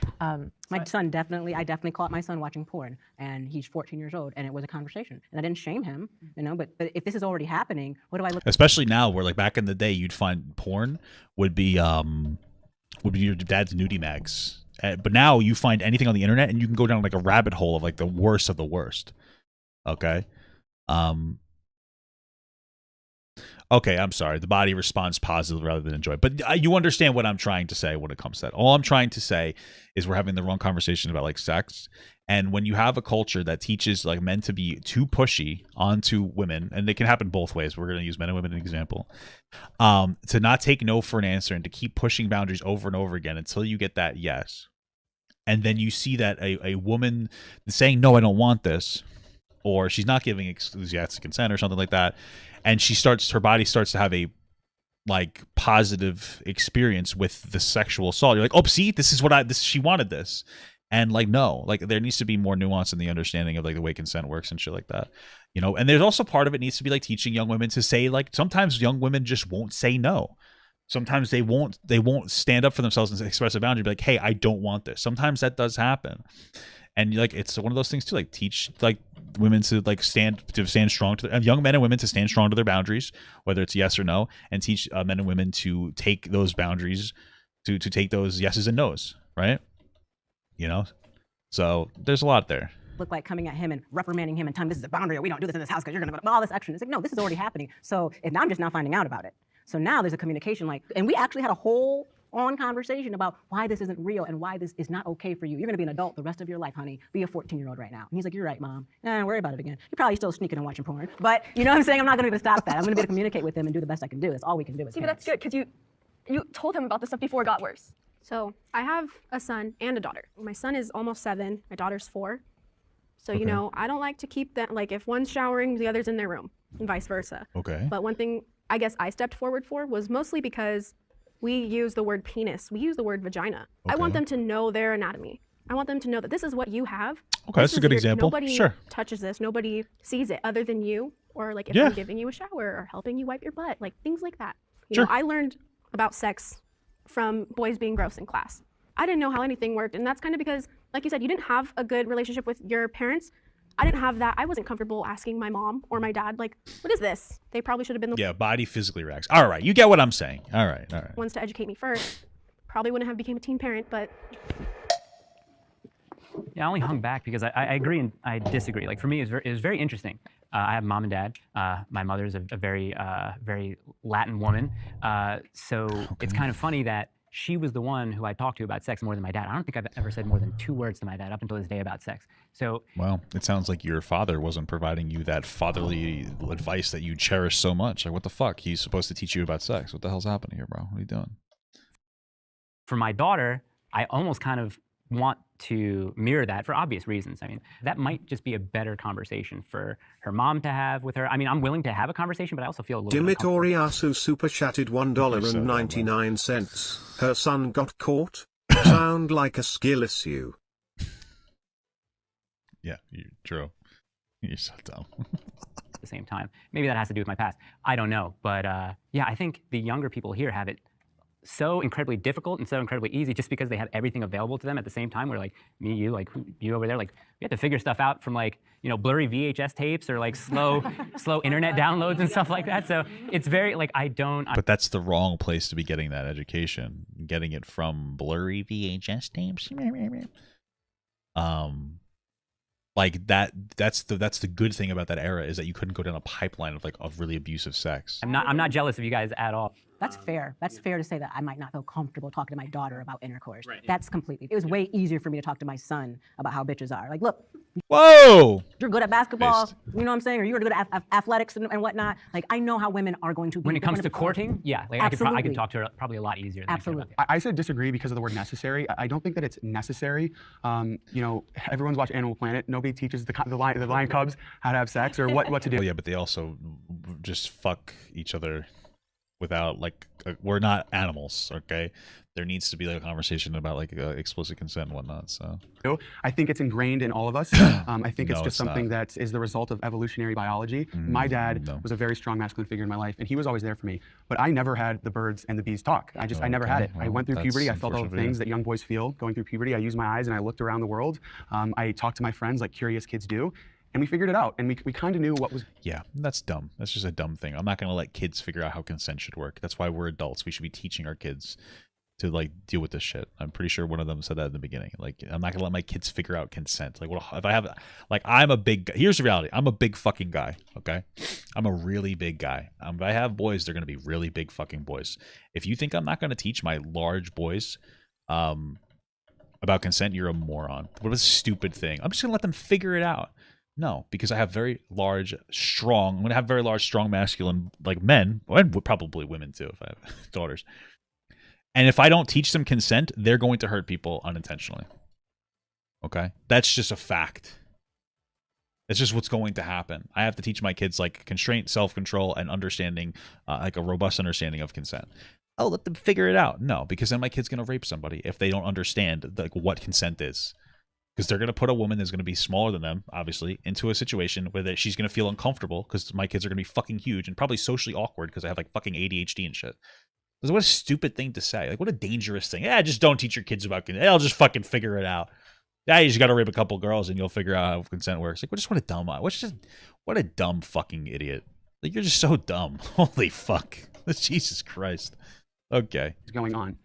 My son I definitely caught my son watching porn, and he's 14 years old, and it was a conversation. And I didn't shame him, you know, but if this is already happening, what do I look? Especially now, where like back in the day, you'd find porn would be your dad's nudie mags. But now you find anything on the internet, and you can go down like a rabbit hole of like the worst of the worst. Okay. Okay, I'm sorry. The body responds positively rather than enjoy. But you understand what I'm trying to say when it comes to that. All I'm trying to say is we're having the wrong conversation about like sex. And when you have a culture that teaches like men to be too pushy onto women, and it can happen both ways. We're going to use men and women as an example. To not take no for an answer and to keep pushing boundaries over and over again until you get that yes. and then you see that a woman saying, no, I don't want this, or she's not giving enthusiastic consent or something like that, and her body starts to have a like positive experience with the sexual assault. You're like, oh, see, this is what she wanted this. And like, no, like there needs to be more nuance in the understanding of like the way consent works and shit like that, you know. And there's also part of it needs to be like teaching young women to say, like, sometimes young women just won't say no. Sometimes they won't stand up for themselves and express a boundary, be like, hey, I don't want this. Sometimes that does happen. And like, it's one of those things too, like teach like women to like stand strong to young men and women to stand strong to their boundaries, whether it's yes or no, and teach men and women to take those boundaries, to take those yeses and nos, right? You know, so there's a lot there. Look like coming at him and reprimanding him and telling him this is a boundary, or we don't do this in this house because you're going to go all this action. It's like, no, this is already happening. So and I'm just now finding out about it. So now there's a communication and we actually had a whole on conversation about why this isn't real and why this is not okay for you. You're going to be an adult the rest of your life, honey. Be a 14-year-old right now. And he's like, you're right, Mom. Don't worry about it again. You're probably still sneaking and watching porn. But you know what I'm saying? I'm not going to be able to stop that. I'm going to be able to communicate with him and do the best I can do. That's all we can do. See, but that's good because you told him about this stuff before it got worse. So I have a son and a daughter. My son is almost 7. My daughter's 4. So, you know, I don't like to keep that, like if one's showering, the other's in their room and vice versa. Okay. But one thing I guess I stepped forward for was mostly because we use the word penis. We use the word vagina. Okay. I want them to know their anatomy. I want them to know that this is what you have. Okay, that's a good example. Nobody touches this. Nobody sees it other than you. Or like if I'm giving you a shower or helping you wipe your butt, like things like that. You know, I learned about sex from boys being gross in class. I didn't know how anything worked. And that's kind of because, like you said, you didn't have a good relationship with your parents. I didn't have that. I wasn't comfortable asking my mom or my dad, like, what is this? They probably should have been the body physically reacts. All right, you get what I'm saying. All right. ones to educate me first. Probably wouldn't have became a teen parent, but. Yeah, I only hung back because I agree and I disagree. Like for me, it was very interesting. I have mom and dad. My mother's a very Latin woman. So it's kind of funny that she was the one who I talked to about sex more than my dad. I don't think I've ever said more than 2 words to my dad up until this day about sex. So, well, it sounds like your father wasn't providing you that fatherly advice that you cherish so much. Like, what the fuck? He's supposed to teach you about sex. What the hell's happening here, bro? What are you doing? For my daughter, I almost kind of want to mirror that for obvious reasons. I mean, that might just be a better conversation for her mom to have with her. I mean, I'm willing to have a conversation, but I also feel a little Dimitoriasu super chatted $1.99. Her son got caught? Sound like a skill issue. Yeah, true. You're so dumb. At the same time. Maybe that has to do with my past. I don't know. But yeah, I think the younger people here have it so incredibly difficult and so incredibly easy just because they have everything available to them at the same time. Where like me, you, like you over there, like we have to figure stuff out from like, you know, blurry VHS tapes or like slow internet downloads and stuff like that. So it's very like But that's the wrong place to be getting that education. Getting it from blurry VHS tapes. Like that's the good thing about that era is that you couldn't go down a pipeline of really abusive sex. I'm not jealous of you guys at all. That's fair. That's fair to say that I might not feel comfortable talking to my daughter about intercourse. Right. That's completely. It was way easier for me to talk to my son about how bitches are. Like, look. Whoa. You're good at basketball. You know what I'm saying? Or you're good at athletics and whatnot. Like, I know how women are going to be. When it comes to courting, yeah. Like, I can talk to her probably a lot easier. Than Absolutely. I said disagree because of the word necessary. I don't think that it's necessary. You know, everyone's watched Animal Planet. Nobody teaches the lion cubs how to have sex or what to do. Oh, yeah, but they also just fuck each other. Without we're not animals, okay? There needs to be like a conversation about like explicit consent and whatnot. So I think it's ingrained in all of us. I think it's just something that is the result of evolutionary biology. My dad was a very strong masculine figure in my life, and he was always there for me. But I never had the birds and the bees talk. I never had it. Well, I went through puberty. I felt all the things that young boys feel going through puberty. I used my eyes and I looked around the world. I talked to my friends like curious kids do. And we figured it out, and we kind of knew what was... Yeah, that's dumb. That's just a dumb thing. I'm not going to let kids figure out how consent should work. That's why we're adults. We should be teaching our kids to, like, deal with this shit. I'm pretty sure one of them said that in the beginning. Like, I'm not going to let my kids figure out consent. Like, if I have... Like, I'm a big... Here's the reality. I'm a big fucking guy, okay? I'm a really big guy. If I have boys, they're going to be really big fucking boys. If you think I'm not going to teach my large boys about consent, you're a moron. What a stupid thing. I'm just going to let them figure it out. No, because I have very large, strong. I'm gonna have very large, strong, masculine like men, and probably women too if I have daughters. And if I don't teach them consent, they're going to hurt people unintentionally. Okay? That's just a fact. It's just what's going to happen. I have to teach my kids like constraint, self-control, and understanding, like a robust understanding of consent. Oh, let them figure it out. No, because then my kid's going to rape somebody if they don't understand like what consent is. Because they're going to put a woman that's going to be smaller than them, obviously, into a situation where she's going to feel uncomfortable because my kids are going to be fucking huge and probably socially awkward because I have like fucking ADHD and shit. What a stupid thing to say. Like, what a dangerous thing. Yeah, just don't teach your kids about consent. They'll just fucking figure it out. Yeah, you just got to rape a couple girls and you'll figure out how consent works. Like, what a dumb fucking idiot. Like, you're just so dumb. Holy fuck. Jesus Christ. Okay. What's going on?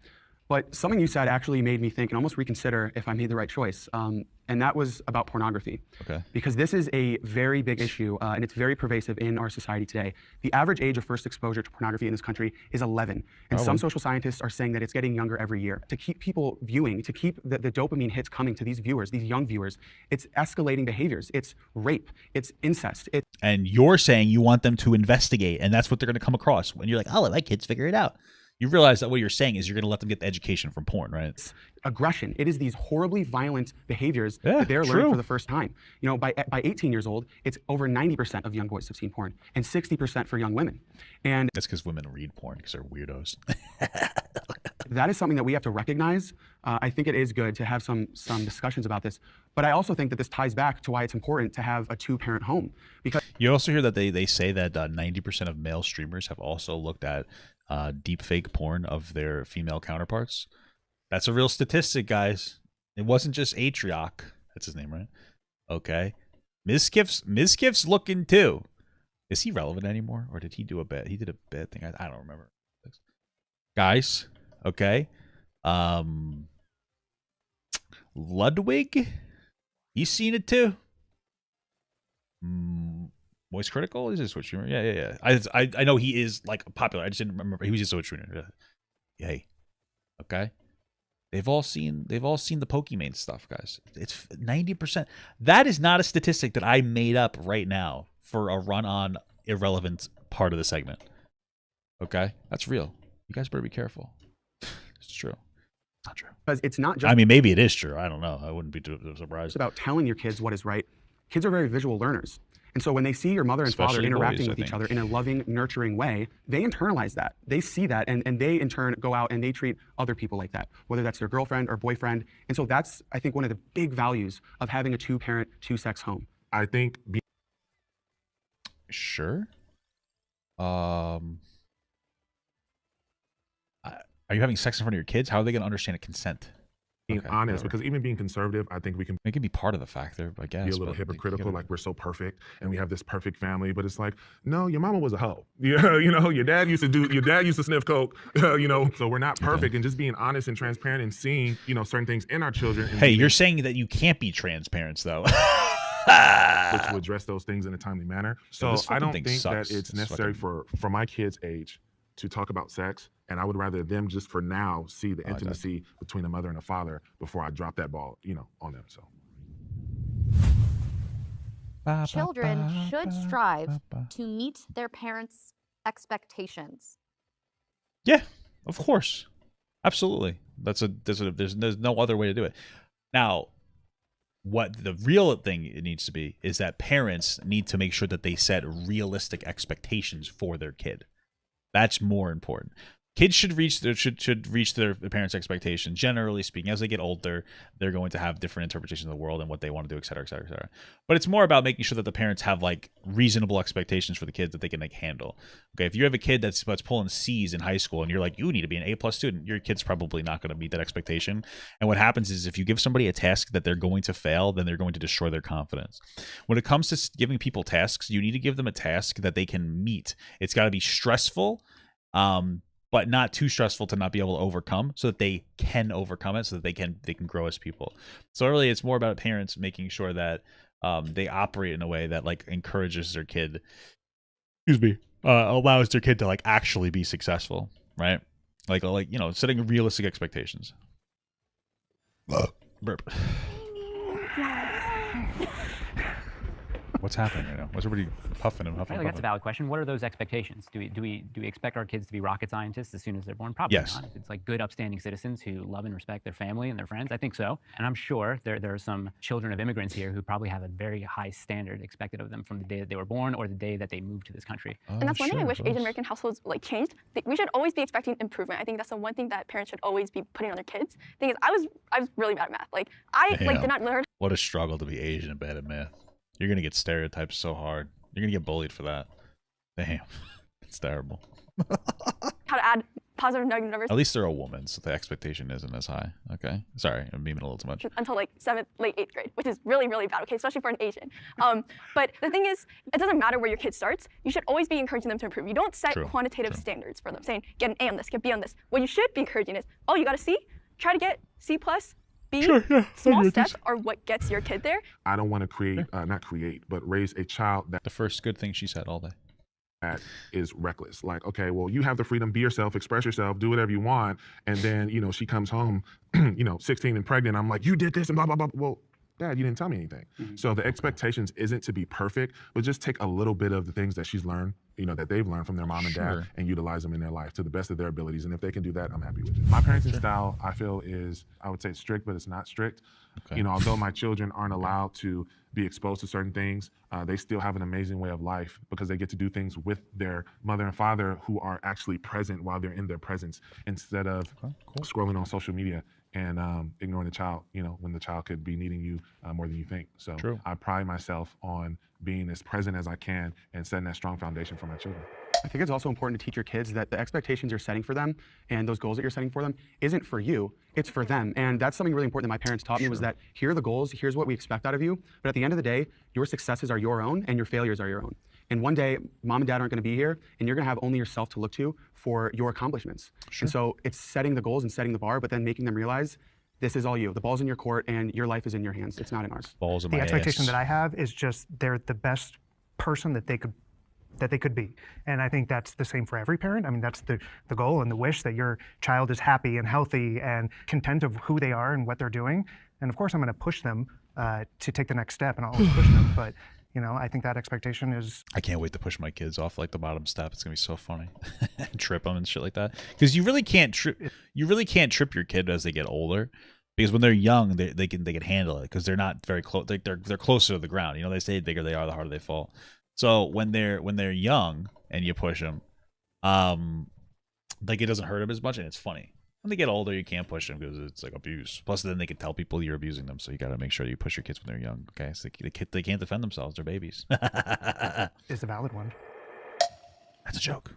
But something you said actually made me think and almost reconsider if I made the right choice. And that was about pornography. Okay. Because this is a very big issue, and it's very pervasive in our society today. The average age of first exposure to pornography in this country is 11. And some social scientists are saying that it's getting younger every year. To keep people viewing, to keep the dopamine hits coming to these viewers, these young viewers, it's escalating behaviors. It's rape. It's incest. And you're saying you want them to investigate, and that's what they're going to come across. When you're like, I'll let my kids figure it out. You realize that what you're saying is you're going to let them get the education from porn, right? It's aggression. It is these horribly violent behaviors that they're learning for the first time. You know, by 18 years old, it's over 90% of young boys have seen porn, and 60% for young women. And that's because women read porn because they're weirdos. That is something that we have to recognize. I think it is good to have some discussions about this, but I also think that this ties back to why it's important to have a two-parent home. Because you also hear that they say that 90% of male streamers have also looked at deep fake porn of their female counterparts. That's a real statistic, guys. It wasn't just Atrioc. That's his name, right? Okay. Mizkif's looking too. Is he relevant anymore? Or did he do a bad? He did a bad thing. I don't remember. Guys, okay. Ludwig, he's seen it too. Voice Critical is his Twitch streamer. Yeah. I know he is like popular. I just didn't remember he was just a Twitch streamer. Yay. Okay. They've all seen the Pokimane stuff, guys. It's 90%. That is not a statistic that I made up right now for a run-on irrelevant part of the segment. Okay? That's real. You guys better be careful. It's true. It's not true. Because it's not just... I mean, maybe it is true. I don't know. I wouldn't be too surprised. It's about telling your kids what is right. Kids are very visual learners. And so when they see your mother and father interacting with each other in a loving, nurturing way, they internalize that. They see that, and they in turn go out and they treat other people like that, whether that's their girlfriend or boyfriend. And so that's, I think, one of the big values of having a two-parent, two-sex home. I think... Sure. Are you having sex in front of your kids? How are they going to understand consent? Being honest, because even being conservative, I think we can be part of the factor, I guess. Be a little hypocritical, like we're so perfect and we have this perfect family, but it's like, no, your mama was a hoe. Yeah, you know, your dad used to sniff coke. You know, so we're not perfect, and just being honest and transparent and seeing, you know, certain things in our children. Hey, you're saying that you can't be transparent, though. To address those things in a timely manner. So I don't think that it's necessary for my kids' age to talk about sex, and I would rather them just for now see the intimacy between a mother and a father before I drop that ball, you know, on them. So children should strive to meet their parents' expectations. Yeah, of course, absolutely. There's no other way to do it. Now, what the real thing it needs to be is that parents need to make sure that they set realistic expectations for their kid. That's more important. Kids should reach their parents' expectations. Generally speaking, as they get older, they're going to have different interpretations of the world and what they want to do, et cetera, et cetera, et cetera. But it's more about making sure that the parents have like reasonable expectations for the kids that they can like handle. Okay, if you have a kid that's pulling C's in high school and you're like, you need to be an A+ student, your kid's probably not going to meet that expectation. And what happens is if you give somebody a task that they're going to fail, then they're going to destroy their confidence. When it comes to giving people tasks, you need to give them a task that they can meet. It's got to be stressful, but not too stressful to not be able to overcome, so that they can overcome it, so that they can grow as people. So really, it's more about parents making sure that they operate in a way that like encourages their kid, allows their kid to like actually be successful, right? Like you know, setting realistic expectations. Burp. What's happening right now? What's everybody puffing and huffing? That's a valid question. What are those expectations? Do we expect our kids to be rocket scientists as soon as they're born? Probably not. If it's like good, upstanding citizens who love and respect their family and their friends, I think so. And I'm sure there are some children of immigrants here who probably have a very high standard expected of them from the day that they were born or the day that they moved to this country. And that's one thing I wish Asian American households like changed. We should always be expecting improvement. I think that's the one thing that parents should always be putting on their kids. The thing is, I was really bad at math. Like I did not learn. What a struggle to be Asian and bad at math. You're gonna get stereotyped so hard. You're gonna get bullied for that. Damn, it's terrible. How to add positive and negative numbers. At least they're a woman, so the expectation isn't as high. Okay, sorry, I'm memeing a little too much. Until like 7th, late 8th grade, which is really, really bad. Okay, especially for an Asian. But the thing is, it doesn't matter where your kid starts. You should always be encouraging them to improve. You don't set quantitative standards for them, saying get an A on this, get B on this. What you should be encouraging is, oh, you got a C? Try to get C+. B, small steps are what gets your kid there. I don't want to create, not create, but raise a child that. The first good thing she said all day. That is reckless. Like, okay, well, you have the freedom, be yourself, express yourself, do whatever you want. And then, she comes home, 16 and pregnant. I'm like, you did this and blah, blah, blah. Well, Dad, you didn't tell me anything. So the expectations isn't to be perfect, but just take a little bit of the things that she's learned, that they've learned from their mom and dad and utilize them in their life to the best of their abilities. And if they can do that, I'm happy with it. My parenting style, I feel, is, I would say strict, but it's not strict. Okay. Although my children aren't allowed to be exposed to certain things, they still have an amazing way of life because they get to do things with their mother and father who are actually present while they're in their presence instead of scrolling on social media and ignoring the child, when the child could be needing you more than you think. So I pride myself on being as present as I can and setting that strong foundation for my children. I think it's also important to teach your kids that the expectations you're setting for them and those goals that you're setting for them isn't for you, it's for them. And that's something really important that my parents taught me was that here are the goals, here's what we expect out of you. But at the end of the day, your successes are your own and your failures are your own. And one day, mom and dad aren't going to be here and you're going to have only yourself to look to for your accomplishments. And so it's setting the goals and setting the bar, but then making them realize this is all you. The ball's in your court and your life is in your hands. It's not in ours. Balls in my ass. The expectation that I have is just they're the best person that they could be. And I think that's the same for every parent. I mean, that's the goal and the wish that your child is happy and healthy and content of who they are and what they're doing. And of course, I'm going to push them to take the next step, and I'll always push them. But I think that expectation is. I can't wait to push my kids off like the bottom step. It's gonna be so funny, trip them and shit like that. Because you really can't trip. You really can't trip your kid as they get older. Because when they're young, they can handle it because they're not very close. They're closer to the ground. They say the bigger they are, the harder they fall. So when they're young and you push them, it doesn't hurt them as much, and it's funny. When they get older, you can't push them because it's like abuse. Plus, then they can tell people you're abusing them. So you got to make sure you push your kids when they're young. Okay, so they can't defend themselves. They're babies. Is a valid one. That's a joke.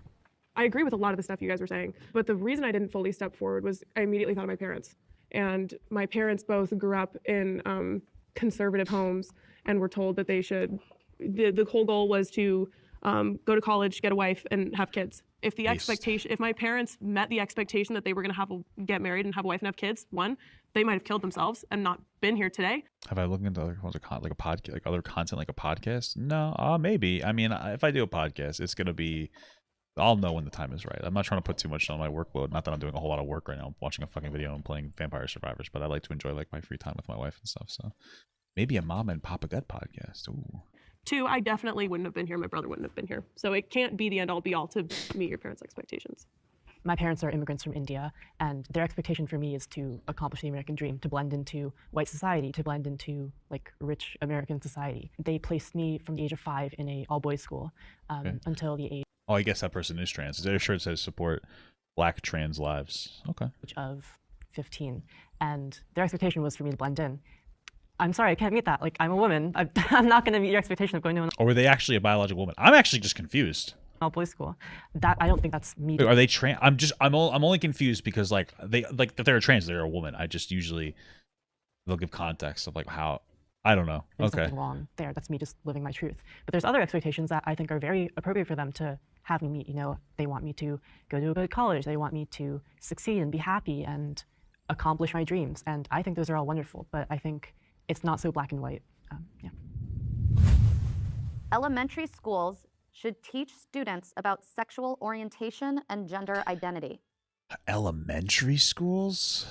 I agree with a lot of the stuff you guys were saying, but the reason I didn't fully step forward was I immediately thought of my parents. And my parents both grew up in conservative homes and were told that they should. The whole goal was to go to college, get a wife, and have kids. If the expectation, if my parents met the expectation that they were going to get married and have a wife and have kids, they might have killed themselves and not been here today. Have I looked into other podcast, like other content, like a podcast? No, maybe. I mean, if I do a podcast, it's gonna be. I'll know when the time is right. I'm not trying to put too much on my workload. Not that I'm doing a whole lot of work right now. I'm watching a fucking video and playing Vampire Survivors, but I like to enjoy my free time with my wife and stuff. So maybe a Mama and Papa Gut podcast. Ooh. 2, I definitely wouldn't have been here. My brother wouldn't have been here. So it can't be the end all be all to meet your parents' expectations. My parents are immigrants from India, and their expectation for me is to accomplish the American dream, to blend into white society, to blend into rich American society. They placed me from the age of 5 in a all-boys school until the age. Oh, I guess that person is trans. Their shirt says support Black trans lives. Okay. Of 15, and their expectation was for me to blend in. I'm sorry, I can't meet that. I'm a woman. I'm not going to meet your expectation of going to an. Or were they actually a biological woman? I'm actually just confused. All-boys school. That I don't think that's me. Are they trans? I'm only confused because if they're trans, they're a woman. I just usually they'll give context of how. I don't know. There's okay. Something wrong there. That's me just living my truth. But there's other expectations that I think are very appropriate for them to have me meet. They want me to go to a good college. They want me to succeed and be happy and accomplish my dreams. And I think those are all wonderful. But I think it's not so black and white. Elementary schools should teach students about sexual orientation and gender identity. Elementary schools?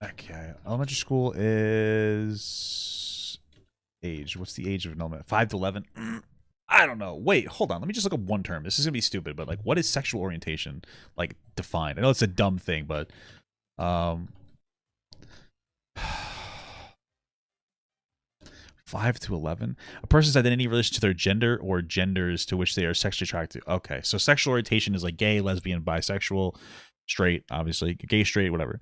Okay. Elementary school is age. What's the age of an elementary? 5 to 11? I don't know. Wait, hold on. Let me just look up one term. This is going to be stupid, but like, what is sexual orientation like defined? I know it's a dumb thing, but 5 to 11. A person's identity in relation to their gender or genders to which they are sexually attracted. Okay, so sexual orientation is like gay, lesbian, bisexual, straight, obviously, gay, straight, whatever.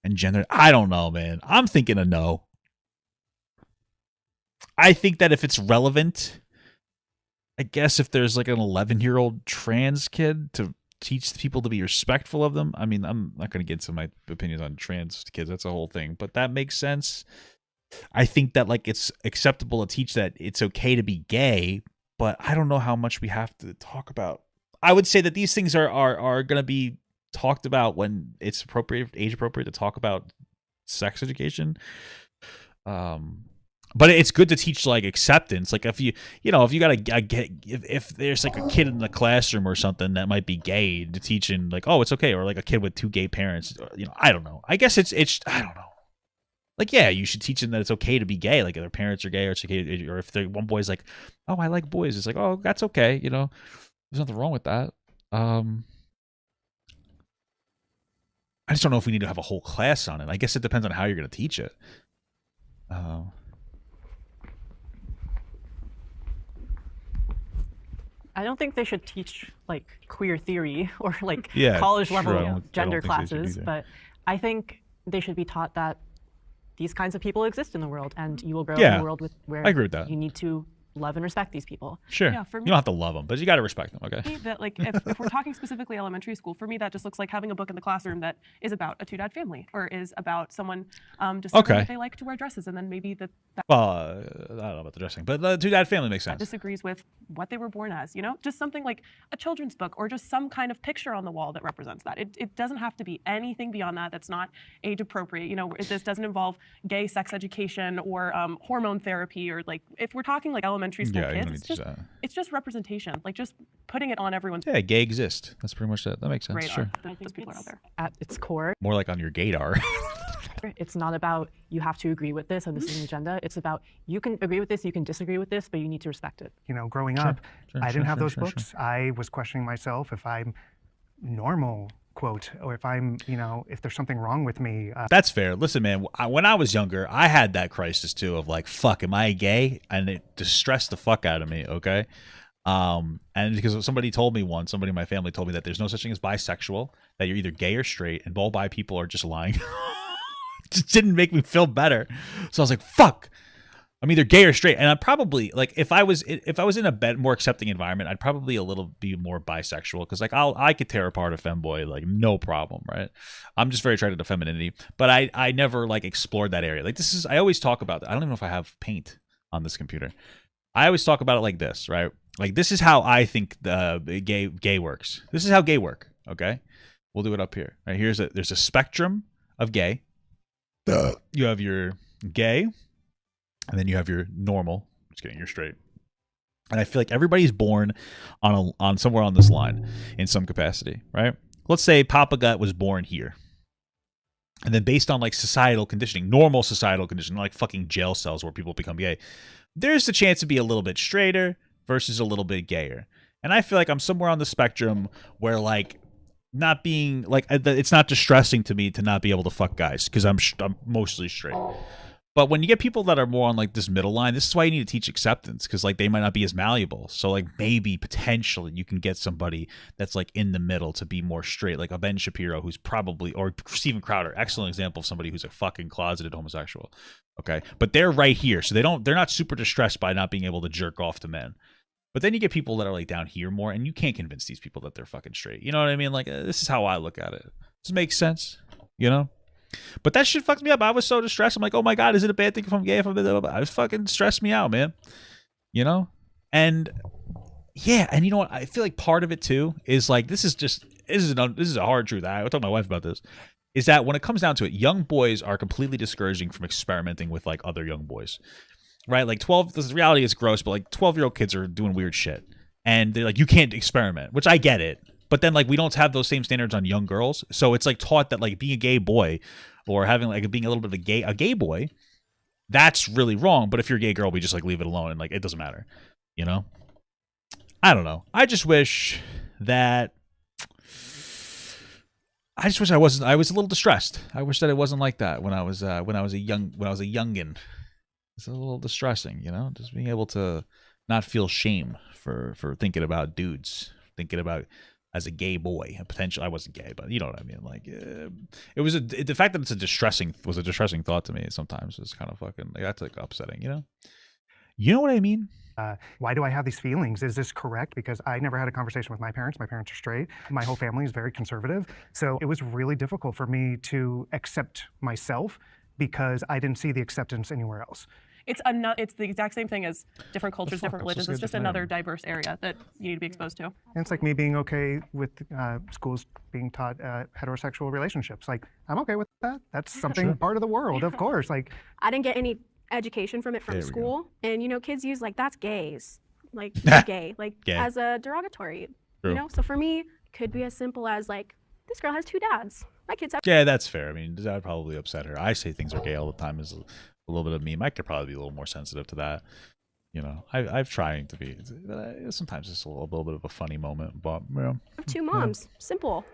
And gender, I don't know, man. I'm thinking a no. I think that if it's relevant, I guess if there's like an 11-year-old trans kid to teach people to be respectful of them. I mean, I'm not going to get into my opinions on trans kids. That's a whole thing, but that makes sense. I think that like it's acceptable to teach that it's okay to be gay, but I don't know how much we have to talk about. I would say that these things are going to be talked about when it's appropriate, age appropriate to talk about sex education. But it's good to teach like acceptance. Like if you got if there's like a kid in the classroom or something that might be gay, to teaching like, oh, it's okay, or like a kid with 2 gay parents. I don't know. I guess it's I don't know. Like, yeah, you should teach them that it's okay to be gay. Like, if their parents are gay, or it's okay, or if one boy's like, oh, I like boys, it's like, oh, that's okay. There's nothing wrong with that. I just don't know if we need to have a whole class on it. I guess it depends on how you're going to teach it. I don't think they should teach like queer theory or like Yeah, college sure, level gender think they should classes, either. but I think they should be taught that these kinds of people exist in the world, and you will grow Yeah, in a world where I agree with that. you need to love and respect these people. Sure. Yeah, for You me- don't have to love them, but you got to respect them, okay? That like if we're talking specifically elementary school, for me that just looks like having a book in the classroom that is about a 2-dad family, or is about someone discovering Okay. that they like to wear dresses, and then maybe that Well, I don't know about the dressing, but the 2-dad family makes sense. disagrees with what they were born as, just something like a children's book, or just some kind of picture on the wall that represents that. It doesn't have to be anything beyond that that's not age appropriate. This doesn't involve gay sex education or hormone therapy, or like if we're talking like elementary school Yeah, you don't kids, need to do that. it's just representation, like just putting it on everyone's Yeah, gay exist. That's pretty much it. That makes sense. radar. Sure. That those people are out there. At its core, More like on your gaydar. it's not about you have to agree with this and this is an agenda. It's about you can agree with this, you can disagree with this, but you need to respect it. Growing Sure, up, sure, I sure, didn't have sure, those sure, books. I was questioning myself if I'm normal, quote, or if I'm, if there's something wrong with me. That's fair. Listen, man, when I was younger, I had that crisis too of like, fuck, am I gay? And it distressed the fuck out of me, okay? And because somebody in my family told me that there's no such thing as bisexual, that you're either gay or straight, and all bi people are just lying. It just didn't make me feel better. So I was like, fuck. I'm either gay or straight, and I'd probably like if I was in a more accepting environment, I'd probably be more bisexual, because like I could tear apart a femboy like no problem, right? I'm just very attracted to femininity, but I never like explored that area. Like I always talk about I don't even know if I have paint on this computer. I always talk about it like this, right? Like this is how I think the gay works. This is how gay work. Okay, we'll do it up here. Right, there's a spectrum of gay. You have your gay. And then you have your normal. Just kidding, you're straight. And I feel like everybody's born on somewhere on this line in some capacity, right? Let's say Papa Gut was born here. And then based on like societal conditioning, normal societal conditioning, like fucking jail cells where people become gay, there's the chance to be a little bit straighter versus a little bit gayer. And I feel like I'm somewhere on the spectrum where like not being like, it's not distressing to me to not be able to fuck guys, because I'm mostly straight. But when you get people that are more on like this middle line, this is why you need to teach acceptance, because like they might not be as malleable. So like maybe potentially you can get somebody that's like in the middle to be more straight, like a Ben Shapiro, who's probably, or Steven Crowder, excellent example of somebody who's a fucking closeted homosexual. Okay, but they're right here, so they're not super distressed by not being able to jerk off to men. But then you get people that are like down here more, and you can't convince these people that they're fucking straight. You know what I mean? Like this is how I look at it. Does it make sense? But that shit fucked me up. I was so distressed. I'm like, oh my God, is it a bad thing if I'm gay? I was fucking stressed me out, man. And yeah, and you know what? I feel like part of it too is like this is a hard truth. I talked to my wife about this. Is that when it comes down to it, young boys are completely discouraging from experimenting with like other young boys, right? Like the reality is gross, but like 12-year-old kids are doing weird shit, and they're like, you can't experiment, which I get it. But then like we don't have those same standards on young girls. So it's like taught that like being a gay boy or having like being a little bit of a gay boy, that's really wrong. But if you're a gay girl, we just like leave it alone and like it doesn't matter. You know? I don't know. I just wish I was a little distressed. I wish that it wasn't like that when I was a youngin'. It's a little distressing, you know, just being able to not feel shame for thinking about dudes, thinking about as a gay boy. Potentially, I wasn't gay, but you know what I mean. Like, the fact that it's a distressing thought to me sometimes is kind of fucking like that's like upsetting, you know. You know what I mean? Why do I have these feelings? Is this correct? Because I never had a conversation with my parents. My parents are straight. My whole family is very conservative. So it was really difficult for me to accept myself because I didn't see the acceptance anywhere else. It's the exact same thing as different cultures, different religions. It's just another diverse area that you need to be exposed to. And it's like me being okay with schools being taught heterosexual relationships. Like, I'm okay with that. That's something part of the world, of course. Like, I didn't get any education from it from school, and you know, kids use like that's gays, like gay, like as a derogatory. True. You know, so for me, it could be as simple as like this girl has 2 dads. My kids have. Yeah, that's fair. I mean, that would probably upset her. I say things are gay all the time is a little bit of me. I could probably be a little more sensitive to that. You know, I've tried to be. Sometimes it's a little bit of a funny moment, but yeah. 2 moms. Simple.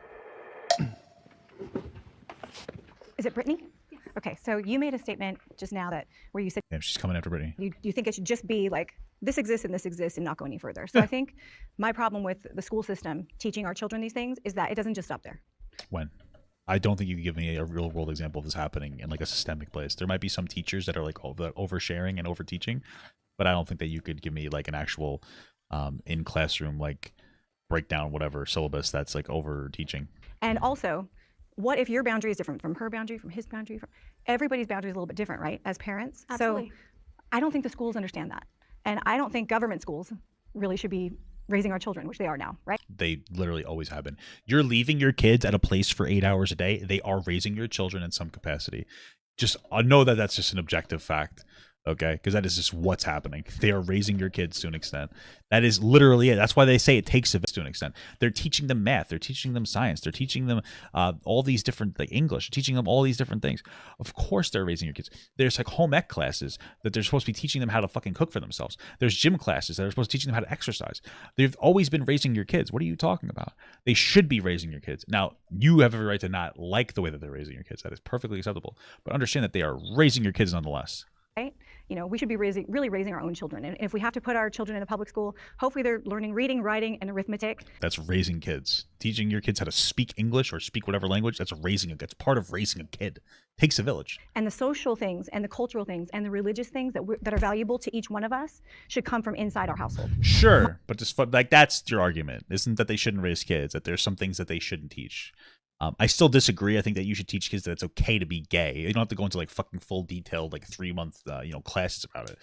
Is it Brittany? Okay, so you made a statement just now where you said she's coming after Brittany. You think it should just be like this exists and not go any further. So I think my problem with the school system teaching our children these things is that it doesn't just stop there. When? I don't think you can give me a real world example of this happening in like a systemic place. There might be some teachers that are like oversharing and over teaching, but I don't think that you could give me like an actual in classroom like breakdown whatever syllabus that's like over teaching. And also, what if your boundary is different from her boundary, from his boundary? Everybody's boundary is a little bit different, right? As parents. Absolutely. So I don't think the schools understand that. And I don't think government schools really should be raising our children, which they are now, right? They literally always have been. You're leaving your kids at a place for 8 hours a day. They are raising your children in some capacity. Just know that that's just an objective fact. Okay, because that is just what's happening. They are raising your kids to an extent. That is literally it. That's why they say it takes a village to an extent. They're teaching them math. They're teaching them science. They're teaching them all these different, like English. They're teaching them all these different things. Of course they're raising your kids. There's like home ec classes that they're supposed to be teaching them how to fucking cook for themselves. There's gym classes that are supposed to be teaching them how to exercise. They've always been raising your kids. What are you talking about? They should be raising your kids. Now, you have every right to not like the way that they're raising your kids. That is perfectly acceptable. But understand that they are raising your kids nonetheless. Right? You know, we should be really raising our own children. And if we have to put our children in a public school, hopefully they're learning reading, writing, and arithmetic. That's raising kids. Teaching your kids how to speak English or speak whatever language, that's part of raising a kid. Takes a village. And the social things and the cultural things and the religious things that are valuable to each one of us should come from inside our household. Sure, but just like that's your argument. Isn't that they shouldn't raise kids, that there's some things that they shouldn't teach. I still disagree. I think that you should teach kids that it's okay to be gay. You don't have to go into like fucking full detailed like 3-month classes about it.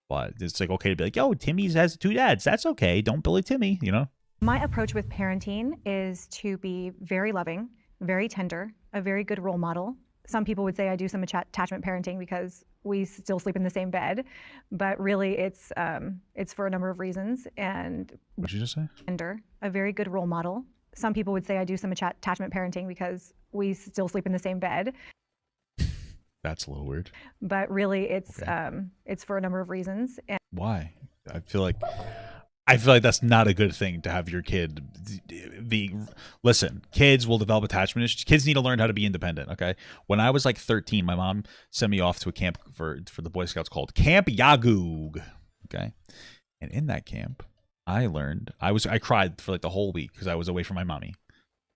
But it's like okay to be like, yo, Timmy has 2 dads. That's okay. Don't bully Timmy, you know? My approach with parenting is to be very loving, very tender, a very good role model. Some people would say I do some attachment parenting because we still sleep in the same bed, but really it's for a number of reasons. And what did you just say? Tender, a very good role model. Some people would say I do some attachment parenting because we still sleep in the same bed. That's a little weird. But really, it's for a number of reasons. And why? I feel like that's not a good thing to have your kid be. Listen, kids will develop attachment issues. Kids need to learn how to be independent. Okay. When I was like 13, my mom sent me off to a camp for the Boy Scouts called Camp Yagug. Okay, and in that camp, I learned I cried for like the whole week because I was away from my mommy.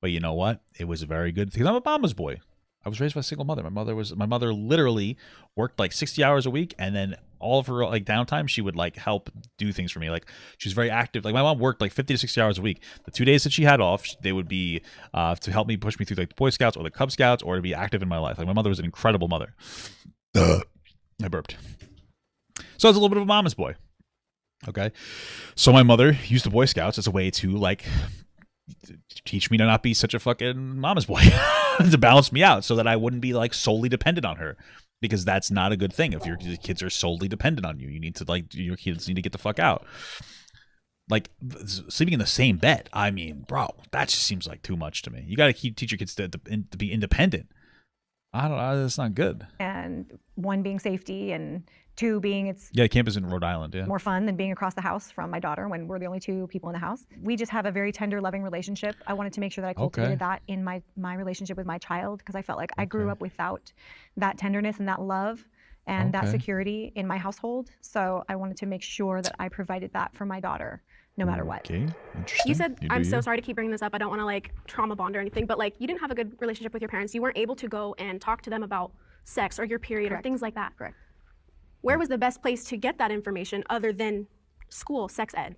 But you know what? It was a very good thing. I'm a mama's boy. I was raised by a single mother. My mother literally worked like 60 hours a week, and then all of her like downtime, she would like help do things for me. Like she was very active. Like my mom worked like 50 to 60 hours a week. The 2 days that she had off, they would be to help me push me through like the Boy Scouts or the Cub Scouts or to be active in my life. Like my mother was an incredible mother. I burped. So I was a little bit of a mama's boy. Okay. So my mother used the Boy Scouts as a way to like teach me to not be such a fucking mama's boy, to balance me out so that I wouldn't be like solely dependent on her, because that's not a good thing. If your kids are solely dependent on you, you need to like, your kids need to get the fuck out. like sleeping in the same bed. I mean, bro, that just seems like too much to me. You got to teach your kids to be independent. I don't know. That's not good. And one being safety, and two being it's campus in Rhode Island. Yeah, more fun than being across the house from my daughter when we're the only two people in the house. We just have a very tender, loving relationship. I wanted to make sure that I cultivated that in my relationship with my child, because I felt like I grew up without that tenderness and that love and that security in my household. So I wanted to make sure that I provided that for my daughter, no matter what. Okay, interesting. You said, I'm so sorry to keep bringing this up. I don't want to like trauma bond or anything, but like you didn't have a good relationship with your parents. You weren't able to go and talk to them about sex or your period or things like that. Correct. Where was the best place to get that information other than school, sex ed,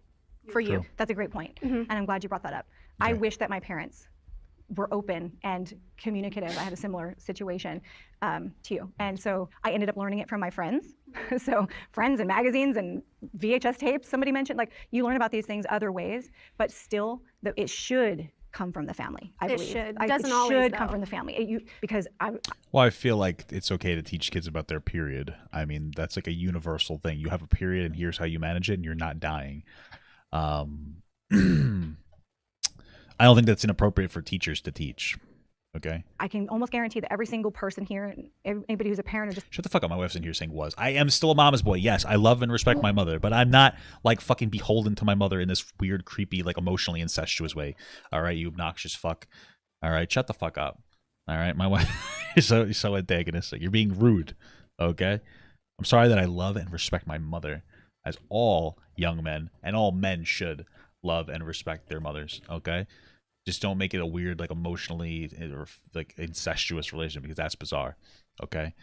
for you? That's a great point. And I'm glad you brought that up. I wish that my parents were open and communicative. I had a similar situation to you. And so I ended up learning it from my friends. So friends and magazines and VHS tapes, somebody mentioned, like you learn about these things other ways, but still it should come from the family, I believe. It should. It should come from the family. Well, I feel like it's okay to teach kids about their period. I mean, that's like a universal thing. You have a period and here's how you manage it and you're not dying. I don't think that's inappropriate for teachers to teach. Okay. I can almost guarantee that every single person here, anybody who's a parent, or just shut the fuck up. My wife's in here saying was. I am still a mama's boy. Yes, I love and respect my mother, but I'm not like fucking beholden to my mother in this weird, creepy, like emotionally incestuous way. All right, you obnoxious fuck. All right, shut the fuck up. All right, my wife, you're so antagonistic. You're being rude. Okay. I'm sorry that I love and respect my mother, as all young men and all men should love and respect their mothers. Okay. Just don't make it a weird, like emotionally or like incestuous relationship, because that's bizarre. Okay.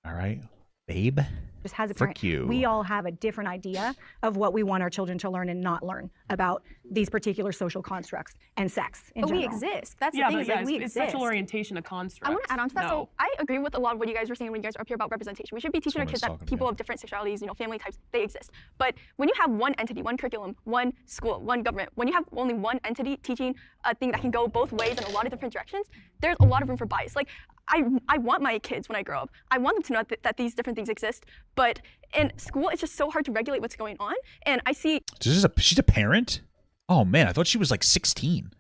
All right. Babe. Just has a parent. Frick you. We all have a different idea of what we want our children to learn and not learn about these particular social constructs and sex in general. We exist. That's the thing. But we it's exist. sexual orientation a construct. I want to add on to that. So I agree with a lot of what you guys were saying when you guys are up here about representation. We should be teaching our kids that people of different sexualities, family types, they exist. But when you have one entity, one curriculum, one school, one government, when you have only one entity teaching a thing that can go both ways in a lot of different directions, there's a lot of room for bias. Like I want my kids, when I grow up, I want them to know that these different things exist. But in school, it's just so hard to regulate what's going on. And I see. She's a parent? Oh man, I thought she was like 16.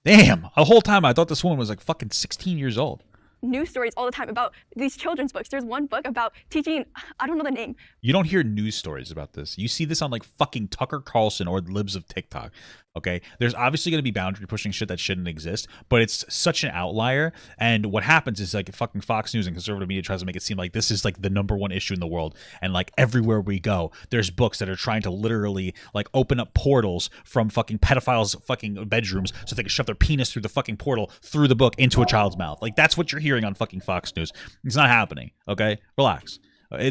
Damn, the whole time I thought this woman was like fucking 16 years old. News stories all the time about these children's books. There's one book about teaching, I don't know the name. You don't hear news stories about this. You see this on like fucking Tucker Carlson or libs of TikTok. Okay, there's obviously going to be boundary pushing shit that shouldn't exist, but it's such an outlier. And what happens is like fucking Fox News and conservative media tries to make it seem like this is like the #1 issue in the world. And like everywhere we go, there's books that are trying to literally like open up portals from fucking pedophiles' fucking bedrooms so they can shove their penis through the fucking portal through the book into a child's mouth. Like that's what you're hearing on fucking Fox News. It's not happening. Okay, relax.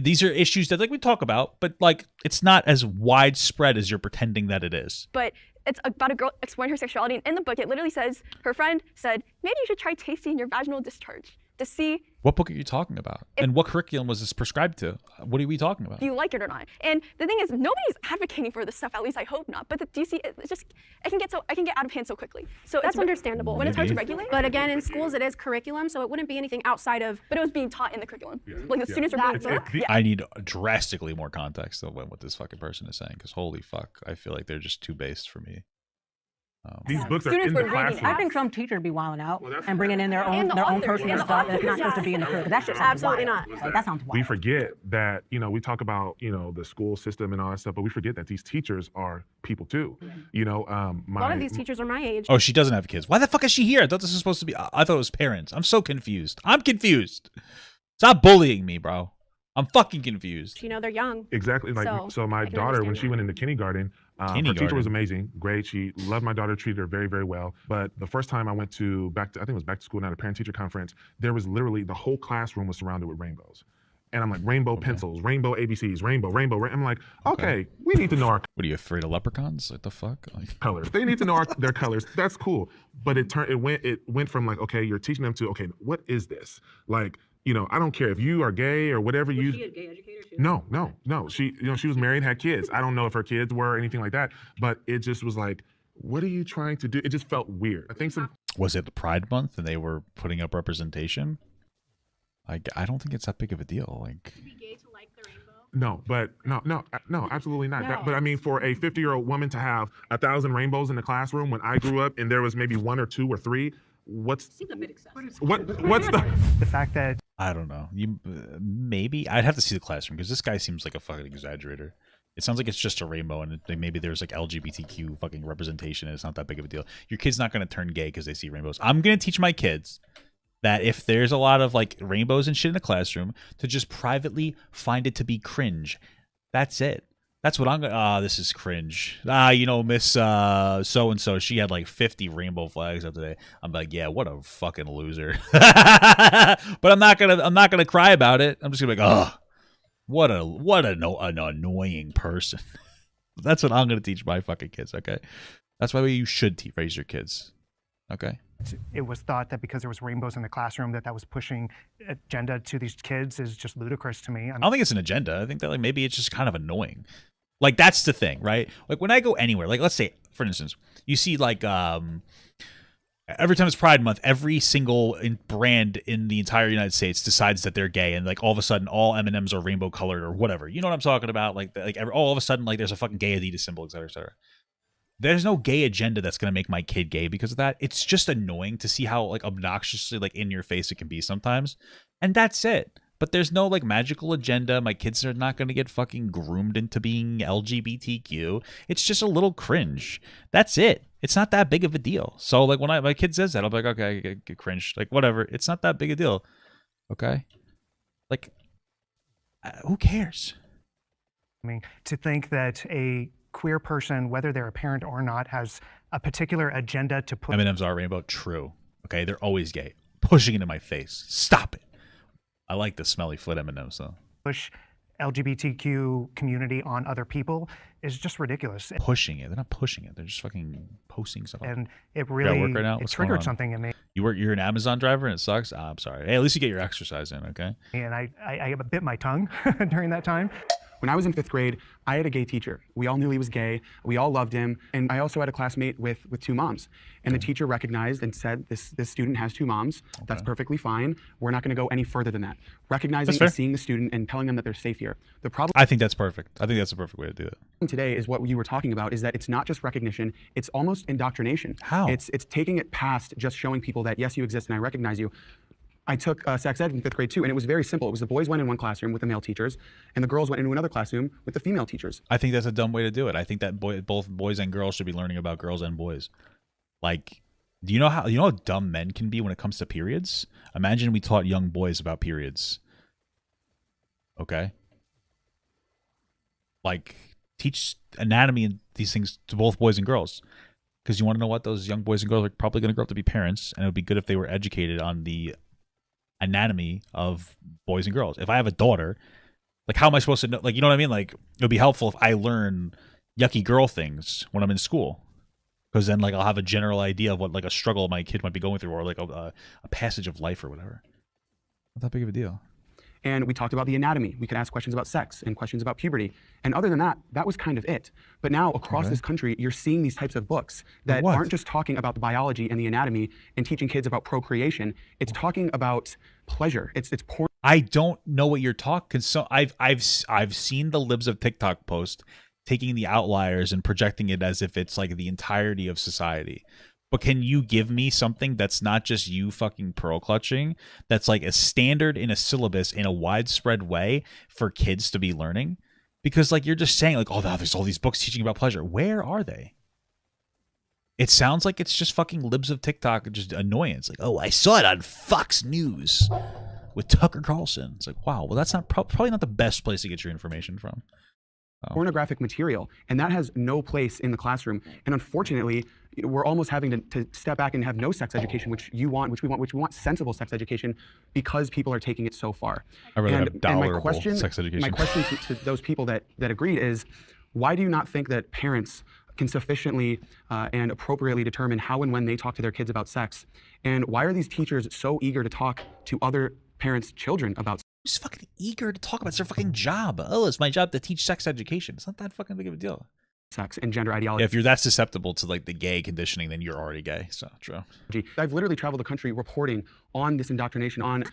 These are issues that like we talk about, but like it's not as widespread as you're pretending that it is. But it's about a girl exploring her sexuality, and in the book it literally says her friend said maybe you should try tasting your vaginal discharge to see. What book are you talking about? And what curriculum was this prescribed to? What are we talking about? Do you like it or not? And the thing is, nobody's advocating for this stuff. At least I hope not. But do you see? It can get out of hand so quickly. So that's understandable when it's hard to regulate. But again, in schools it is curriculum, so it wouldn't be anything outside of. But it was being taught in the curriculum. Like the students are being taught. I need drastically more context of what this fucking person is saying, because holy fuck, I feel like they're just too based for me. These books are in the classroom. I think some teachers be wilding out and bringing in their own personal stuff that's not supposed to be in the curriculum. That's just absolutely not. That sounds wild. We forget that we talk about the school system and all that stuff, but we forget that these teachers are people too. A lot of these teachers are my age. Oh, she doesn't have kids. Why the fuck is she here? I thought this was supposed to be. I thought it was parents. I'm so confused. I'm confused. Stop bullying me, bro. I'm fucking confused. They're young. Exactly. So my daughter, when she went into kindergarten, her teacher was amazing, great. She loved my daughter, treated her very, very well. But the first time I went I think it was back to school, not a parent-teacher conference, there was literally the whole classroom was surrounded with rainbows. And I'm like, rainbow pencils, rainbow ABCs, rainbow. I'm like, okay, we need to know our. What are you afraid of leprechauns? What the fuck? Like colors. They need to know their colors. That's cool. But it went from like, okay, you're teaching them to, okay, what is this? Like, I don't care if you are gay or whatever. Was she a gay educator too? No. She was married, had kids. I don't know if her kids were or anything like that, but it just was like, what are you trying to do? It just felt weird. I think was it the Pride Month and they were putting up representation? I don't think it's that big of a deal. Like, to be gay to like the rainbow? No, absolutely not. No. But I mean, for a 50-year-old woman to have 1,000 rainbows in the classroom when I grew up and there was maybe 1 or 2 or 3, what's the fact that I don't know. Maybe I'd have to see the classroom because this guy seems like a fucking exaggerator. It sounds like it's just a rainbow and maybe there's like LGBTQ fucking representation and it's not that big of a deal. Your kid's not going to turn gay because they see rainbows. I'm going to teach my kids that if there's a lot of like rainbows and shit in the classroom, to just privately find it to be cringe. That's it. That's what I'm gonna. This is cringe. Miss so and so, she had like 50 rainbow flags up today. I'm like, yeah, what a fucking loser. But I'm not gonna cry about it. I'm just gonna be like, oh, what an annoying person. That's what I'm gonna teach my fucking kids. Okay, that's why you should raise your kids. Okay. It was thought that because there was rainbows in the classroom that was pushing agenda to these kids is just ludicrous to me. I don't think it's an agenda. I think that like maybe it's just kind of annoying. Like that's the thing, right? Like when I go anywhere, like let's say for instance, you see like every time it's Pride Month, every single brand in the entire United States decides that they're gay, and like all of a sudden all M&Ms are rainbow colored or whatever. You know what I'm talking about? Like all of a sudden like there's a fucking gay Adidas symbol, etc., etc. There's no gay agenda that's going to make my kid gay because of that. It's just annoying to see how like obnoxiously like in your face it can be sometimes. And that's it. But there's no like magical agenda. My kids are not going to get fucking groomed into being LGBTQ. It's just a little cringe. That's it. It's not that big of a deal. So like when my kid says that, I'll be like, okay, I get cringe. Like whatever. It's not that big a deal. Okay. Like who cares? I mean, to think that a queer person, whether they're a parent or not, has a particular agenda to put. M&Ms are rainbow. True. Okay, they're always gay. Pushing it in my face. Stop it. I like the smelly foot M&Ms though. Push LGBTQ community on other people is just ridiculous. Pushing it. They're not pushing it. They're just fucking posting stuff. And it really work right now? it What's going triggered on? something in me. You're an Amazon driver and it sucks? I'm sorry. Hey, at least you get your exercise in, okay? And I bit my tongue during that time. When I was in 5th grade, I had a gay teacher. We all knew he was gay. We all loved him. And I also had a classmate with 2 moms. And the teacher recognized and said, this student has 2 moms. Okay. That's perfectly fine. We're not going to go any further than that. Recognizing and seeing the student and telling them that they're safe here. The problem I think that's perfect. I think that's a perfect way to do it. Today is what you were talking about, is that it's not just recognition, it's almost indoctrination. How? It's taking it past just showing people that, yes, you exist and I recognize you. I took sex ed in 5th grade too, and it was very simple. It was the boys went in one classroom with the male teachers, and the girls went into another classroom with the female teachers. I think that's a dumb way to do it. I think that both boys and girls should be learning about girls and boys. Like, do you know how dumb men can be when it comes to periods? Imagine we taught young boys about periods. Okay? Like, teach anatomy and these things to both boys and girls. Because you want to know what? Those young boys and girls are probably going to grow up to be parents, and it would be good if they were educated on the anatomy of boys and girls. If I have a daughter, like how am I supposed to know? Like, you know what I mean? Like, it would be helpful if I learn yucky girl things when I'm in school, because then like I'll have a general idea of what like a struggle my kid might be going through, or like a passage of life or whatever. Not that big of a deal. And we talked about the anatomy. We could ask questions about sex and questions about puberty. And other than that, that was kind of it. But now across this country, you're seeing these types of books that aren't just talking about the biology and the anatomy and teaching kids about procreation. It's talking about pleasure. It's porn. I don't know what you're talking. So I've seen the libs of TikTok post taking the outliers and projecting it as if it's like the entirety of society. But can you give me something that's not just you fucking pearl clutching, that's like a standard in a syllabus in a widespread way for kids to be learning? Because like you're just saying like, oh, there's all these books teaching about pleasure. Where are they? It sounds like it's just fucking libs of TikTok, just annoyance. Like, oh, I saw it on Fox News with Tucker Carlson. It's like, wow, well, that's not probably not the best place to get your information from. Pornographic material, and that has no place in the classroom. And unfortunately, we're almost having to step back and have no sex education, which we want sensible sex education, because people are taking it so far. I rather have tolerable my question, sex education. My question to those people that agreed is, why do you not think that parents can sufficiently and appropriately determine how and when they talk to their kids about sex? And why are these teachers so eager to talk to other parents' children about sex? Who's fucking eager to talk about? It's their fucking job. Oh, it's my job to teach sex education. It's not that fucking big of a deal. Sex and gender ideology. Yeah, if you're that susceptible to like the gay conditioning, then you're already gay. So true. I've literally traveled the country reporting on this indoctrination, on.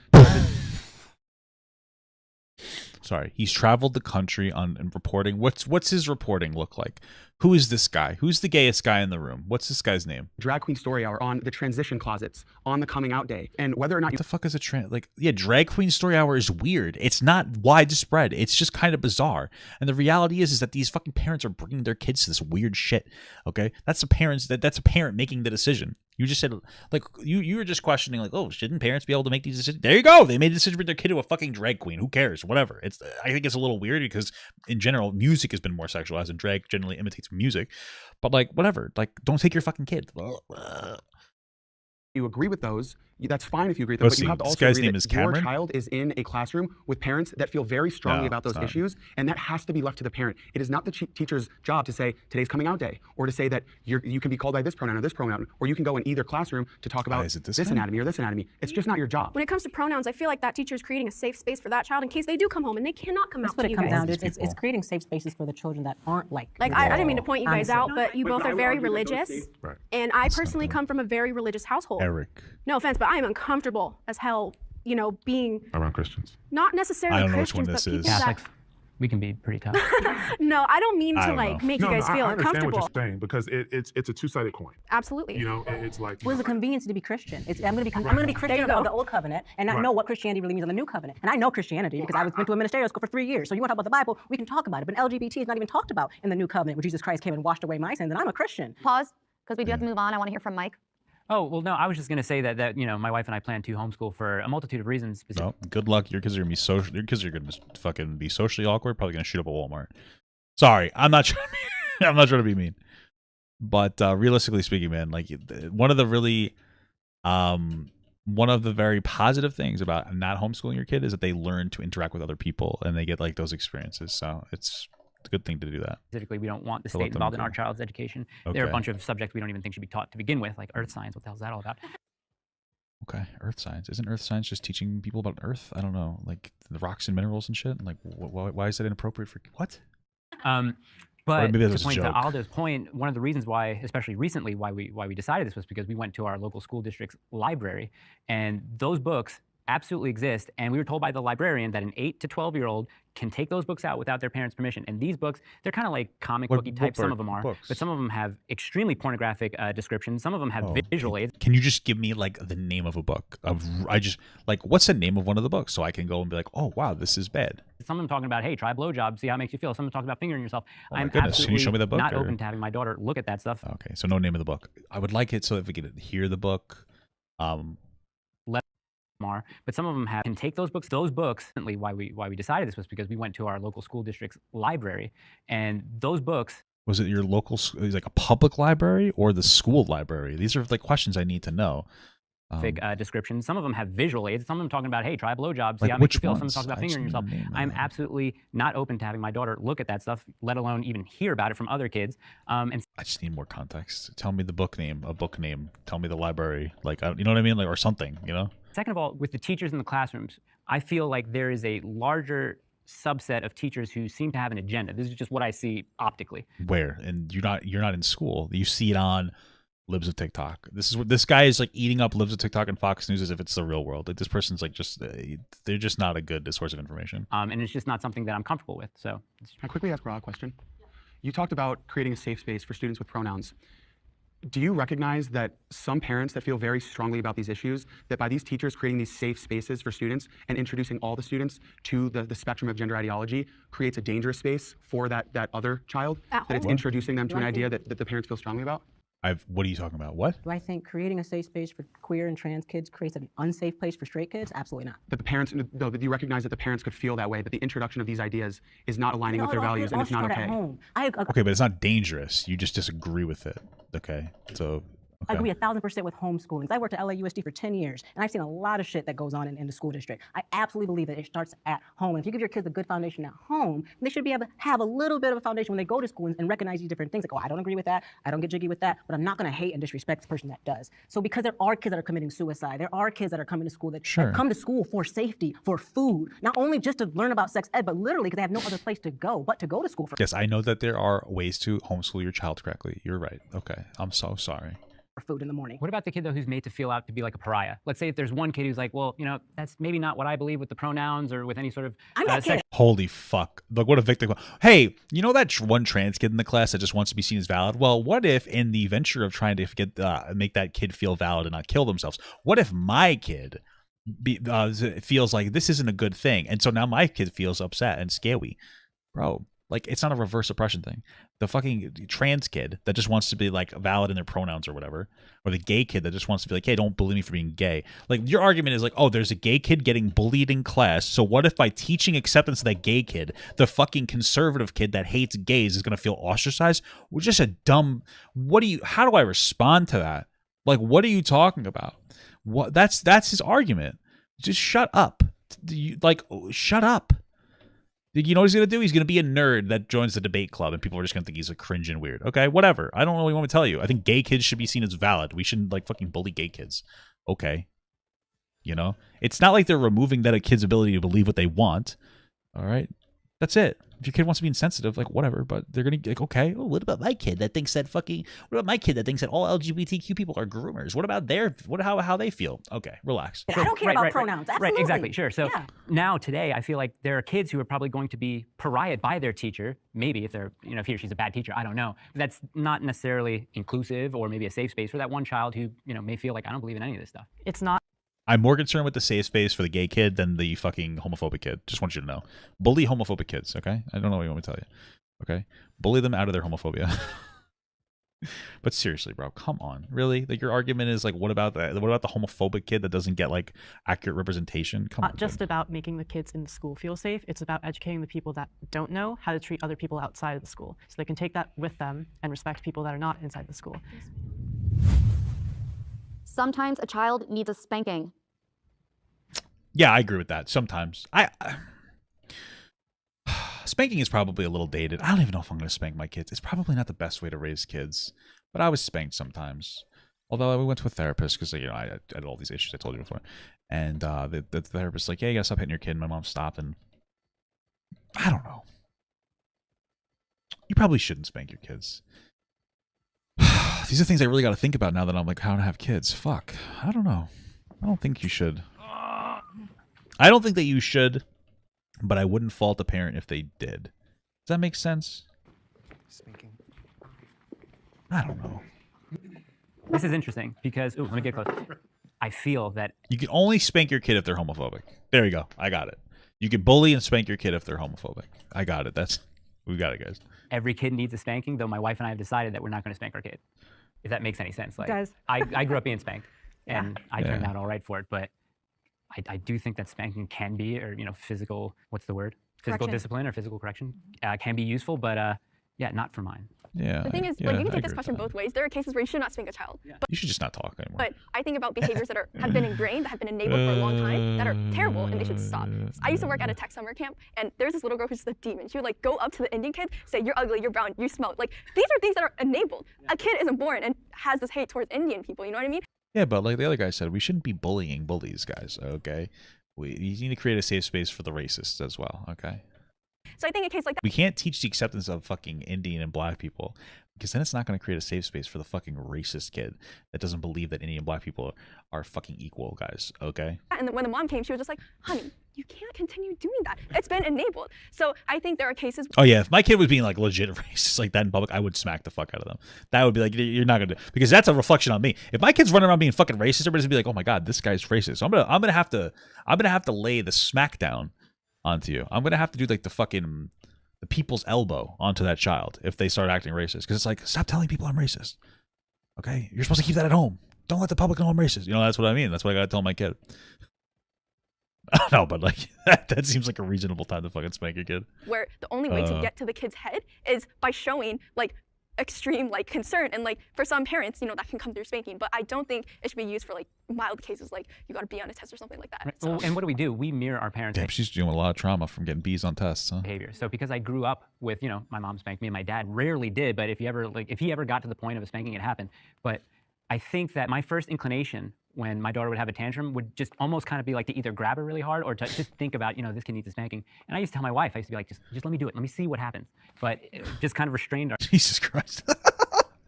Sorry, he's traveled the country and reporting. What's his reporting look like? Who is this guy? Who's the gayest guy in the room? What's this guy's name? Drag Queen Story Hour on the transition closets, on the coming out day, and whether or not what the fuck is a Drag Queen Story Hour is weird. It's not widespread. It's just kind of bizarre. And the reality is that these fucking parents are bringing their kids to this weird shit. Okay, that's a parent making the decision. You just said, like, you were just questioning, like, oh, shouldn't parents be able to make these decisions? There you go. They made a decision for their kid to a fucking drag queen. Who cares? Whatever. I think it's a little weird because in general, music has been more sexualized and drag generally imitates music. But like, whatever. Like, don't take your fucking kid. You agree with those, that's fine if you agree with them, but you have to also agree that your child is in a classroom with parents that feel very strongly about those issues, and that has to be left to the parent. It is not the teacher's job to say, today's coming out day, or to say that you can be called by this pronoun or this pronoun, or you can go in either classroom to talk about this anatomy or this anatomy. It's just not your job. When it comes to pronouns, I feel like that teacher is creating a safe space for that child in case they do come home and they cannot come out to you guys. That's what it comes down to. It's creating safe spaces for the children that aren't like I didn't mean to point you guys out, but you both are very religious, and I personally come from a very religious household. Eric. No offense, but I am uncomfortable as hell, being around Christians. Not necessarily Christians, but people Catholics. We can be pretty tough. No, I don't mean to make you guys feel I understand uncomfortable. what you're saying because it's a two-sided coin. Absolutely. It's like. Well, it's a convenience to be Christian. I'm going to be Christian of the old covenant and not know what Christianity really means on the new covenant. And I know Christianity because I went to a ministerial school for 3 years. So you want to talk about the Bible, we can talk about it. But LGBT is not even talked about in the new covenant where Jesus Christ came and washed away my sins. And I'm a Christian. Pause, because we do have to move on. I want to hear from Mike. Oh, well, no, I was just going to say that my wife and I plan to homeschool for a multitude of reasons. No, good luck. Your kids are going to be social. Your kids are going to fucking be socially awkward. Probably going to shoot up a Walmart. Sorry, I'm not trying to be mean. But realistically speaking, man, like one of the very positive things about not homeschooling your kid is that they learn to interact with other people and they get like those experiences. So it's a good thing to do that. Specifically, we don't want the state involved in our child's education. Okay. There are a bunch of subjects we don't even think should be taught to begin with, like earth science. What the hell is that all about? Okay, earth science. Isn't earth science just teaching people about Earth? I don't know, like the rocks and minerals and shit? Like, why is that inappropriate for what? But to point to Aldo's point, one of the reasons why, especially recently, why we decided this was because we went to our local school district's library, and those books absolutely exist, and we were told by the librarian that an 8 to 12-year-old can take those books out without their parents' permission. And these books, they're kind of like comic booky type. Some of them are, but some of them have extremely pornographic descriptions. Some of them have visual aids. Can you just give me like the name of a book? What's the name of one of the books so I can go and be like, oh wow, this is bad. Some of them talking about, hey, try blowjob, see how it makes you feel. Some of them talking about fingering yourself. I'm Can absolutely you show me the book, not open to having my daughter look at that stuff. Okay, so no name of the book. I would like it so if we could hear the book. But some of them can take those books. Why we decided this was because we went to our local school district's library, and those books. Was it your local, like a public library or the school library? These are like questions I need to know. Descriptions. Some of them have visual aids. Some of them talking about, hey, try a blowjob, see how it makes you feel. Some of them talking about fingering yourself. I'm absolutely not open to having my daughter look at that stuff, let alone even hear about it from other kids. And I just need more context. Tell me the book name, a book name. Tell me the library, like, you know what I mean, like, or something, you know. Second of all, with the teachers in the classrooms, I feel like there is a larger subset of teachers who seem to have an agenda. This is just what I see optically. Where? And you're not in school. You see it on Libs of TikTok. This guy is like eating up Libs of TikTok and Fox News as if it's the real world. Like this person's like they're just not a good source of information. And it's just not something that I'm comfortable with. So can I quickly ask Ra a question? You talked about creating a safe space for students with pronouns. Do you recognize that some parents that feel very strongly about these issues, that by these teachers creating these safe spaces for students and introducing all the students to the spectrum of gender ideology creates a dangerous space for that other child? That it's introducing them to an idea that the parents feel strongly about? What are you talking about? What? Do I think creating a safe space for queer and trans kids creates an unsafe place for straight kids? Absolutely not. That the parents, no, that you recognize that the parents could feel that way, that the introduction of these ideas is not aligning with their values and it's not okay. Okay, but it's not dangerous. You just disagree with it. Okay, so. I agree 1,000% with homeschooling. I worked at LAUSD for 10 years, and I've seen a lot of shit that goes on in the school district. I absolutely believe that it starts at home. And if you give your kids a good foundation at home, they should be able to have a little bit of a foundation when they go to school and recognize these different things. Like, oh, I don't agree with that. I don't get jiggy with that, but I'm not going to hate and disrespect the person that does. So because there are kids that are committing suicide, there are kids that are coming to school that come to school for safety, for food, not only just to learn about sex ed, but literally because they have no other place to go but to go to school for. Yes, I know that there are ways to homeschool your child correctly. You're right. Okay, I'm so sorry. for food in the morning. What about the kid, though, who's made to feel out to be like a pariah? Let's say if there's one kid who's like, well, you know, that's maybe not what I believe with the pronouns or with any sort of Holy fuck. Like, what a victim. Hey, you know that one trans kid in the class that just wants to be seen as valid? Well, what if in the venture of trying to make that kid feel valid and not kill themselves, what if my kid feels like this isn't a good thing? And so now my kid feels upset and scary. Bro, like, it's not a reverse oppression thing. The fucking trans kid that just wants to be like valid in their pronouns or whatever, or the gay kid that just wants to be like, hey, don't bully me for being gay. Like, your argument is like, oh, there's a gay kid getting bullied in class, so what if by teaching acceptance to that gay kid, the fucking conservative kid that hates gays is gonna feel ostracized? We're just a dumb. How do I respond to that? Like, what are you talking about? What? That's his argument. Just shut up. Shut up. You know what he's going to do? He's going to be a nerd that joins the debate club, and people are just going to think he's a cringe and weird. Okay, whatever. I don't really want to tell you. I think gay kids should be seen as valid. We shouldn't, like, fucking bully gay kids. Okay. You know? It's not like they're removing that kid's ability to believe what they want. All right? That's it. If your kid wants to be insensitive, like, whatever. But they're going to be like, okay, well, what about my kid that thinks that what about my kid that thinks that all LGBTQ people are groomers? What about how they feel? Okay, relax. I don't care about pronouns. Absolutely. Right, exactly, sure. So now, today, I feel like there are kids who are probably going to be pariahed by their teacher, maybe if they're, if he or she's a bad teacher, I don't know. That's not necessarily inclusive or maybe a safe space for that one child who, may feel like, I don't believe in any of this stuff. It's not. I'm more concerned with the safe space for the gay kid than the fucking homophobic kid. Just want you to know. Bully homophobic kids, okay? I don't know what you want me to tell you. Okay? Bully them out of their homophobia. But seriously, bro, come on. Really? Like, your argument is like, what about the homophobic kid that doesn't get like accurate representation? Come on. Not just about making the kids in the school feel safe. It's about educating the people that don't know how to treat other people outside of the school. So they can take that with them and respect people that are not inside the school. Sometimes a child needs a spanking. Yeah, I agree with that. Sometimes. Spanking is probably a little dated. I don't even know if I'm going to spank my kids. It's probably not the best way to raise kids. But I was spanked sometimes. Although we went to a therapist because, I had all these issues I told you before. And the therapist was like, yeah, you got to stop hitting your kid. And my mom stopped. And I don't know. You probably shouldn't spank your kids. These are things I really got to think about now that I'm like, how to have kids. Fuck. I don't know. I don't think you should. I don't think that you should, but I wouldn't fault a parent if they did. Does that make sense? Spanking. I don't know. This is interesting because, let me get close. I feel that you can only spank your kid if they're homophobic. There you go. I got it. You can bully and spank your kid if they're homophobic. I got it. We got it, guys. Every kid needs a spanking, though my wife and I have decided that we're not going to spank our kid. If that makes any sense. Like, does. I grew up being spanked, and I turned out all right for it, but I do think that spanking can be, or physical, what's the word? Physical discipline or physical correction can be useful, but not for mine. Yeah. The thing is, you can take this question both ways. There are cases where you should not spank a child. Yeah. You should just not talk anymore. But I think about behaviors that have been ingrained, that have been enabled for a long time, that are terrible, and they should stop. So I used to work at a tech summer camp, and there's this little girl who's just a demon. She would go up to the Indian kid, say, "You're ugly, you're brown, you smell." These are things that are enabled. A kid isn't born and has this hate towards Indian people. You know what I mean? Yeah, but like the other guy said, we shouldn't be bullying bullies, guys. Okay. You need to create a safe space for the racists as well, okay? So I think a case like that, we can't teach the acceptance of fucking Indian and black people because then it's not going to create a safe space for the fucking racist kid that doesn't believe that Indian and black people are fucking equal, guys, okay? And when the mom came, she was just like, honey, you can't continue doing that. It's been enabled. So I think there are cases. Oh, yeah. If my kid was being like legit racist like that in public, I would smack the fuck out of them. That would be like, you're not going to, because that's a reflection on me. If my kid's running around being fucking racist, everybody's going to be like, oh my God, this guy's racist. So I'm going to have to lay the smackdown onto you. I'm going to have to do like the people's elbow onto that child if they start acting racist. Because it's like, stop telling people I'm racist. Okay? You're supposed to keep that at home. Don't let the public know I'm racist. That's what I mean. That's what I got to tell my kid. No, but like that seems like a reasonable time to fucking spank your kid. Where the only way to get to the kid's head is by showing extreme concern, and for some parents, that can come through spanking. But I don't think it should be used for mild cases, like you got to be on a test or something like that. Right. So. Well, and what do? We mirror our parents. Damn, she's dealing with a lot of trauma from getting B's on tests, huh? Behavior. So because I grew up with, my mom spanked me and my dad rarely did, but if he ever got to the point of a spanking, it happened. But I think that my first inclination when my daughter would have a tantrum would just almost kind of be to either grab her really hard or to just think about, this kid needs a spanking. And I used to tell my wife, I used to be like, just let me do it. Let me see what happens. But it just kind of restrained our. Jesus Christ.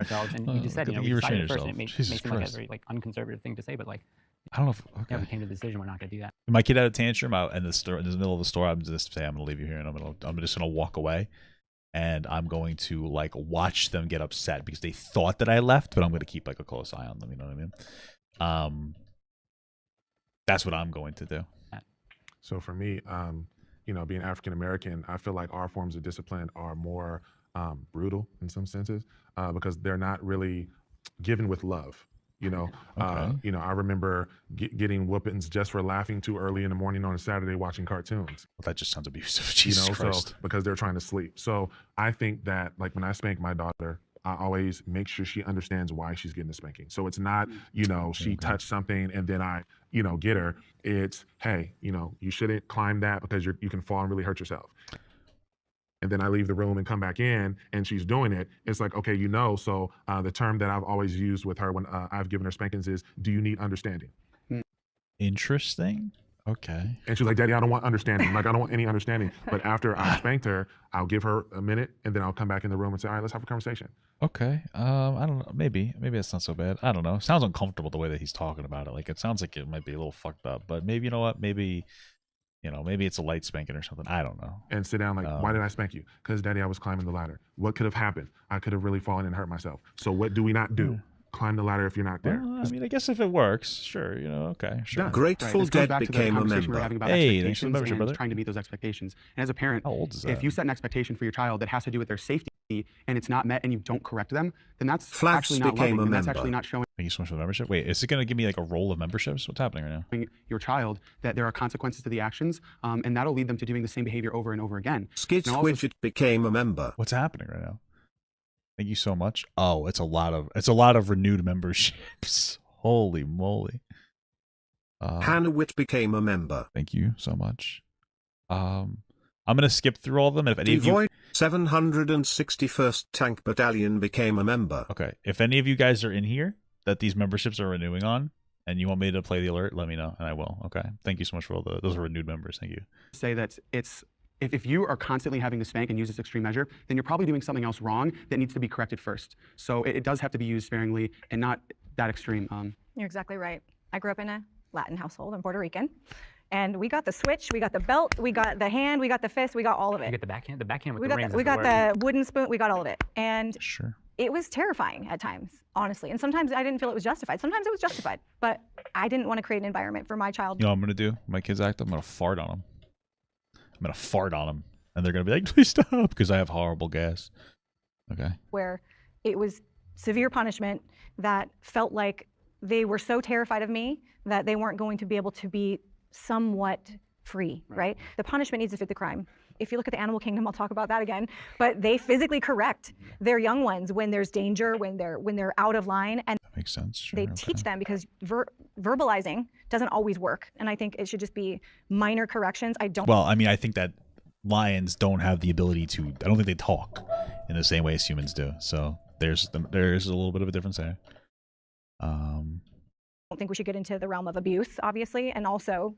ourselves, and you just said, we decided first, and it may seem like a very like unconservative thing to say, but like, I don't know if yeah, we came to the decision we're not going to do that. If my kid had a tantrum out in the store, in the middle of the store, I'm just say I'm going to leave you here, and I'm just going to walk away, and I'm going to like watch them get upset because they thought that I left, but I'm going to keep like a close eye on them. You know what I mean? That's what I'm going to do. So for me, being African American, I feel like our forms of discipline are more brutal in some senses because they're not really given with love. Okay. I remember getting whoopings just for laughing too early in the morning on a Saturday watching cartoons. Well, that just sounds abusive. Jesus Christ. So, because they're trying to sleep. So I think that like when I spank my daughter, I always make sure she understands why she's getting the spanking. So it's not, she touched something and then I, get her. It's, hey, you shouldn't climb that because you can fall and really hurt yourself. And then I leave the room and come back in and she's doing it. It's like, okay, so the term that I've always used with her when I've given her spankings is, do you need understanding? Interesting. Okay. And she's like, Daddy, I don't want understanding. Like, I don't want any understanding. But after I spanked her, I'll give her a minute and then I'll come back in the room and say, all right, let's have a conversation. Okay. I don't know. Maybe it's not so bad. I don't know. It sounds uncomfortable the way that he's talking about it. Like, it sounds like it might be a little fucked up, but maybe, you know what? Maybe it's a light spanking or something. I don't know. And sit down like, why did I spank you? Because, Daddy, I was climbing the ladder. What could have happened? I could have really fallen and hurt myself. So what do we not do? Climb the ladder if you're not there. Well, I guess if it works, sure. Okay, sure. Grateful Dead became a member. Hey, thanks for the membership, brother. Trying to meet those expectations. And as a parent, how old is that? If you set an expectation for your child that has to do with their safety and it's not met and you don't correct them, then that's Flaps actually not became loving. a That's member. actually not showing Thank you so much for the membership. Wait, is it going to give me like a roll of memberships? What's happening right now? Your child that there are consequences to the actions, and that'll lead them to doing the same behavior over and over again. Skid Widget became a member. What's happening right now? Thank you so much. Oh, it's a lot of renewed memberships. Holy moly. Hannah Witt became a member. Thank you so much. I'm gonna skip through all of them. If any of you 761st Tank Battalion became a member. Okay. If any of you guys are in here that these memberships are renewing on and you want me to play the alert, let me know and I will. Okay. Thank you so much for those are renewed members. Thank you. Say that it's if you are constantly having to spank and use this extreme measure, then you're probably doing something else wrong that needs to be corrected first. So it does have to be used sparingly and not that extreme. You're exactly right. I grew up in a Latin household. I'm Puerto Rican. And we got the switch, we got the belt, we got the hand, we got the fist, we got all of it. You get the backhand? The backhand with we the got rings. we got the wooden spoon, we got all of it. And sure. It was terrifying at times, honestly. And sometimes I didn't feel it was justified. Sometimes it was justified. But I didn't want to create an environment for my child. You know what I'm going to do? My kids act, I'm going to fart on them. I'm going to fart on them. And they're going to be like, please stop, because I have horrible gas. Okay. Where it was severe punishment that felt like they were so terrified of me that they weren't going to be able to be somewhat free, right? The punishment needs to fit the crime. If you look at the animal kingdom, I'll talk about that again, but they physically correct their young ones when there's danger, when they're out of line, and that makes sense. Sure, they teach them because verbalizing doesn't always work, and I think it should just be minor corrections. I think that lions don't have the ability to, I don't think they talk in the same way as humans do. So there's a little bit of a difference there. I don't think we should get into the realm of abuse, obviously. And also,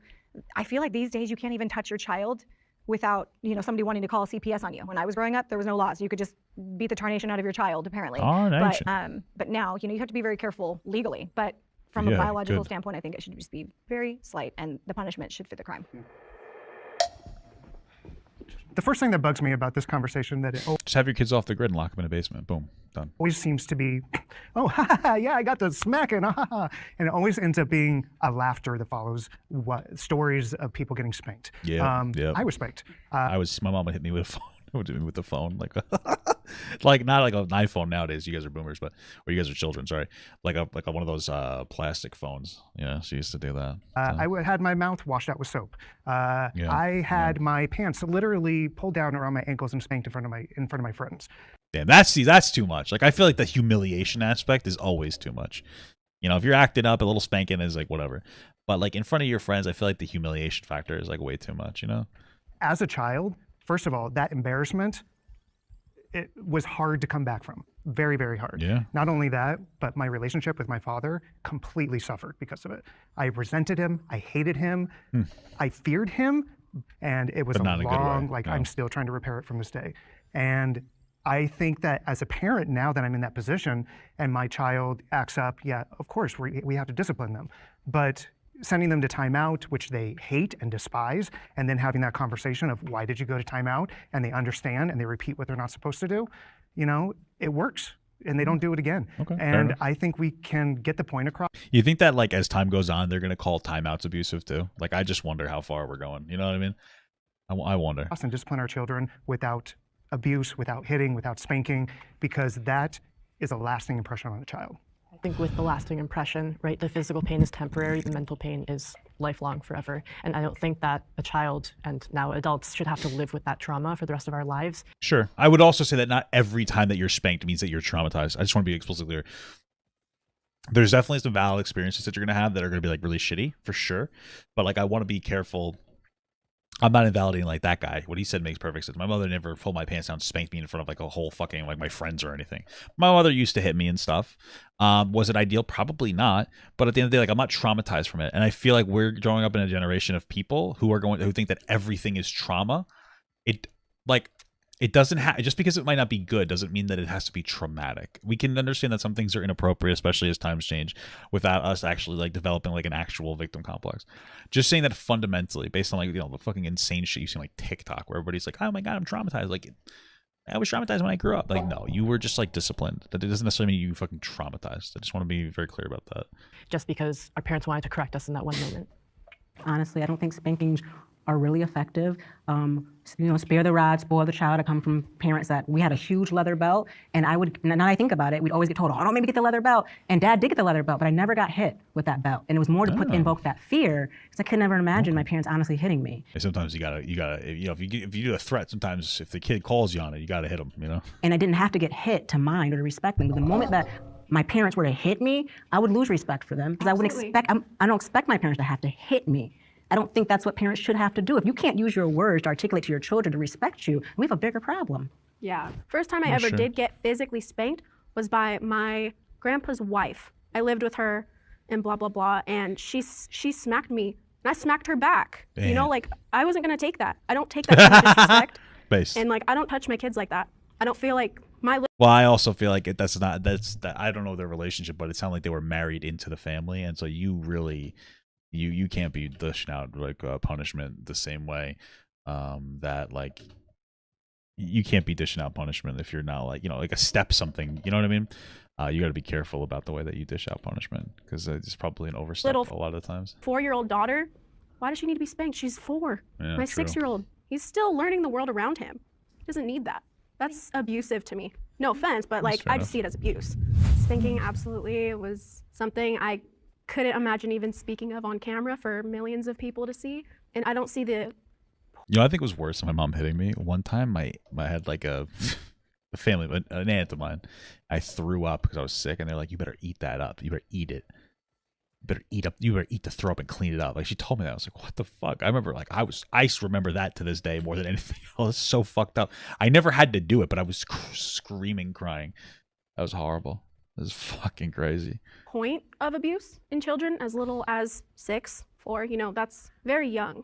I feel like these days you can't even touch your child without, somebody wanting to call CPS on you. When I was growing up, there was no laws. You could just beat the tarnation out of your child, apparently. Oh, nice. But now, you have to be very careful legally. But from a biological standpoint, I think it should just be very slight, and the punishment should fit the crime. The first thing that bugs me about this conversation just have your kids off the grid and lock them in a basement. Boom, done. Always seems to be, oh, ha, ha, yeah, I got the smacking, ha, ha. And it always ends up being a laughter that follows stories of people getting spanked. Yeah, I was spanked. My mom would hit me with a phone. Would hit me with the phone, like not like an iPhone nowadays. You guys are boomers, or you guys are children. Sorry, like one of those plastic phones. Yeah, she used to do that. I had my mouth washed out with soap. I had my pants literally pulled down around my ankles and spanked in front of my friends. Damn, that's too much. Like, I feel like the humiliation aspect is always too much. If you're acting up, a little spanking is like whatever. But like in front of your friends, I feel like the humiliation factor is like way too much. As a child, first of all, that embarrassment, it was hard to come back from. Very, very hard. Yeah. Not only that, but my relationship with my father completely suffered because of it. I resented him. I hated him. I feared him. And it was I'm still trying to repair it from this day. And I think that as a parent, now that I'm in that position and my child acts up, yeah, of course, we have to discipline them. But sending them to timeout, which they hate and despise, and then having that conversation of why did you go to timeout, and they understand and they repeat what they're not supposed to do, you know, it works. And they don't do it again. Okay, and I think we can get the point across. You think that like as time goes on, they're going to call timeouts abusive too? Like, I just wonder how far we're going. You know what I mean? I wonder. And discipline our children without abuse, without hitting, without spanking, because that is a lasting impression on a child. I think with the lasting impression, right, the physical pain is temporary, the mental pain is lifelong, forever. And I don't think that a child, and now adults, should have to live with that trauma for the rest of our lives. Sure. I would also say that not every time that you're spanked means that you're traumatized. I just want to be explicitly clear. There's definitely some valid experiences that you're going to have that are going to be like really shitty, for sure. But like, I want to be careful. I'm not invalidating like that guy. What he said makes perfect sense. My mother never pulled my pants down, spanked me in front of like a whole fucking like my friends or anything. My mother used to hit me and stuff. Was it ideal? Probably not. But at the end of the day, like, I'm not traumatized from it. And I feel like we're growing up in a generation of people who think that everything is trauma. It doesn't have, just because it might not be good doesn't mean that it has to be traumatic. We can understand that some things are inappropriate, especially as times change, without us actually like developing like an actual victim complex. Just saying that fundamentally, based on like, you know, the fucking insane shit you see on like TikTok, where everybody's like, oh my God, I'm traumatized. Like, I was traumatized when I grew up. Like, no, you were just like disciplined. That doesn't necessarily mean you fucking traumatized. I just want to be very clear about that. Just because our parents wanted to correct us in that one moment. Honestly, I don't think spankings are really effective. You know, spare the rod, spoil the child. I come from parents that we had a huge leather belt, and now I think about it, we'd always get told, oh, don't make me get the leather belt. And Dad did get the leather belt, but I never got hit with that belt. And it was more to invoke that fear, because I could never imagine my parents honestly hitting me. And sometimes you gotta, you know, if you do a threat, sometimes if the kid calls you on it, you gotta hit them, you know? And I didn't have to get hit to mind or to respect them. But the moment that my parents were to hit me, I would lose respect for them, because I don't expect my parents to have to hit me. I don't think that's what parents should have to do. If you can't use your words to articulate to your children to respect you, we have a bigger problem. Yeah. First time I ever did get physically spanked was by my grandpa's wife. I lived with her and blah, blah, blah, and she smacked me, and I smacked her back. Damn. You know, like, I wasn't going to take that. I don't take that kind of disrespect. Base. And, like, I don't touch my kids like that. I don't feel like Well, I also feel like that's I don't know their relationship, but it sounded like they were married into the family, and so you really... You can't be dishing out like punishment the same way that like you can't be dishing out punishment if you're not like, you know, like a step something, you know what I mean? You got to be careful about the way that you dish out punishment, because it's probably an overstep a lot of the times. 4-year-old daughter, why does she need to be spanked? She's 4. Yeah, my 6-year-old, he's still learning the world around him. He doesn't need that. That's abusive to me. No offense, but like, I just see it as abuse. Spanking absolutely was something I couldn't imagine even speaking of on camera for millions of people to see. And I don't see the... You know, I think it was worse than my mom hitting me. One time I had like a family, an aunt of mine, I threw up because I was sick, and they're like, you better eat that up. You better eat it. You better eat the throw up and clean it up. Like, she told me that. I was like, what the fuck? I remember, like, I remember that to this day more than anything else. So fucked up. I never had to do it, but I was screaming, crying. That was horrible. It was fucking crazy. Point of abuse in children as little as 6, 4, you know, that's very young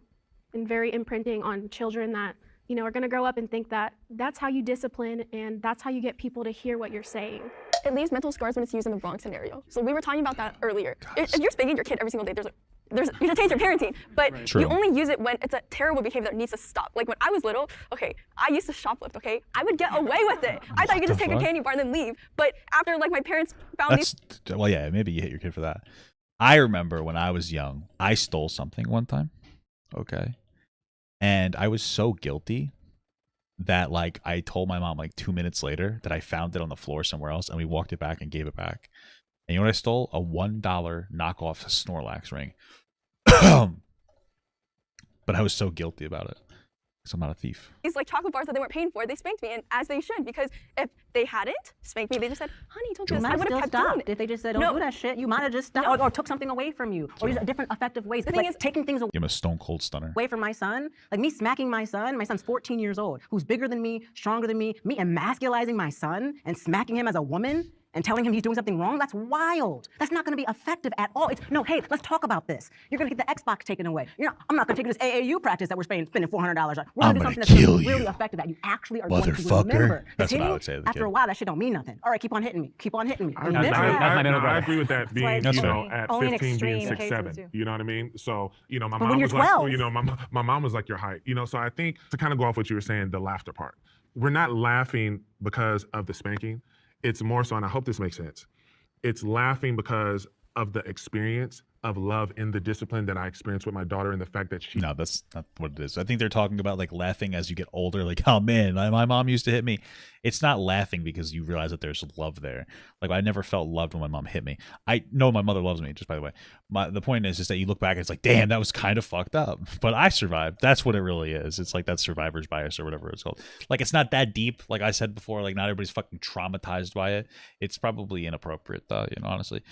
and very imprinting on children that, you know, are going to grow up and think that that's how you discipline and that's how you get people to hear what you're saying. It leaves mental scars when it's used in the wrong scenario. So we were talking about that earlier. If you're spanking your kid every single day, you should change your parenting, but you only use it when it's a terrible behavior that needs to stop. Like when I was little, okay, I used to shoplift, okay? I would get away with it. I thought you could just take a candy bar and then leave. But after like my parents found these... Well, yeah, maybe you hit your kid for that. I remember when I was young, I stole something one time, okay? And I was so guilty that like I told my mom like 2 minutes later that I found it on the floor somewhere else, and we walked it back and gave it back. And you know what I stole? A $1 knockoff Snorlax ring. But I was so guilty about it because I'm not a thief. These like chocolate bars that they weren't paying for, they spanked me, and as they should, because if they hadn't spanked me, they just said, honey, don't do this. I would have kept doing it. If they just said, don't do that shit, you might have just stopped or took something away from you, or use different effective ways. The thing is, taking things Give him a stone cold stunner. away from my son, like me smacking my son's 14 years old, who's bigger than me, stronger than me emasculizing my son and smacking him as a woman and telling him he's doing something wrong, that's wild. That's not going to be effective at all. It's no, hey, let's talk about this. You're going to get the Xbox taken away. I'm not going to take this AAU practice that we're spending $400 on. We're going to do something that's really effective that you actually are going to remember. That's what I would say to the After a while, that shit don't mean nothing. All right, keep on hitting me. Keep on hitting me. I agree with that being, at 15 being 6'7". You know what I mean? So, my mom was like, my mom was like your height. So I think to kind of go off what you were saying, the laughter part. We're not laughing because of the spanking. It's more so, and I hope this makes sense. It's laughing because of the experience of love in the discipline that I experienced with my daughter and the fact that she... No, that's not what it is. I think they're talking about like laughing as you get older, like, oh man, my mom used to hit me. It's not laughing because you realize that there's love there. Like, I never felt loved when my mom hit me. I know my mother loves me, just by the way. The point is that you look back and it's like, damn, that was kind of fucked up. But I survived. That's what it really is. It's like that survivor's bias or whatever it's called. Like, it's not that deep. Like I said before, like not everybody's fucking traumatized by it. It's probably inappropriate though, honestly.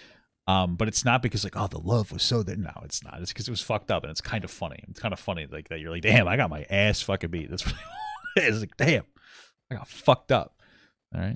But it's not because like, oh, the love was so there. No, it's not. It's because it was fucked up, and it's kind of funny. It's kind of funny like that. You're like, damn, I got my ass fucking beat. That's what it is. Like, damn, I got fucked up. All right.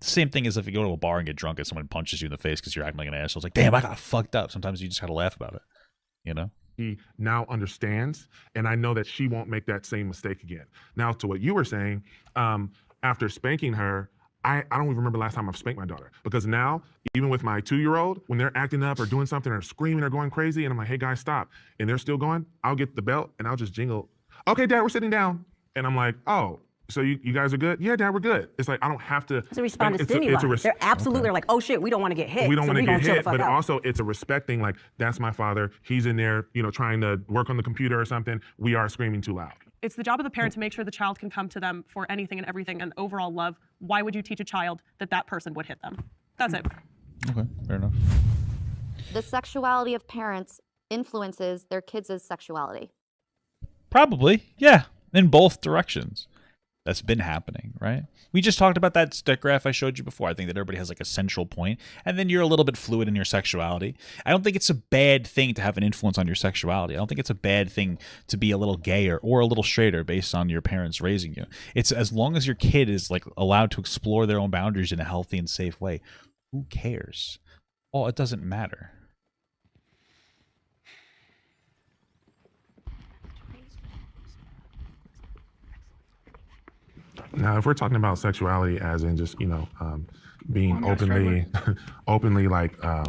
Same thing as if you go to a bar and get drunk and someone punches you in the face because you're acting like an asshole. It's like, damn, I got fucked up. Sometimes you just gotta laugh about it. He now understands, and I know that she won't make that same mistake again. Now, to what you were saying, after spanking her, I don't even remember the last time I've spanked my daughter, because now, even with my 2-year-old, when they're acting up or doing something or screaming or going crazy, and I'm like, hey guys, stop, and they're still going, I'll get the belt and I'll just jingle, okay, Dad, we're sitting down. And I'm like, oh, so you guys are good? Yeah, Dad, we're good. It's like, I don't have to. It's a response to stimuli. They're absolutely like, oh shit, we don't want to get hit. We don't want to get hit, but also it's a respect thing. Like, that's my father. He's in there, trying to work on the computer or something. We are screaming too loud. It's the job of the parent to make sure the child can come to them for anything and everything and overall love. Why would you teach a child that person would hit them? That's it. Okay, fair enough. The sexuality of parents influences their kids' sexuality. Probably, yeah, in both directions. That's been happening, right? We just talked about that graph I showed you before. I think that everybody has like a central point, and then you're a little bit fluid in your sexuality. I don't think it's a bad thing to have an influence on your sexuality. I don't think it's a bad thing to be a little gayer or a little straighter based on your parents raising you. It's as long as your kid is like allowed to explore their own boundaries in a healthy and safe way. Who cares? Oh, it doesn't matter. Now, if we're talking about sexuality as in just, being openly like, I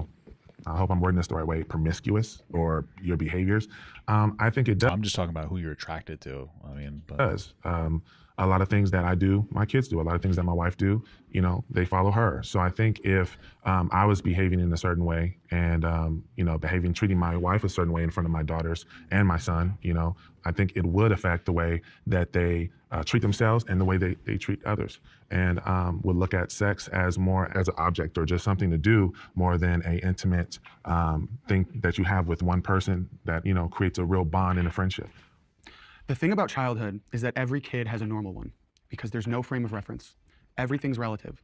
hope I'm wording this the right way, promiscuous or your behaviors, I think it does. I'm just talking about who you're attracted to. I mean, but... It does. A lot of things that I do, my kids do. A lot of things that my wife do, they follow her. So I think if I was behaving in a certain way and, treating my wife a certain way in front of my daughters and my son, I think it would affect the way that they treat themselves and the way they treat others, and would look at sex as more as an object or just something to do more than a intimate thing that you have with one person that, creates a real bond and a friendship. The thing about childhood is that every kid has a normal one because there's no frame of reference. Everything's relative.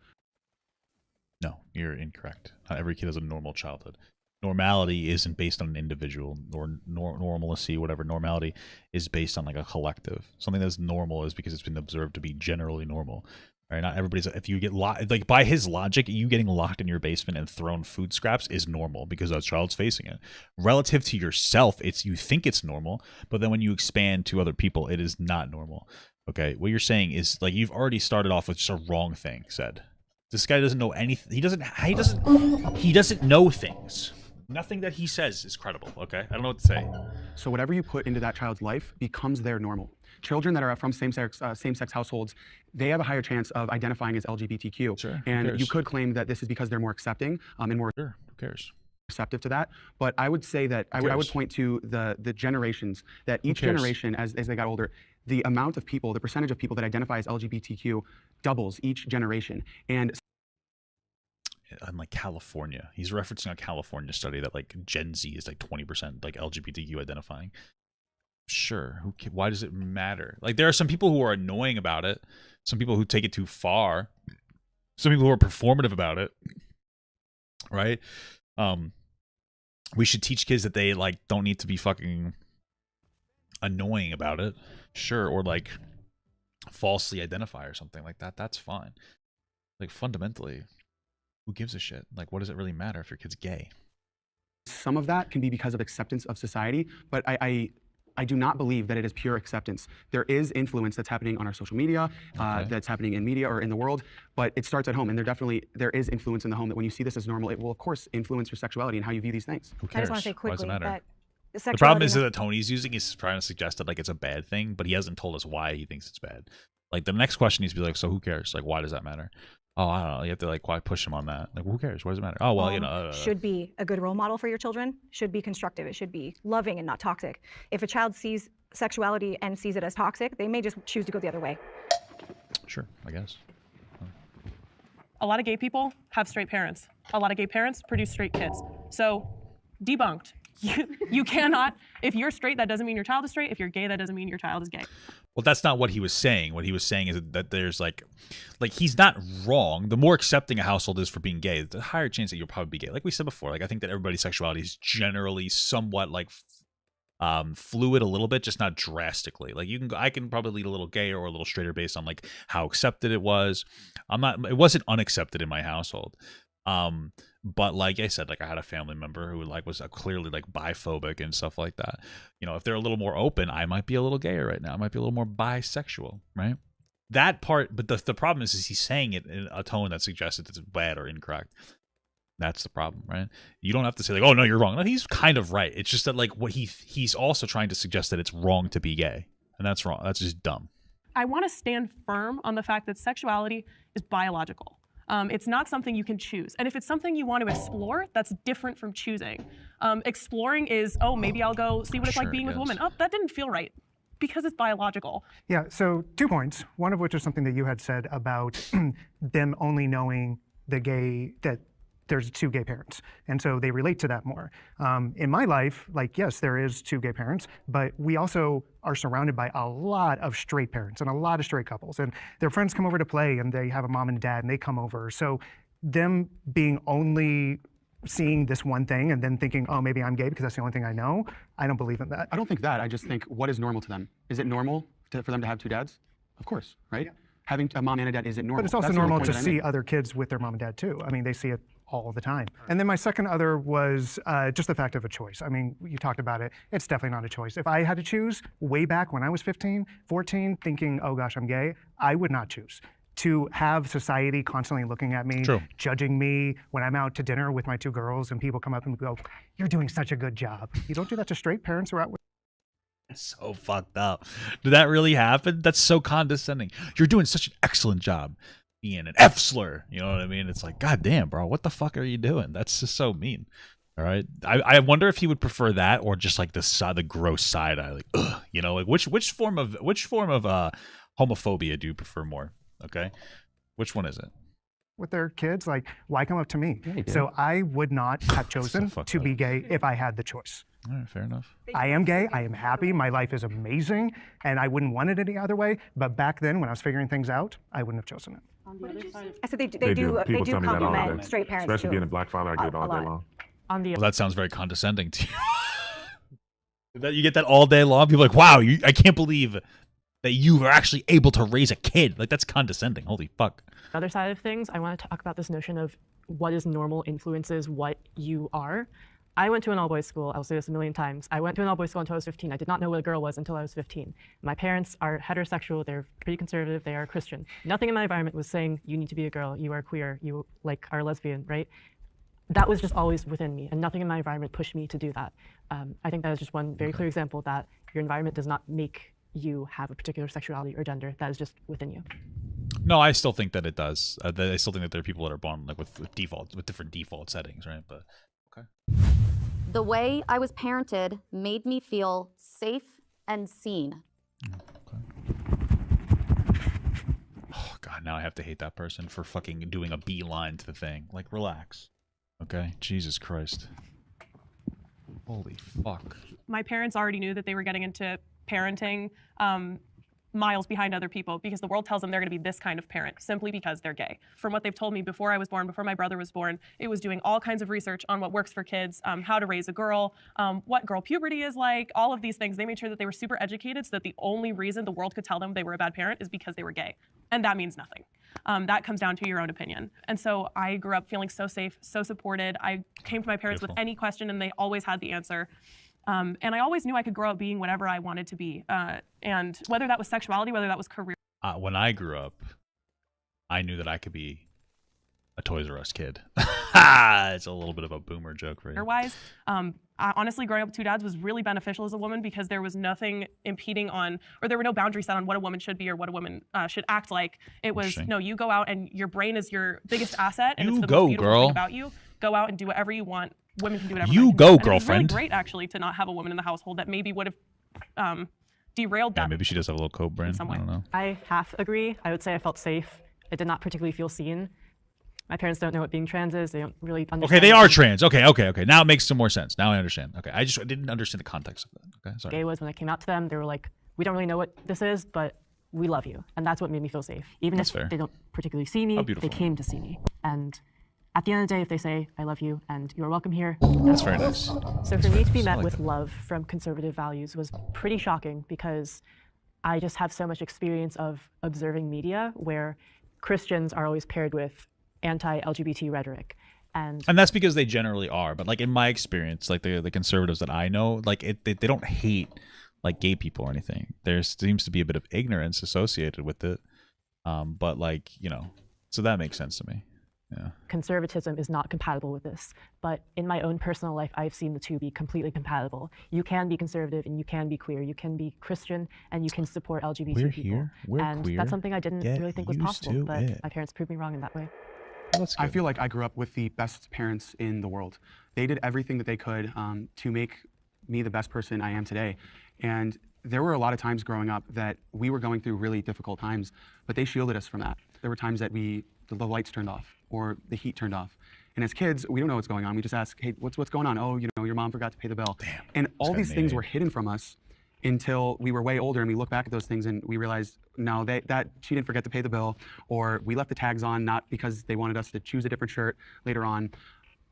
No, you're incorrect. Not every kid has a normal childhood. Normality isn't based on an individual, or normalcy, whatever. Normality is based on like a collective. Something that's normal is because it's been observed to be generally normal. Right? Not everybody's. If you get like by his logic, you getting locked in your basement and thrown food scraps is normal because that child's facing it. Relative to yourself, you think it's normal, but then when you expand to other people, it is not normal. Okay, what you're saying is like you've already started off with just a wrong thing said. This guy doesn't know anything. He doesn't know things. Nothing that he says is credible. Okay, I don't know what to say. So whatever you put into that child's life becomes their normal. Children that are from same-sex households, they have a higher chance of identifying as LGBTQ. Sure, and you could claim that this is because they're more accepting and more who cares? Receptive to that. But I would say that I would point to the generations, that each generation as they got older, the amount of people, the percentage of people that identify as LGBTQ doubles each generation. And like California, he's referencing a California study that like Gen Z is like 20% like LGBTQ identifying. Sure, why does it matter? Like there are some people who are annoying about it, some people who take it too far, some people who are performative about it, right? We should teach kids that they like don't need to be fucking annoying about it, sure, or like falsely identify or something like that. That's fine. Like fundamentally, who gives a shit? Like, what does it really matter if your kid's gay? Some of that can be because of acceptance of society, but I do not believe that it is pure acceptance. There is influence that's happening on our social media, that's happening in media or in the world, but it starts at home, and there is influence in the home that when you see this as normal, it will of course influence your sexuality and how you view these things. Who cares? I just want to say quickly Why does it matter? that The problem is that Tony's using, he's trying to suggest that like it's a bad thing, but he hasn't told us why he thinks it's bad. Like the next question needs to be like, so who cares? Like, why does that matter? Oh, I don't know. You have to like why push him on that. Like, who cares? What does it matter? Oh, well, you know. Should be a good role model for your children. Should be constructive. It should be loving and not toxic. If a child sees sexuality and sees it as toxic, they may just choose to go the other way. Sure, I guess. A lot of gay people have straight parents. A lot of gay parents produce straight kids. So, debunked. You cannot, if you're straight, that doesn't mean your child is straight. If you're gay, that doesn't mean your child is gay. Well, that's not what he was saying. What he was saying is that there's like he's not wrong. The more accepting a household is for being gay, the higher chance that you'll probably be gay. Like we said before, like I think that everybody's sexuality is generally somewhat like fluid a little bit, just not drastically. Like I can probably lead a little gayer or a little straighter based on like how accepted it was. It wasn't unaccepted in my household. But like I said, like I had a family member who like was clearly like biphobic and stuff like that. You know, if they're a little more open, I might be a little gayer right now. I might be a little more bisexual, right? That part, but the problem is he's saying it in a tone that suggests that it's bad or incorrect. That's the problem, right? You don't have to say like, oh no, you're wrong. No, he's kind of right. It's just that like what he's also trying to suggest that it's wrong to be gay, and that's wrong. That's just dumb. I want to stand firm on the fact that sexuality is biological. It's not something you can choose. And if it's something you want to explore, that's different from choosing. Exploring is, oh, maybe I'll go see what it's like being with a woman. Oh, that didn't feel right because it's biological. Yeah, so 2 points. One of which is something that you had said about them only knowing that there's 2 gay parents. And so they relate to that more. In my life, like, yes, there is 2 gay parents, but we also are surrounded by a lot of straight parents and a lot of straight couples. And their friends come over to play and they have a mom and dad and they come over. So them being only seeing this one thing and then thinking, oh, maybe I'm gay because that's the only thing I know, I don't believe in that. I don't think that. I just think, what is normal to them? Is it normal for them to have 2 dads? Of course, right? Yeah. Having a mom and a dad, is it normal? But it's also normal to see other kids with their mom and dad too. I mean, they see it all the time. And then my second other was just the fact of a choice. I mean, you talked about it. It's definitely not a choice. If I had to choose way back when I was 15, 14, thinking, oh gosh, I'm gay, I would not choose to have society constantly looking at me, judging me when I'm out to dinner with my 2 girls and people come up and go, you're doing such a good job. You don't do that to straight parents who are out with. So fucked up. Did that really happen? That's so condescending. You're doing such an excellent job being an F slur. You know what I mean? It's like, God damn, bro, what the fuck are you doing? That's just so mean. All right. I wonder if he would prefer that or just like the gross side eye, like, ugh, you know, like which form of homophobia do you prefer more? Okay, which one is it? With their kids, like, why come up to me? Yeah, so I would not have chosen to be gay if I had the choice. All right, fair enough. I am gay. I am happy. My life is amazing, and I wouldn't want it any other way. But back then, when I was figuring things out, I wouldn't have chosen it. I said they do compliment straight parents especially being a black father. I get it all day long. Well, that sounds very condescending to you. You get that all day long. People are like, wow, I can't believe that you are actually able to raise a kid. Like, that's condescending. Holy fuck. The other side of things, I want to talk about this notion of what is normal influences what you are. I went to an all-boys school. I'll say this a million times. I went to an all-boys school until I was 15. I did not know what a girl was until I was 15. My parents are heterosexual. They're pretty conservative. They are Christian. Nothing in my environment was saying, you need to be a girl. You are queer. You are lesbian, right? That was just always within me, and nothing in my environment pushed me to do that. I think that is just one very clear example that your environment does not make you have a particular sexuality or gender. That is just within you. No, I still think that it does. I still think that there are people that are born like with different default settings, right? But okay. The way I was parented made me feel safe and seen. Oh God, now I have to hate that person for fucking doing a beeline to the thing. Like, relax. Okay, Jesus Christ. Holy fuck. My parents already knew that they were getting into parenting miles behind other people because the world tells them they're going to be this kind of parent simply because they're gay. From what they've told me before I was born, before my brother was born, it was doing all kinds of research on what works for kids, how to raise a girl, what girl puberty is like, all of these things. They made sure that they were super educated so that the only reason the world could tell them they were a bad parent is because they were gay. And that means nothing. that comes down to your own opinion. And so I grew up feeling so safe, so supported. I came to my parents with any question and they always had the answer. And I always knew I could grow up being whatever I wanted to be. And whether that was sexuality, whether that was career. When I grew up, I knew that I could be a Toys R Us kid. It's a little bit of a boomer joke for you. Wise, honestly, growing up with two dads was really beneficial as a woman because there was nothing impeding on, or there were no boundaries set on what a woman should be or what a woman should act like. It was, no, you go out and your brain is your biggest asset, and it's the most beautiful thing about you. Go out and do whatever you want. Women can do whatever you go, girlfriend. It was really great, actually, to not have a woman in the household that maybe would have derailed that. Yeah, maybe she does have a little code brain. I don't know. I half agree. I would say I felt safe. I did not particularly feel seen. My parents don't know what being trans is. They don't really understand. Okay, they are trans. Okay. Now it makes some more sense. Now I understand. Okay, I didn't understand the context of that. Okay, sorry. Gay was when I came out to them. They were like, we don't really know what this is, but we love you. And that's what made me feel safe. Even if they don't particularly see me, they came to see me. And at the end of the day, if they say, I love you and you're welcome here. That's very nice. So for me to be met with love from conservative values was pretty shocking because I just have so much experience of observing media where Christians are always paired with anti-LGBT rhetoric. And that's because they generally are. But like in my experience, like the conservatives that I know, like they don't hate like gay people or anything. There seems to be a bit of ignorance associated with it. But like, so that makes sense to me. Yeah. Conservatism is not compatible with this. But in my own personal life, I've seen the two be completely compatible. You can be conservative and you can be queer. You can be Christian and you can support LGBT people. We're queer. That's something I didn't really think was possible. But my parents proved me wrong in that way. I feel like I grew up with the best parents in the world. They did everything that they could to make me the best person I am today. And there were a lot of times growing up that we were going through really difficult times, but they shielded us from that. There were times that the lights turned off or the heat turned off. And as kids, we don't know what's going on. We just ask, hey, what's going on? Oh, your mom forgot to pay the bill. Damn, and all these things were hidden from us until we were way older and we look back at those things and we realized, no, that she didn't forget to pay the bill, or we left the tags on not because they wanted us to choose a different shirt later on.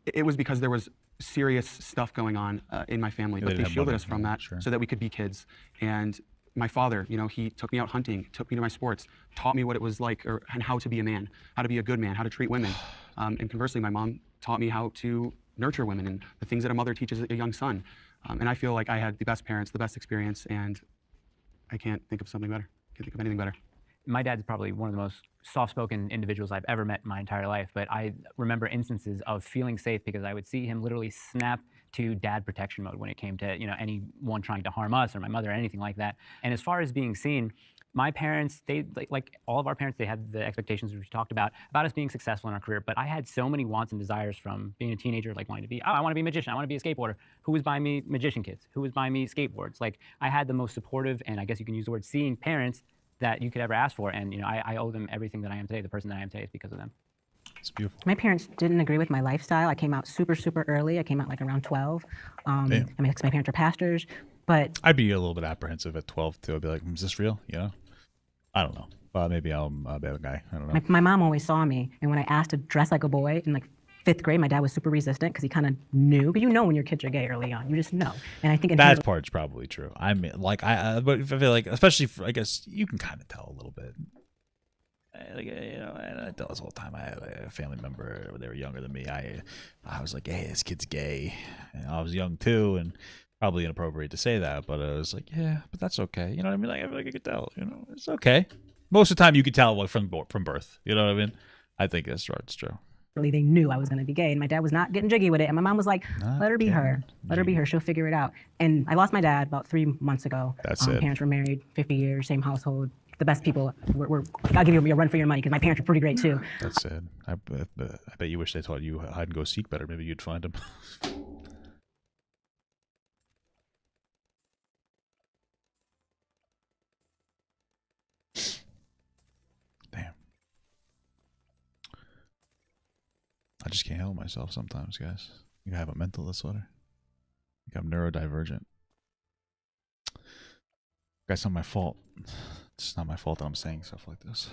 It was because there was serious stuff going on in my family, but they shielded us from that so that we could be kids. And my father, he took me out hunting, took me to my sports, taught me what it was like and how to be a man, how to be a good man, how to treat women. And conversely, my mom taught me how to nurture women and the things that a mother teaches a young son. And I feel like I had the best parents, the best experience, and I can't think of something better. Can't think of anything better. My dad's probably one of the most soft-spoken individuals I've ever met in my entire life, but I remember instances of feeling safe because I would see him literally snap to dad protection mode when it came to anyone trying to harm us or my mother or anything like that. And as far as being seen, my parents, they like all of our parents, they had the expectations which we talked about us being successful in our career. But I had so many wants and desires from being a teenager, like wanting to be, I want to be a magician, I want to be a skateboarder. Who was buying me magician kits? Who was buying me skateboards? Like I had the most supportive, and I guess you can use the word seeing parents that you could ever ask for. And I owe them everything that I am today. The person that I am today is because of them. It's beautiful. My parents didn't agree with my lifestyle. I came out super, super early. I came out like around 12. I mean, my parents are pastors, but I'd be a little bit apprehensive at 12 too. I'd be like, is this real? I don't know. Maybe I'm a bad guy. I don't know. My mom always saw me, and when I asked to dress like a boy in like 5th grade, my dad was super resistant because he kind of knew. But when your kids are gay early on, you just know. And I think that part's probably true. I mean, like but I feel like, especially for, I guess you can kind of tell a little bit. Like, and I tell this all the time. I have a family member. They were younger than me. I was like, hey, this kid's gay. And I was young too, and probably inappropriate to say that, but I was like, yeah, but that's okay. You know what I mean? Like I feel like I could tell. It's okay. Most of the time, you could tell from birth. You know what I mean? I think that's right. It's true. Really, they knew I was going to be gay, and my dad was not getting jiggy with it. And my mom was like, let her be her. Let her be her. She'll figure it out. And I lost my dad about 3 months ago. That's it. Parents were married 50 years, same household. The best people. I'll give you a run for your money because my parents were pretty great too. That's sad. I bet you wish they taught you hide and go seek better. Maybe you'd find them. Damn. I just can't help myself sometimes, guys. I have a mental disorder. I think I'm neurodivergent. That's not my fault. It's not my fault that I'm saying stuff like this.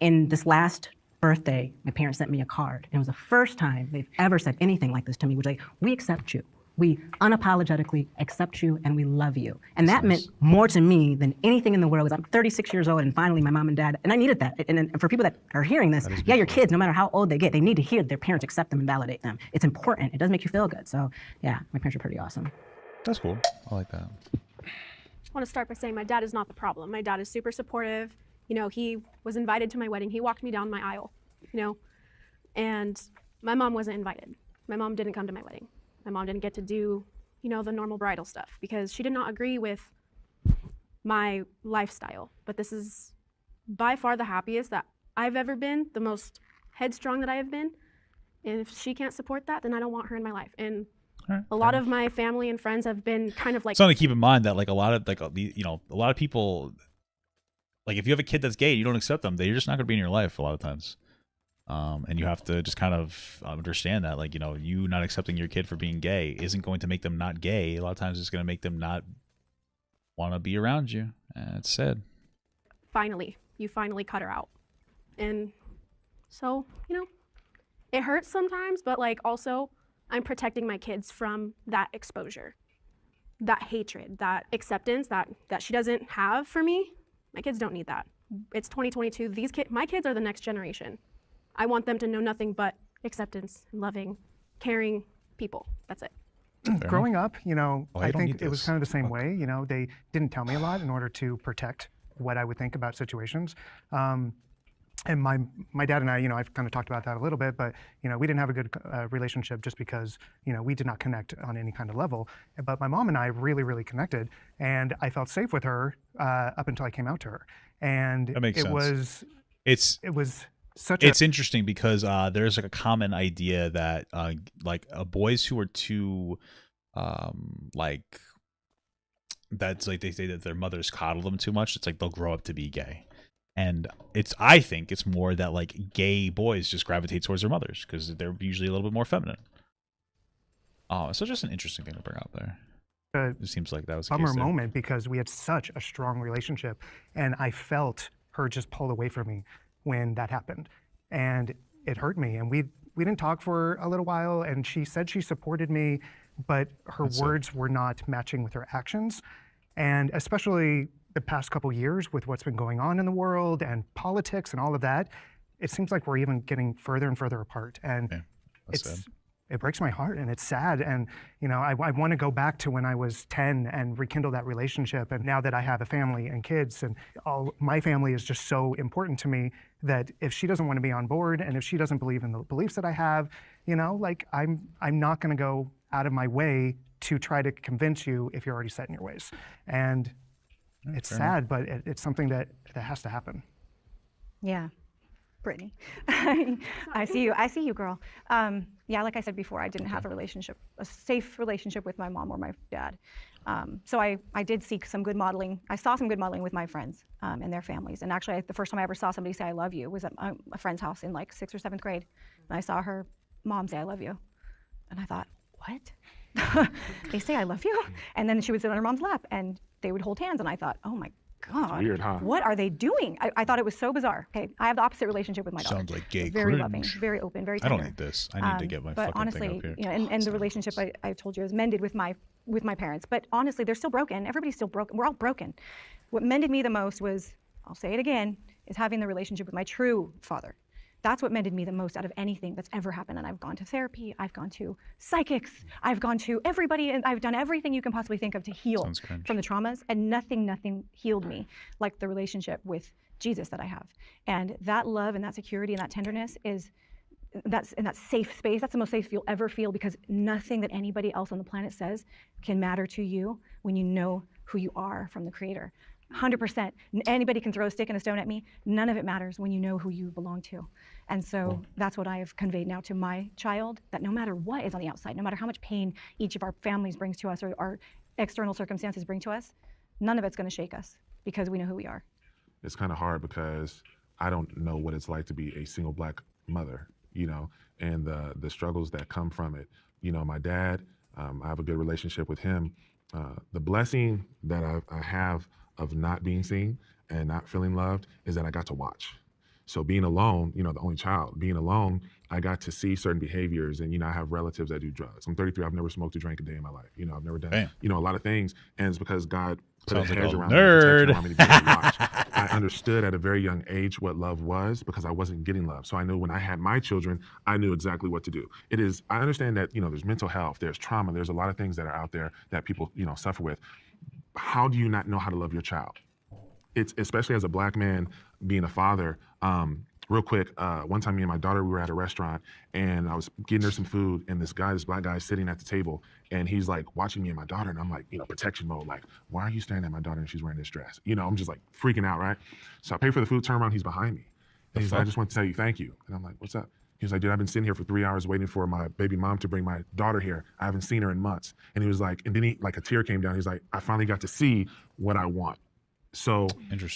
In this last birthday, my parents sent me a card. And it was the first time they've ever said anything like this to me, which like, we accept you. We unapologetically accept you and we love you. And that meant more to me than anything in the world. I'm 36 years old and finally my mom and dad, and I needed that. And for people that are hearing this, yeah, your kids, no matter how old they get, they need to hear their parents accept them and validate them. It's important. It does make you feel good. So yeah, my parents are pretty awesome. That's cool. I like that. I want to start by saying my dad is not the problem. My dad is super supportive. You know, he was invited to my wedding. He walked me down my aisle, you know, and my mom wasn't invited. My mom didn't come to my wedding. My mom didn't get to do, you know, the normal bridal stuff because she did not agree with my lifestyle. But this is by far the happiest that I've ever been, the most headstrong that I have been. And if she can't support that, then I don't want her in my life. And a lot of my family and friends have been kind of like. Something to keep in mind that like a lot of people, like if you have a kid that's gay, you don't accept them. They're just not going to be in your life a lot of times. And you have to just kind of understand that, like, you know, you not accepting your kid for being gay isn't going to make them not gay. A lot of times it's going to make them not want to be around you. And it's sad. You finally cut her out. And so, you know, it hurts sometimes, but like also I'm protecting my kids from that exposure, that hatred, that acceptance that she doesn't have for me. My kids don't need that. It's 2022. My kids are the next generation. I want them to know nothing but acceptance, loving, caring people. That's it. Growing up, you know, I think it was kind of the same way. You know, they didn't tell me a lot in order to protect what I would think about situations. And my dad and I, you know, I've kind of talked about that a little bit, but, you know, we didn't have a good relationship just because, you know, we did not connect on any kind of level. But my mom and I really, really connected, and I felt safe with her up until I came out to her. And that makes sense. It was such it's interesting because there's like a common idea that like boys who are too like, that's like they say that their mothers coddle them too much. It's like they'll grow up to be gay. And I think it's more that like gay boys just gravitate towards their mothers because they're usually a little bit more feminine. So just an interesting thing to bring out there. It seems like that was a bummer moment because we had such a strong relationship, and I felt her just pulled away from me when that happened, and it hurt me. And we didn't talk for a little while, and she said she supported me, but her words were not matching with her actions, and especially the past couple years with what's been going on in the world and politics and all of that, it seems like we're even getting further and further apart. And it breaks my heart and it's sad. And, you know, I want to go back to when I was 10 and rekindle that relationship. And now that I have a family and kids and my family is just so important to me that if she doesn't want to be on board and if she doesn't believe in the beliefs that I have, you know, like I'm not going to go out of my way to try to convince you if you're already set in your ways. And it's sad, but it's something that has to happen. Yeah, Brittany, I see you, girl. Yeah, like I said before, I didn't have a safe relationship with my mom or my dad. So I did seek some good modeling. I saw some good modeling with my friends and their families. And actually, the first time I ever saw somebody say "I love you" was at a friend's house in like 6th or 7th grade. And I saw her mom say "I love you," and I thought, what? They say "I love you," and then she would sit on her mom's lap and they would hold hands, and I thought, oh my God, it's weird, huh? What are they doing? I thought it was so bizarre. Okay, I have the opposite relationship with my daughter. Sounds like gay very cringe. loving, very open, very tender. I don't need this. I need to get my but fucking honestly, thing up here. You know, and the relationship I told you is mended with my parents. But honestly, they're still broken. Everybody's still broken. We're all broken. What mended me the most was, I'll say it again, is having the relationship with my true father. That's what mended me the most out of anything that's ever happened. And I've gone to therapy, I've gone to psychics, I've gone to everybody, and I've done everything you can possibly think of to heal from the traumas, and nothing healed me like the relationship with Jesus that I have. And that love and that security and that tenderness that's in that safe space. That's the most safe you'll ever feel, because nothing that anybody else on the planet says can matter to you when you know who you are from the Creator. 100%. Anybody can throw a stick and a stone at me. None of it matters when you know who you belong to. And so that's what I have conveyed now to my child, that no matter what is on the outside, no matter how much pain each of our families brings to us or our external circumstances bring to us, none of it's going to shake us because we know who we are. It's kind of hard because I don't know what it's like to be a single Black mother, you know, and the struggles that come from it. You know, my dad, I have a good relationship with him. The blessing that I have of not being seen and not feeling loved is that I got to watch. So being alone, you know, the only child, being alone, I got to see certain behaviors, and, you know, I have relatives that do drugs. I'm 33, I've never smoked or drank a day in my life. You know, I've never done, you know, a lot of things, and it's because God put a hedge around me, protection around me to be able to watch. I understood at a very young age what love was because I wasn't getting love. So I knew when I had my children, I knew exactly what to do. I understand that, you know, there's mental health, there's trauma, there's a lot of things that are out there that people, you know, suffer with. How do you not know how to love your child? It's especially as a Black man being a father. Real quick, one time me and my daughter, we were at a restaurant and I was getting her some food, and this Black guy is sitting at the table, and he's like watching me and my daughter, and I'm like, you know, protection mode, like, why are you staring at my daughter and she's wearing this dress? You know, I'm just like freaking out, right? So I pay for the food, turn around, he's behind me. And he's like, I just want to tell you thank you. And I'm like, what's up? He was like, dude, I've been sitting here for 3 hours waiting for my baby mom to bring my daughter here. I haven't seen her in months. And he was like, and then he, like a tear came down. He's like, I finally got to see what I want. So,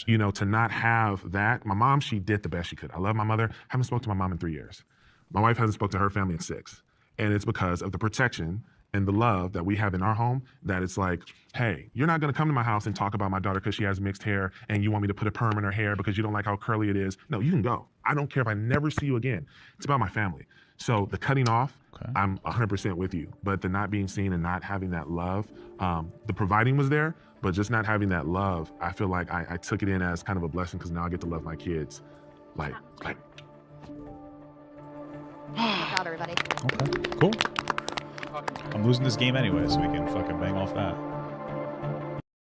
you know, to not have that, my mom, she did the best she could. I love my mother. Haven't spoken to my mom in 3 years. My wife hasn't spoken to her family in 6. And it's because of the protection and the love that we have in our home, that it's like, hey, you're not gonna come to my house and talk about my daughter because she has mixed hair and you want me to put a perm in her hair because you don't like how curly it is. No, you can go. I don't care if I never see you again. It's about my family. So the cutting off, I'm 100% with you. But the not being seen and not having that love, the providing was there, but just not having that love, I feel like I took it in as kind of a blessing because now I get to love my kids. Like. Good job, everybody. Okay, cool. I'm losing this game anyway, so we can fucking bang off that.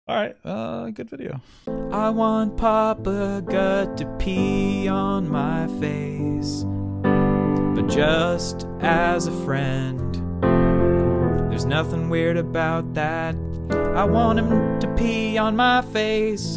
All right, good video. I want Papa God to pee on my face, but just as a friend. There's nothing weird about that. I want him to pee on my face.